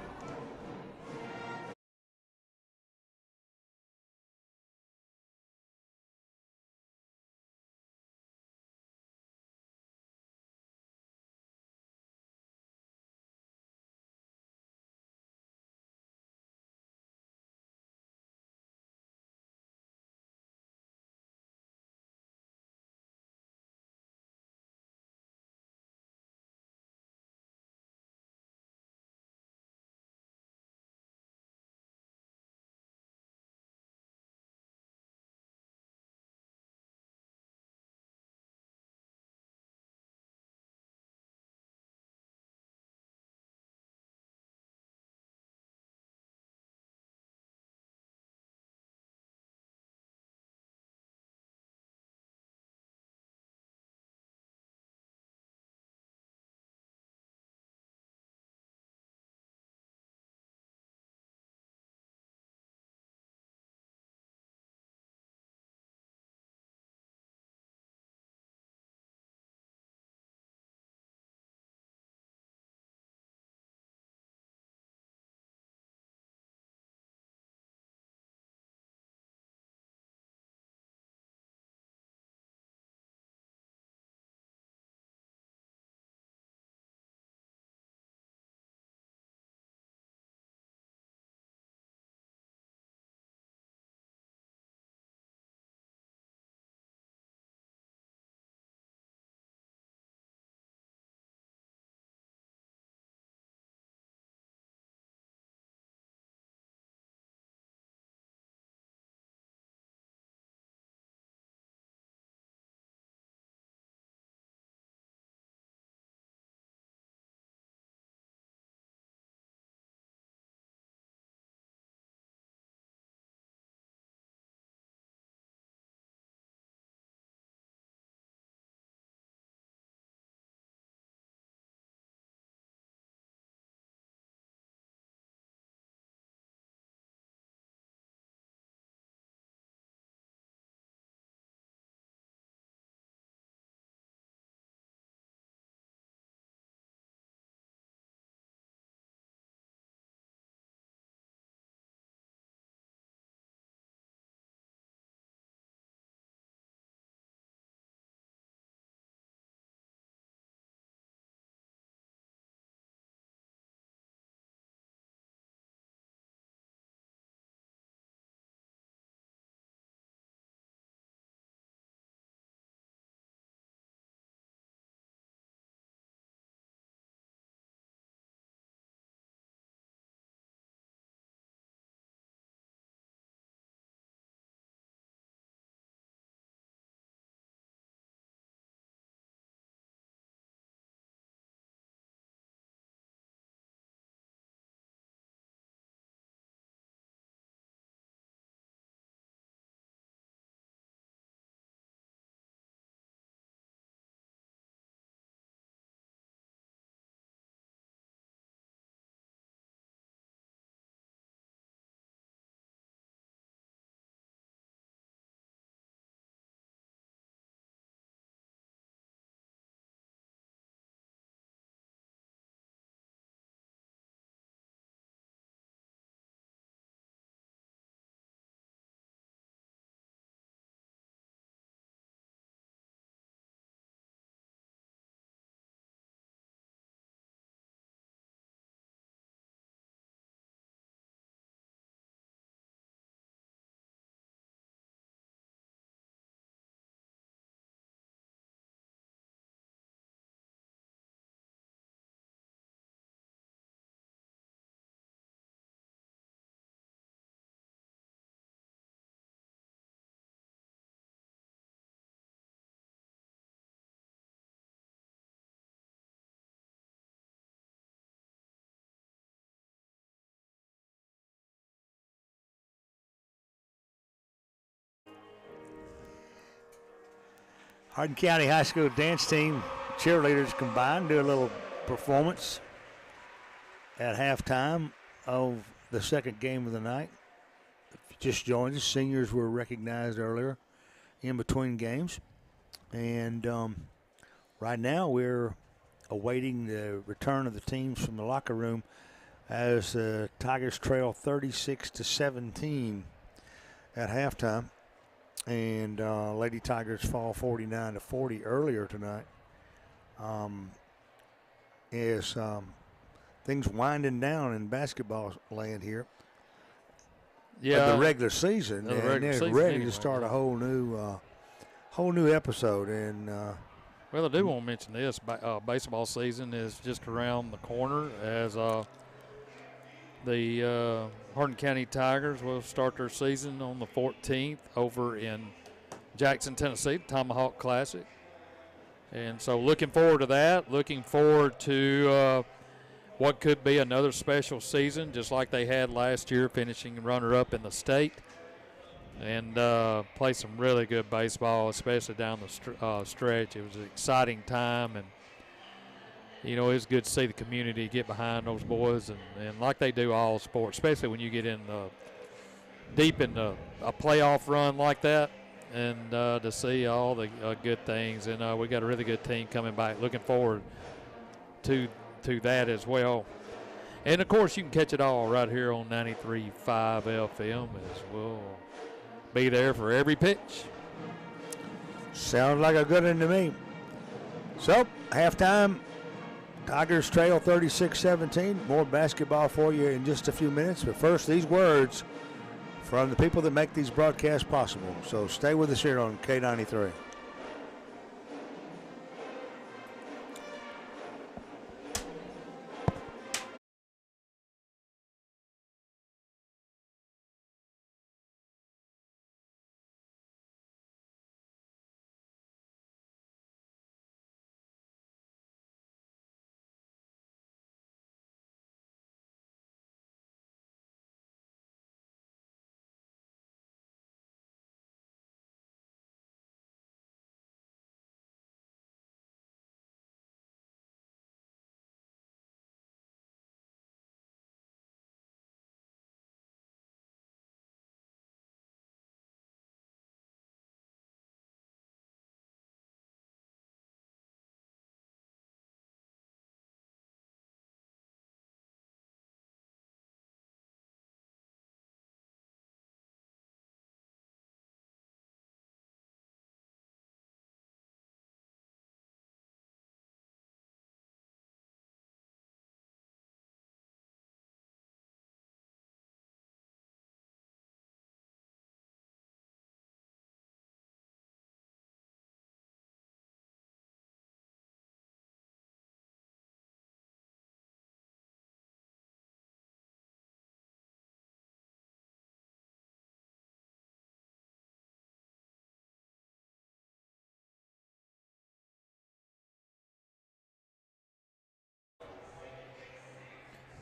Hardin County High School dance team cheerleaders combined do a little performance at halftime of the second game of the night. just joined us, seniors were recognized earlier in between games. And right now we're awaiting the return of the teams from the locker room as the Tigers trail 36-17 at halftime. And Lady Tigers fall 49-40 earlier tonight. As things winding down in basketball land here. Yeah, The regular season, the and regular they're season ready anyway, to start yeah. a whole new episode. And well, I do want to mention this. Baseball season is just around the corner as the Hardin County Tigers will start their season on the 14th over in Jackson, Tennessee, the Tomahawk Classic. And so looking forward to that, looking forward to what could be another special season, just like they had last year, finishing runner-up in the state. And play some really good baseball, especially down the stretch. It was an exciting time, and you know, it's good to see the community get behind those boys, and like they do all sports, especially when you get in deep in a playoff run like that, and to see all the good things. And we got a really good team coming back. Looking forward to that as well. And of course, you can catch it all right here on 93.5 FM as we'll be there for every pitch. sounds like a good one to me. So, halftime, Tigers trail 36-17. More basketball for you in just a few minutes. But first, these words from the people that make these broadcasts possible. So stay with us here on K93.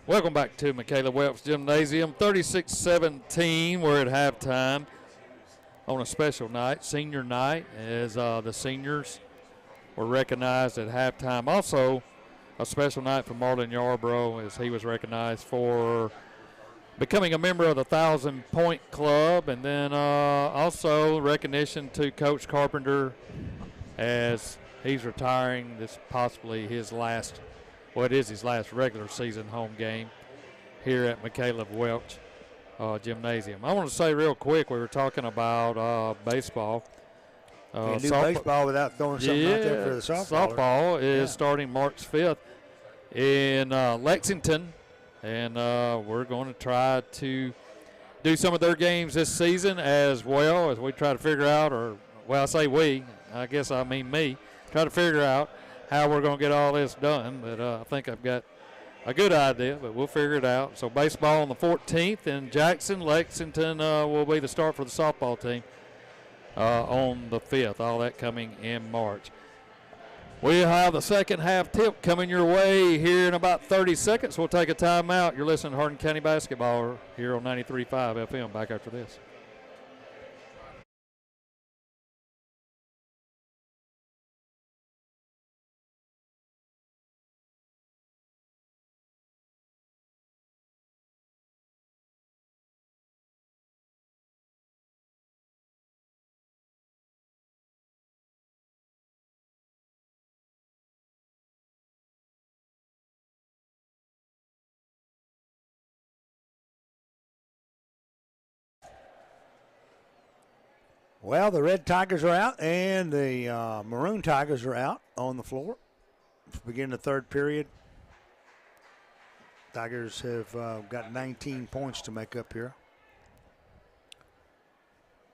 Welcome back to Michaela Welch Gymnasium. 36-17. We're at halftime on a special night, senior night, as the seniors were recognized at halftime. Also, a special night for Marlon Yarbrough as he was recognized for becoming a member of the 1,000-point club. And then also recognition to Coach Carpenter as he's retiring. This possibly his last, well, it is his last regular season home game here at Michaela Welch Gymnasium. I want to say real quick, we were talking about baseball. Can't do baseball without throwing something out there for the softball. Softball is starting March 5th in Lexington, and we're going to try to do some of their games this season as well as we try to figure out, or, well, I say we, I guess I mean me, try to figure out how we're going to get all this done. But I think I've got a good idea, but we'll figure it out. So baseball on the 14th in Jackson. Lexington will be the start for the softball team on the 5th. All that coming in March. We have the second half tip coming your way here in about 30 seconds. We'll take a timeout. You're listening to Hardin County Basketball here on 93.5 FM. Back after this. Well, the Red Tigers are out and the Maroon Tigers are out on the floor. Begin the third period. Tigers have got 19 points to make up here.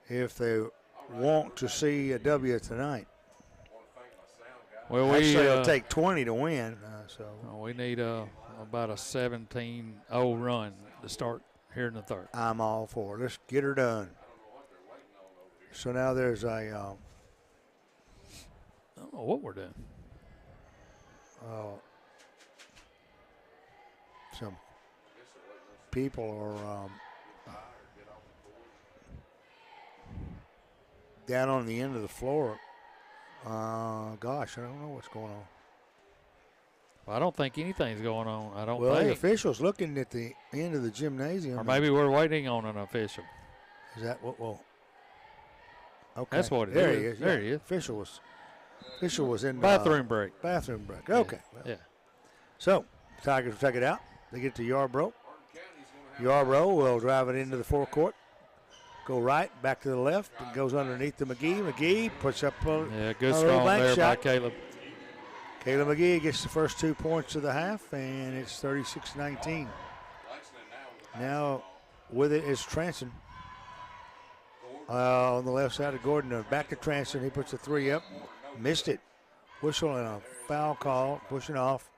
If they want to see a W tonight. Well, Actually, it'll take 20 to win. We need about a 17-0 run to start here in the third. I'm all for it. Let's get her done. So now there's a I don't know what we're doing. some people are down on the end of the floor. Gosh, I don't know what's going on. Well, I don't think anything's going on. I don't Well, the think. official's looking at the end of the gymnasium. Or maybe we're waiting on an official. Is that what? Well, okay. That's what it there is. He is. There he is. Official was in Bathroom break. Bathroom break. Okay. Yeah. So Tigers will take it out. They get to Yarbrough. Yarbrough will drive it into the forecourt. Go right, back to the left. It goes underneath the McGee. McGee puts up a Good little strong bank there shot. by Caleb. Caleb McGee gets the first 2 points of the half, and it's 36-19. Now with it is Transon. On the left side of Gordon. Back to Transon. He puts a three up. Missed it. Whistle and a foul call. Pushing off.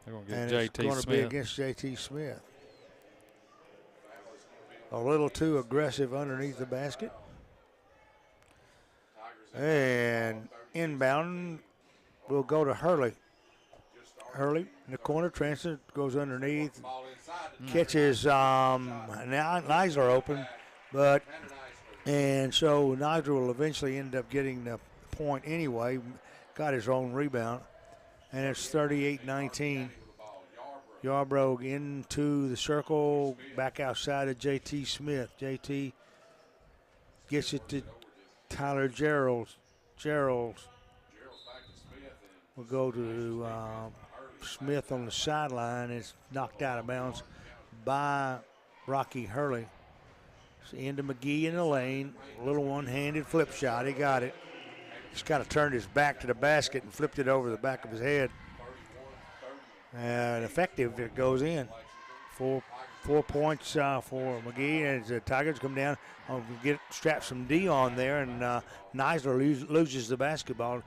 They're going to And get it's JT going to be Smith. against JT Smith. A little too aggressive underneath the basket. And inbound will go to Hurley. Hurley in the corner. Transon goes underneath. Catches now Neisler open, and so Neisler will eventually end up getting the point anyway. Got his own rebound, and it's 38-19. Yarbrough into the circle, back outside of JT Smith. JT gets it to Tyler Gerald. Gerald will go to Smith on the sideline. It's knocked out of bounds by Rocky Hurley. So into McGee in the lane. A little one-handed flip shot. He got it. Just kind of turned his back to the basket and flipped it over the back of his head. And effective, it goes in. 4 points for McGee. As the Tigers come down, strap some D on there, and Neisler loses the basketball.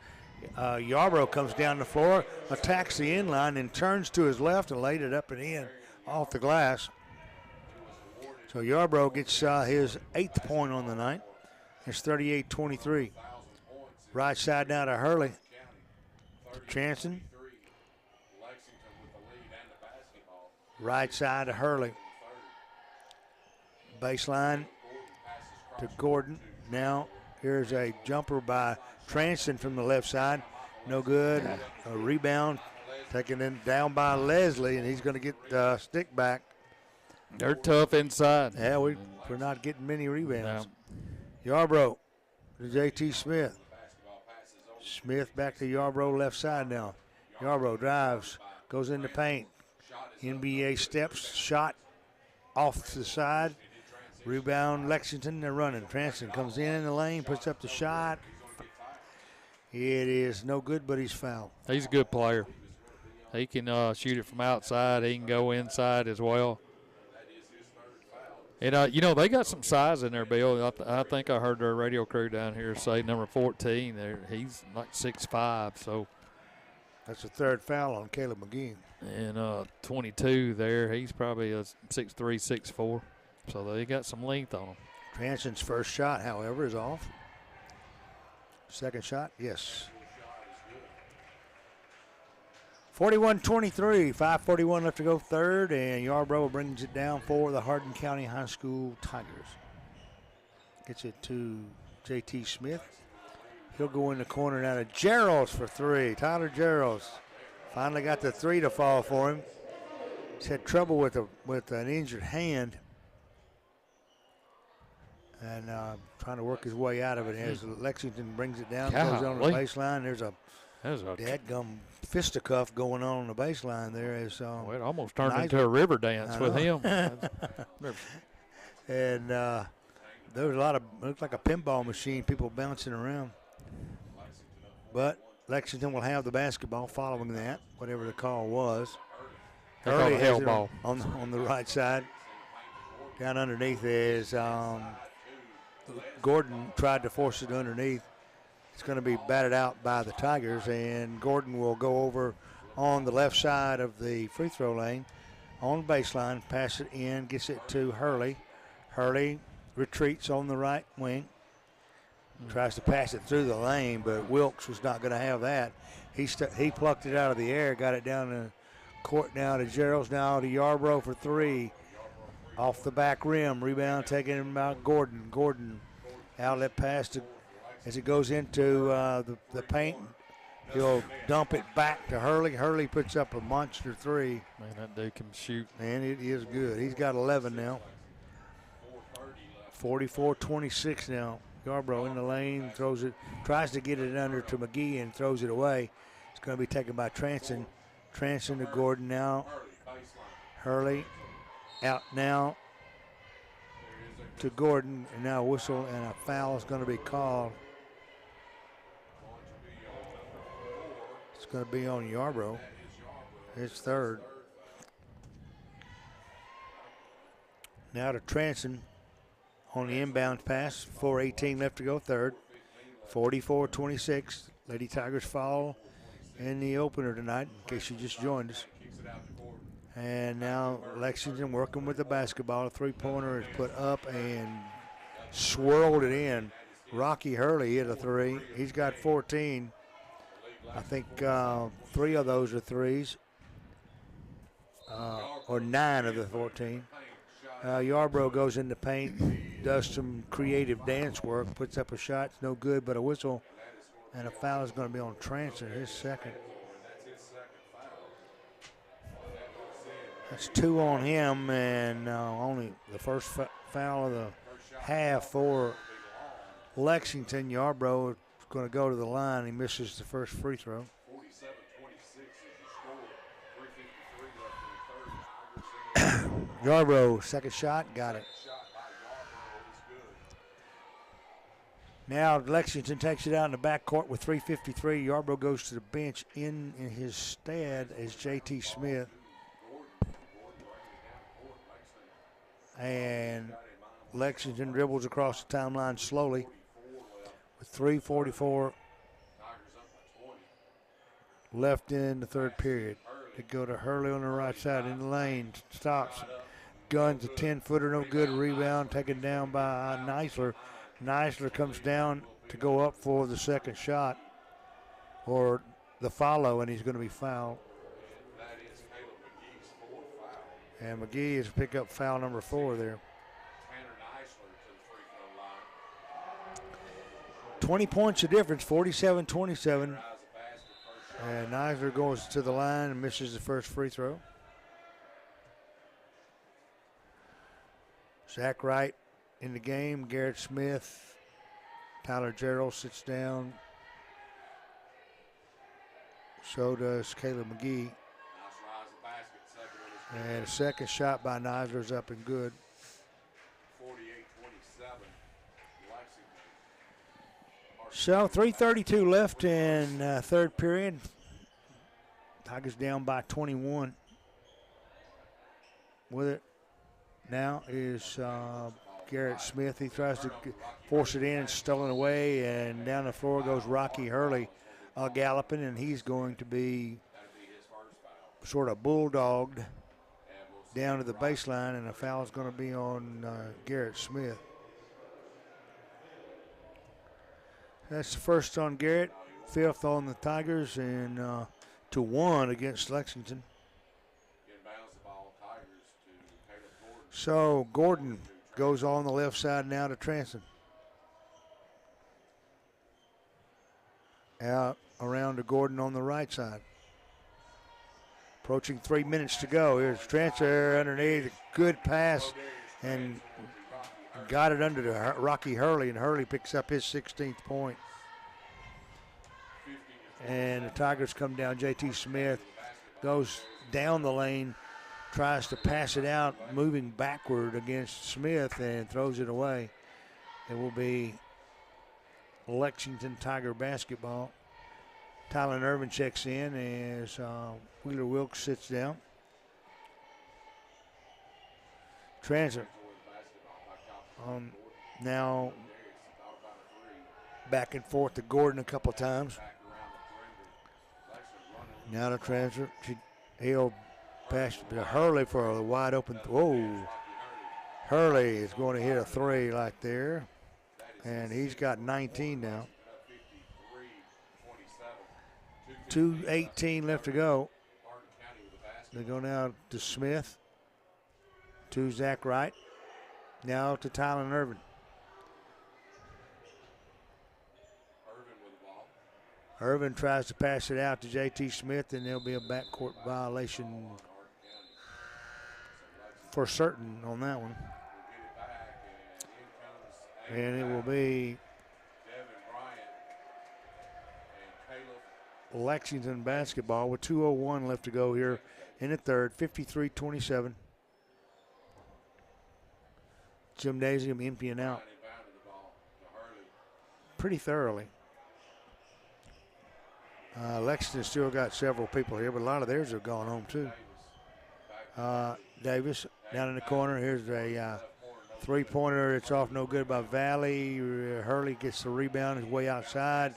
Yarbrough comes down the floor, attacks the inline, and turns to his left and laid it up and in off the glass. So Yarbrough gets his 8th point on the night. It's 38-23. Right side now to Hurley. To Transon. Right side to Hurley. Baseline to Gordon. Now here's a jumper by Transon from the left side. No good. A rebound taken in down by Leslie, and he's going to get the stick back. They're tough inside. Yeah, we're not getting many rebounds. No. Yarbrough to JT Smith. Smith back to Yarbrough left side now. Yarbrough drives, goes in the paint. NBA steps, shot off to the side. Rebound, Lexington, they're running. Transon comes in the lane, puts up the shot. It is no good, but he's fouled. He's a good player. He can shoot it from outside. He can go inside as well. And, they got some size in there, Bill. I think I heard their radio crew down here say number 14. He's like 6'5", so. That's the third foul on Caleb McGee. And 22 there, he's probably a 6'3", 6'4". So they got some length on him. Transon's first shot, however, is off. Second shot, yes. 41-23, 5:41 left to go third, and Yarbrough brings it down for the Hardin County High School Tigers. Gets it to JT Smith. He'll go in the corner now to Geralds for three. Tyler Geralds finally got the three to fall for him. He's had trouble with an injured hand. And trying to work his way out of it as Lexington brings it down, goes on the baseline. There's a dadgum fisticuff going on the baseline there. As well, it almost turned into a river dance with him. And there was a lot of, looked like a pinball machine, people bouncing around. But Lexington will have the basketball following that, whatever the call was. They called a has hell it ball. on the right side. Down underneath is Gordon tried to force it underneath. It's going to be batted out by the Tigers, and Gordon will go over on the left side of the free throw lane on the baseline, pass it in, gets it to Hurley. Hurley retreats on the right wing, tries to pass it through the lane, but Wilkes was not going to have that. He plucked it out of the air, got it down the court now to Gerald's, now to Yarbrough for three. Off the back rim, rebound taken about Gordon. Gordon, outlet pass to, as it goes into the paint. He'll dump it back to Hurley. Hurley puts up a monster three. Man, that dude can shoot. And it is good. He's got 11 now. 44-26 now. Yarbrough in the lane, throws it, tries to get it under to McGee and throws it away. It's going to be taken by Transon. Transon to Gordon now. Hurley out now to Gordon, and now a whistle and a foul is going to be called. It's going to be on Yarbrough. It's third. Now to Transon on the inbound pass. 4:18 left to go, third. 44-26. Lady Tigers fall in the opener tonight, in case you just joined us. And now Lexington working with the basketball. A three-pointer is put up and swirled it in. Rocky Hurley hit a three. He's got 14. I think 3 of those are threes, or 9 of the 14. Yarbrough goes in the paint, does some creative dance work, puts up a shot. It's no good, but a whistle and a foul is going to be on Transon, his second. That's 2 on him, and only the first foul of the half for Lexington. Yarbrough is going to go to the line. He misses the first free throw. 47-26 is the score. 3:53 left in the third. Yarbrough, second shot, got it. Now Lexington takes it out in the backcourt with 3:53. Yarbrough goes to the bench. In his stead is J.T. Smith. And Lexington dribbles across the timeline slowly with 3:44 left in the third period. They go to Hurley on the right side in the lane. Stops. Guns a 10-footer, no good. Rebound taken down by Neisler. Neisler comes down to go up for the second shot or the follow, and he's going to be fouled. And McGee is pick up foul number 4 there. 20 points of difference, 47-27. And Neisler goes to the line and misses the first free throw. Zach Wright in the game. Garrett Smith. Tyler Gerald sits down. So does Caleb McGee. And a second shot by Neisler is up and good. 48-27. So 3:32 left in third period. Tigers down by 21. With it now is Garrett Smith. He tries to force it in, stolen away, and down the floor goes Rocky Hurley galloping, and he's going to be sort of bulldogged down to the baseline, and a foul is going to be on Garrett Smith. That's the first on Garrett, 5th on the Tigers, and to 1 against Lexington. So Gordon goes on the left side now to Transon. Out around to Gordon on the right side. Approaching 3 minutes to go. Here's Transon underneath. Good pass and got it under to Rocky Hurley, and Hurley picks up his 16th point. And the Tigers come down. J.T. Smith goes down the lane, tries to pass it out, moving backward against Smith, and throws it away. It will be Lexington Tiger basketball. Tyler Irvin checks in as Wheeler Wilkes sits down. Transfer. Now back and forth to Gordon a couple times. Now the transfer. He'll pass to Hurley for a wide open. Whoa. Hurley is going to hit a three right there. And he's got 19 now. 2:18 left to go. They go now to Smith. To Zach Wright. Now to Tylen Irvin. Irvin tries to pass it out to J.T. Smith, and there'll be a backcourt violation for certain on that one. And it will be Lexington basketball with 2:01 left to go here in the third, 53-27. Gymnasium emptying out pretty thoroughly. Lexington still got several people here, but a lot of theirs have gone home too. Davis down in the corner. Here's a three-pointer. It's off no good by Valley. Hurley gets the rebound. Is way outside.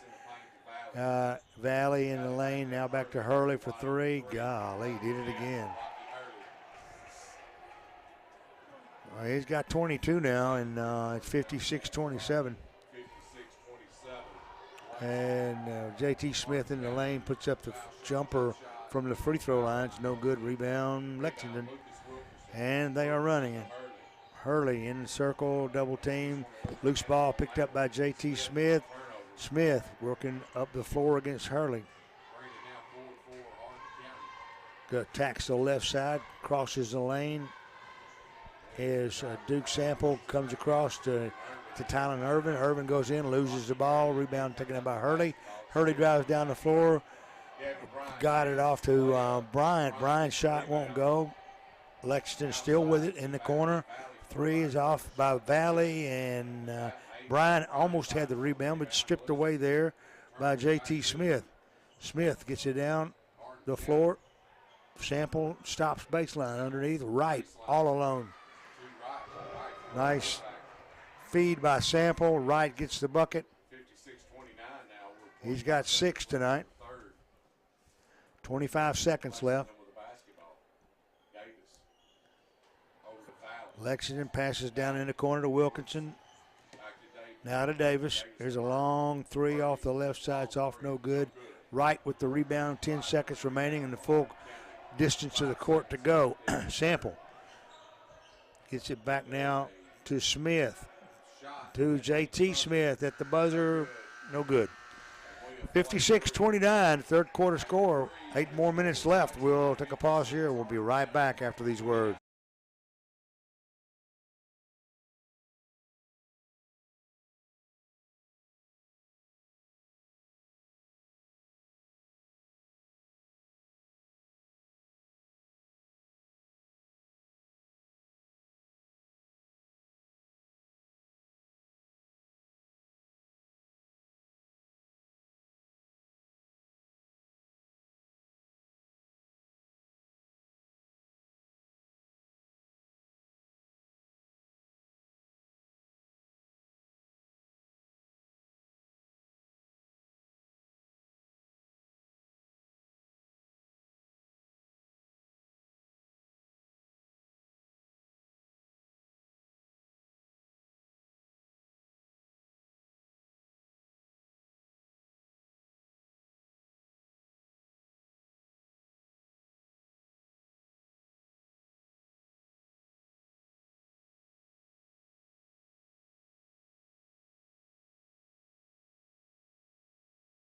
Valley in the lane. Now back to Hurley for three. Golly, did it again. He's got 22 now, and it's 56-27. And J.T. Smith in the lane puts up the jumper from the free throw line. It's no good. Rebound, Lexington. And they are running it. Hurley in the circle, double team. Loose ball picked up by J.T. Smith. Smith working up the floor against Hurley. Attacks the left side, crosses the lane. As Duke Sample comes across to Tylen Irvin. Irvin goes in, loses the ball. Rebound taken up by Hurley. Hurley drives down the floor. Got it off to Bryant. Bryant's shot won't go. Lexington still with it in the corner. Three is off by Valley, and Bryant almost had the rebound, but stripped away there by J.T. Smith. Smith gets it down the floor. Sample stops baseline underneath. Wright all alone. Nice feed by Sample. Wright gets the bucket. He's got 6 tonight. 25 seconds left. Lexington passes down in the corner to Wilkinson. Now to Davis. There's a long three off the left side. It's off no good. Wright with the rebound. 10 seconds remaining in the full distance of the court to go. Sample gets it back now to Smith. To J.T. Smith at the buzzer. No good. 56-29, third quarter score. 8 more minutes left. We'll take a pause here. We'll be right back after these words.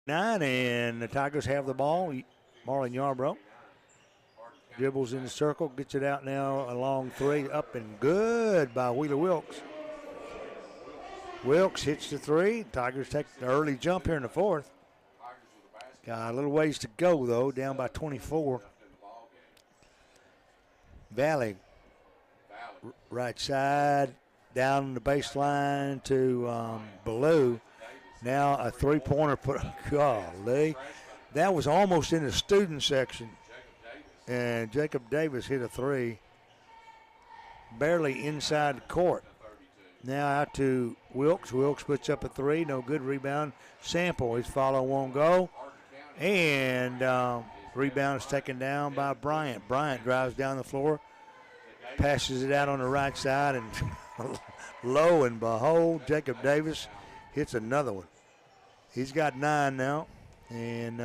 And the Tigers have the ball. Marlon Yarbrough dribbles in the circle, gets it out now. A long three, up and good by Wheeler Wilkes. Wilkes hits the three. Tigers take the early jump here in the fourth. Got a little ways to go, though, down by 24. Valley, right side, down the baseline to Ballou. Now a three-pointer put. Golly, that was almost in the student section, and Jacob Davis hit a three, barely inside the court. Now out to Wilkes. Wilkes puts up a three, no good. Rebound. Sample. His follow won't go, and rebound is taken down by Bryant. Bryant drives down the floor, passes it out on the right side, and lo and behold, Jacob Davis hits another one. He's got 9 now, and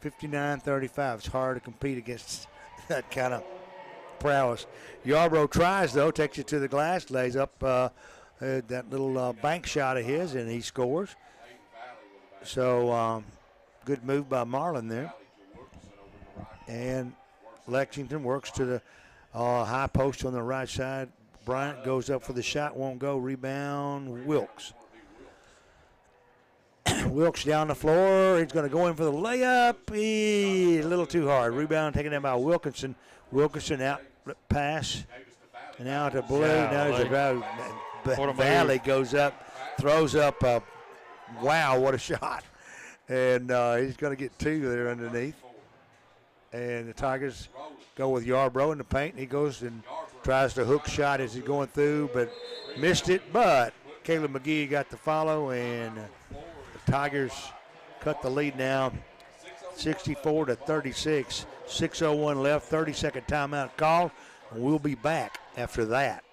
59-35. It's hard to compete against that kind of prowess. Yarbrough tries, though, takes it to the glass, lays up that little bank shot of his, and he scores. So good move by Marlin there. And Lexington works to the high post on the right side. Bryant goes up for the shot, won't go. Rebound, Wilkes. Wilkes down the floor. He's going to go in for the layup. A little too hard. Rebound taken down by Wilkinson. Wilkinson out, pass. And now to Blue. Now there's a drive. Valley goes up, throws up. Wow, what a shot. And he's going to get 2 there underneath. And the Tigers go with Yarbrough in the paint. And he goes and tries to hook shot as he's going through, but missed it. But Caleb McGee got the follow, and the Tigers cut the lead now, 64-36. 6:01 left, 30-second timeout called, and we'll be back after that.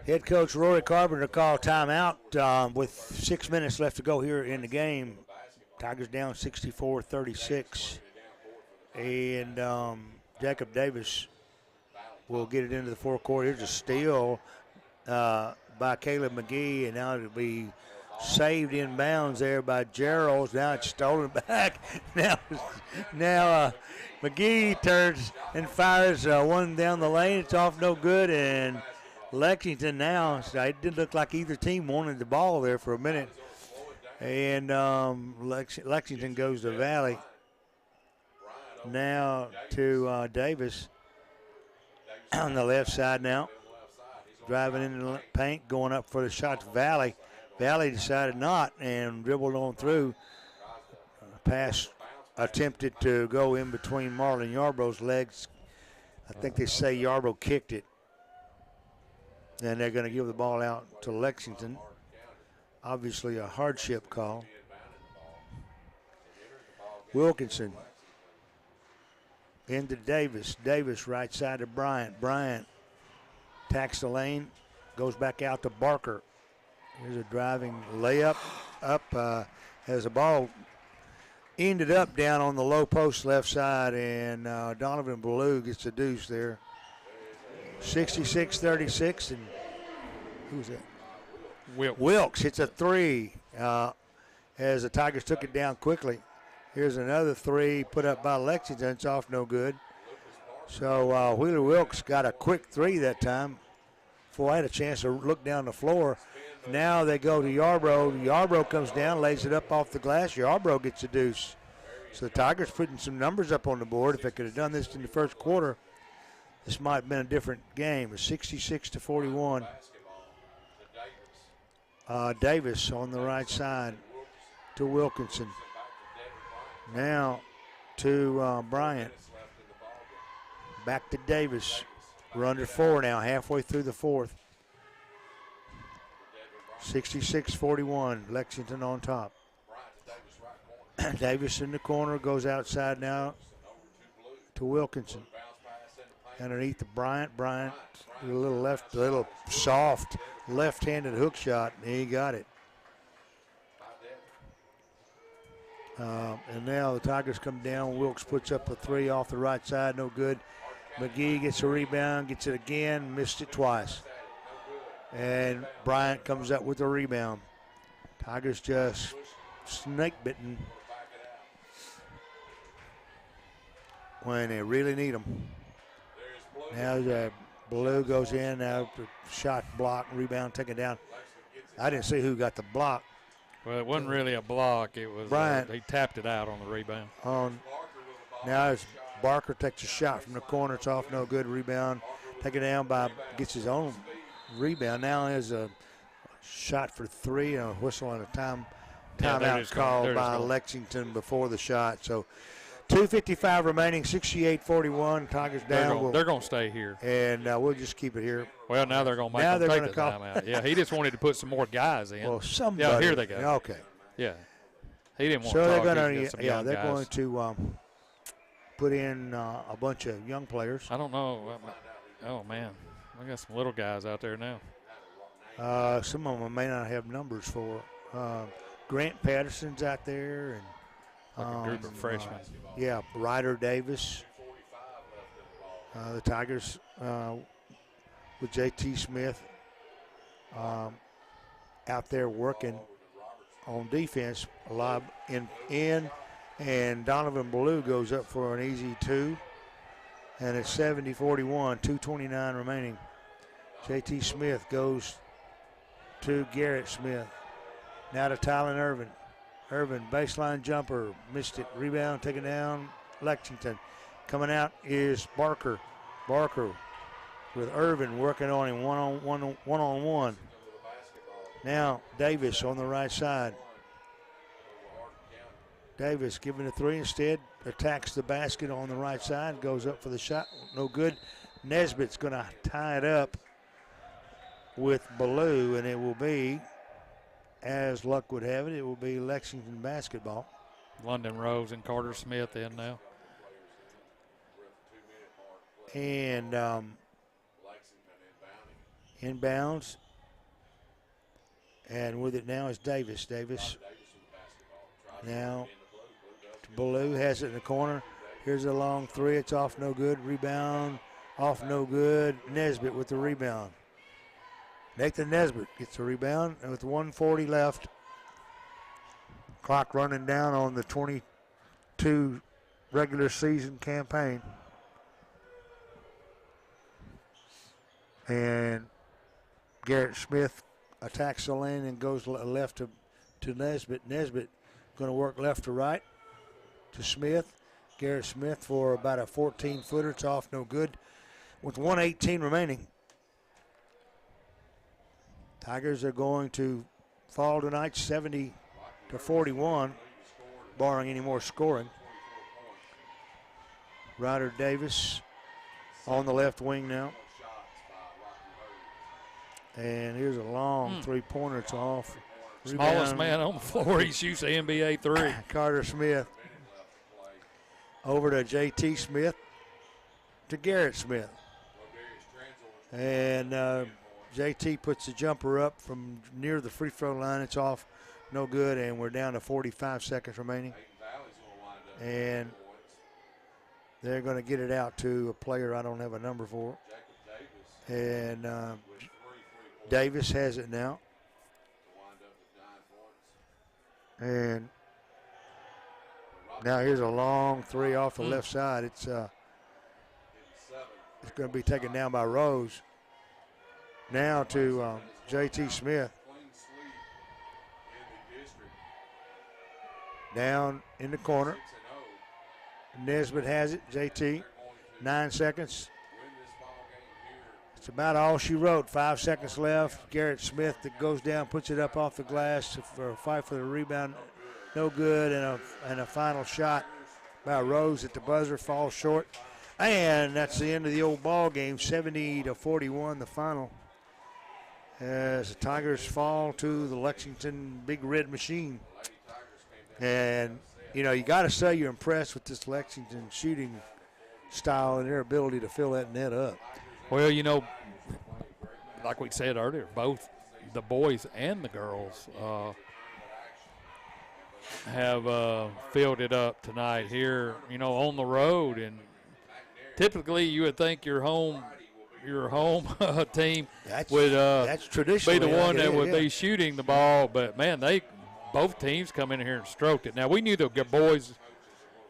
Head coach Rory Carpenter called timeout with 6 minutes left to go here in the game. Tigers down 64-36. And Jacob Davis will get it into the forecourt. Here's a steal by Caleb McGee, and now it'll be saved in bounds there by Gerald. Now it's stolen back. Now McGee turns and fires one down the lane. It's off no good, and Lexington now, it didn't look like either team wanted the ball there for a minute. And Lexington goes to Valley. Now to Davis on the left side now. Driving into the paint, going up for the shot to Valley. Valley decided not and dribbled on through. Pass attempted to go in between Marlon Yarbrough's legs. I think they say Yarbrough kicked it. And they're going to give the ball out to Lexington. Obviously a hardship call. Wilkinson into Davis. Davis right side to Bryant. Bryant tacks the lane, goes back out to Barker. Here's a driving layup up as the ball ended up down on the low post left side, and Donovan Ballou gets the deuce there. 66-36, and who's that? Wilkes hits a three as the Tigers took it down quickly. Here's another three put up by Lexington. It's off no good. So Wheeler Wilkes got a quick three that time before I had a chance to look down the floor. Now they go to Yarbrough. Yarbrough comes down, lays it up off the glass. Yarbrough gets a deuce. So the Tigers putting some numbers up on the board. If they could have done this in the first quarter, this might have been a different game. It's 66-41. Davis on the right side to Wilkinson. Now to Bryant. Back to Davis. We're under 4 now, halfway through the fourth. 66-41, Lexington on top. Davis in the corner, goes outside now to Wilkinson. Underneath the Bryant. Bryant, a little soft left-handed hook shot, and he got it. And now the Tigers come down. Wilkes puts up a three off the right side, no good. McGee gets a rebound, gets it again, missed it twice. And Bryant comes up with a rebound. Tigers just snake bitten when they really need them. Now the Blue goes in, now the shot block, rebound taken down. I didn't see who got the block. Well, it wasn't really a block. It was Bryant. He tapped it out on the rebound. Now as Barker takes a shot from the corner, it's off, no good. Rebound taken down by, gets his own rebound. Now there's a shot for three, and a whistle and a timeout called by Lexington before the shot. So 2:55 remaining, 68-41. Tigers down. They're going to stay here. And we'll just keep it here. Well, now they're going to make them take the timeout. Yeah, he just wanted to put some more guys in. Well, somebody. Yeah, here they go. Okay. Yeah. He didn't want so to they're talk. They're going to put in a bunch of young players. I don't know. Oh, man. I got some little guys out there now. Some of them may not have numbers for. Grant Patterson's out there. And like a group of freshmen. Yeah, Ryder Davis. The Tigers with J.T. Smith out there working on defense. A lot in, and Donovan Ballou goes up for an easy two. And it's 70-41, 2:29 remaining. J.T. Smith goes to Garrett Smith. Now to Tylen Irvin. Irvin, baseline jumper, missed it. Rebound taken down, Lexington. Coming out is Barker. Barker with Irvin working on him one-on-one. Now Davis on the right side. Davis giving a three instead, attacks the basket on the right side, goes up for the shot, no good. Nesbitt's going to tie it up with Ballou, and it will be, as luck would have it, it will be Lexington basketball. London Rose and Carter Smith in now. And inbounds. And with it now is Davis. Davis now to Ballou, has it in the corner. Here's a long three. It's off, no good. Rebound, off, no good. Nesbitt with the rebound. Nathan Nesbitt gets a rebound, and with 1:40 left, clock running down on the 22 regular season campaign. And Garrett Smith attacks the lane and goes left to Nesbitt. Nesbitt going to work left to right to Smith. Garrett Smith for about a 14-footer. It's off, no good. With 1:18 remaining. Tigers are going to fall tonight 70-41, barring any more scoring. Ryder Davis on the left wing now. And here's a long three-pointer. It's off. Smallest man on the floor. He shoots the NBA three. Carter Smith over to J.T. Smith to Garrett Smith. And J.T. puts the jumper up from near the free throw line. It's off, no good, and we're down to 45 seconds remaining. And they're going to get it out to a player I don't have a number for. And Davis has it now. And now here's a long three off the left side. It's going to be taken down by Rose. Now to J.T. Smith. Down in the corner. Nesbitt has it. J.T. 9 seconds. It's about all she wrote. 5 seconds left. Garrett Smith that goes down, puts it up off the glass for a fight for the rebound. No good, and a final shot by Rose at the buzzer, falls short. And that's the end of the old ball game. 70-41, the final. As the Tigers fall to the Lexington Big Red Machine. And, you know, you got to say you're impressed with this Lexington shooting style and their ability to fill that net up. Well, you know, like we said earlier, both the boys and the girls have filled it up tonight here, you know, on the road. And typically you would think your home team would that's traditionally be the one that would yeah. be shooting the ball, but man, both teams come in here and stroked it. Now we knew the boys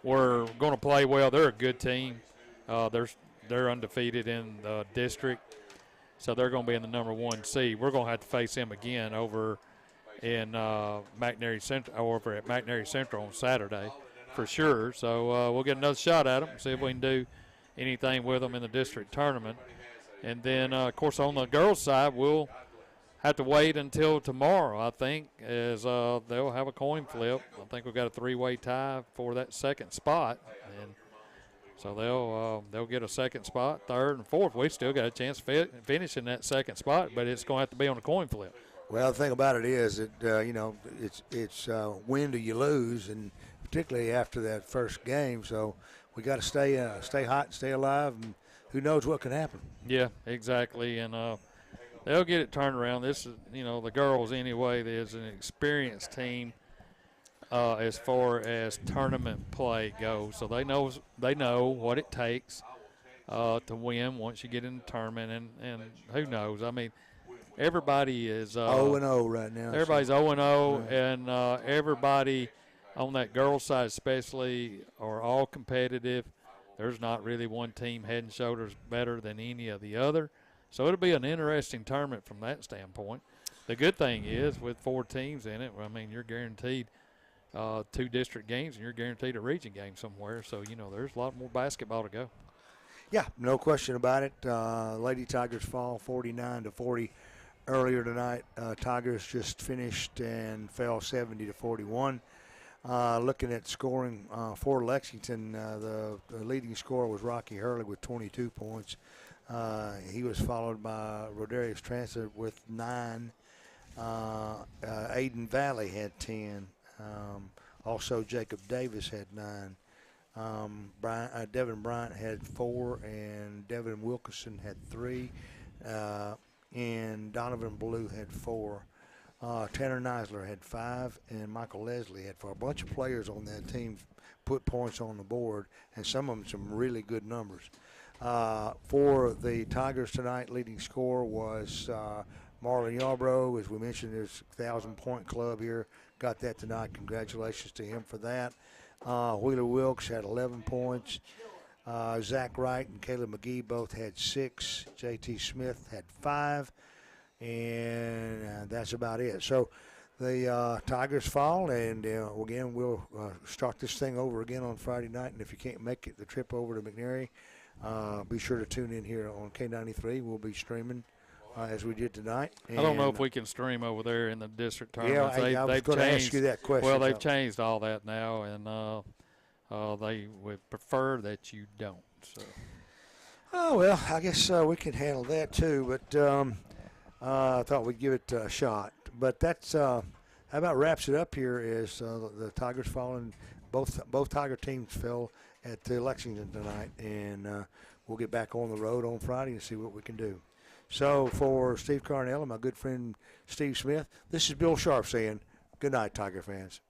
were going to play well. They're a good team. They're undefeated in the district, so they're going to be in the number 1 seed. We're going to have to face them again over in McNary Central, over at McNary Central on Saturday, for sure. So we'll get another shot at them, see if we can do anything with them in the district tournament. And then, of course, on the girls' side, we'll have to wait until tomorrow, I think, as they'll have a coin flip. I think we've got a 3-way tie for that second spot. And so they'll get a second spot, third and fourth. We still got a chance to finish in that second spot, but it's going to have to be on a coin flip. Well, the thing about it is that, it's win do you lose, and particularly after that first game. So we got to stay hot and stay alive, and who knows what can happen. Yeah, exactly. And they'll get it turned around. This is, the girls anyway, there's an experienced team as far as tournament play goes. So they know what it takes to win once you get in the tournament. And who knows? I mean, everybody is 0-0 right now. Everybody's 0-0, and everybody on that girls' side especially are all competitive. There's not really one team head and shoulders better than any of the other. So it'll be an interesting tournament from that standpoint. The good thing is with 4 teams in it, I mean, you're guaranteed 2 district games and you're guaranteed a region game somewhere. So, there's a lot more basketball to go. Yeah, no question about it. Lady Tigers fall 49-40 earlier tonight. Tigers just finished and fell 70-41. Looking at scoring for Lexington, the leading scorer was Rocky Hurley with 22 points. He was followed by Rodarius Transit with 9. Aiden Valley had 10. Also, Jacob Davis had 9. Devin Bryant had 4, and Devin Wilkerson had 3. And Donovan Blue had 4. Tanner Neisler had 5, and Michael Leslie had 4. A bunch of players on that team put points on the board, and some of them some really good numbers. For the Tigers tonight, leading scorer was Marlon Yarbrough. As we mentioned, his 1,000-point club here. Got that tonight. Congratulations to him for that. Wheeler Wilkes had 11 points. Zach Wright and Caleb McGee both had 6. J.T. Smith had 5. And that's about it. So the Tigers fall, and again, we'll start this thing over again on Friday night. And if you can't make it the trip over to McNary, be sure to tune in here on K93. We'll be streaming as we did tonight. And I don't know if we can stream over there in the district tournament. Yeah, I was going to ask you that question. Well, they've changed all that now, and they would prefer that you don't. So. Oh, well, I guess we can handle that too, but I thought we'd give it a shot. But that's how about wraps it up here is the Tigers falling. Both Tiger teams fell at Lexington tonight, and we'll get back on the road on Friday and see what we can do. So for Steve Carnell and my good friend Steve Smith, this is Bill Sharp saying good night, Tiger fans.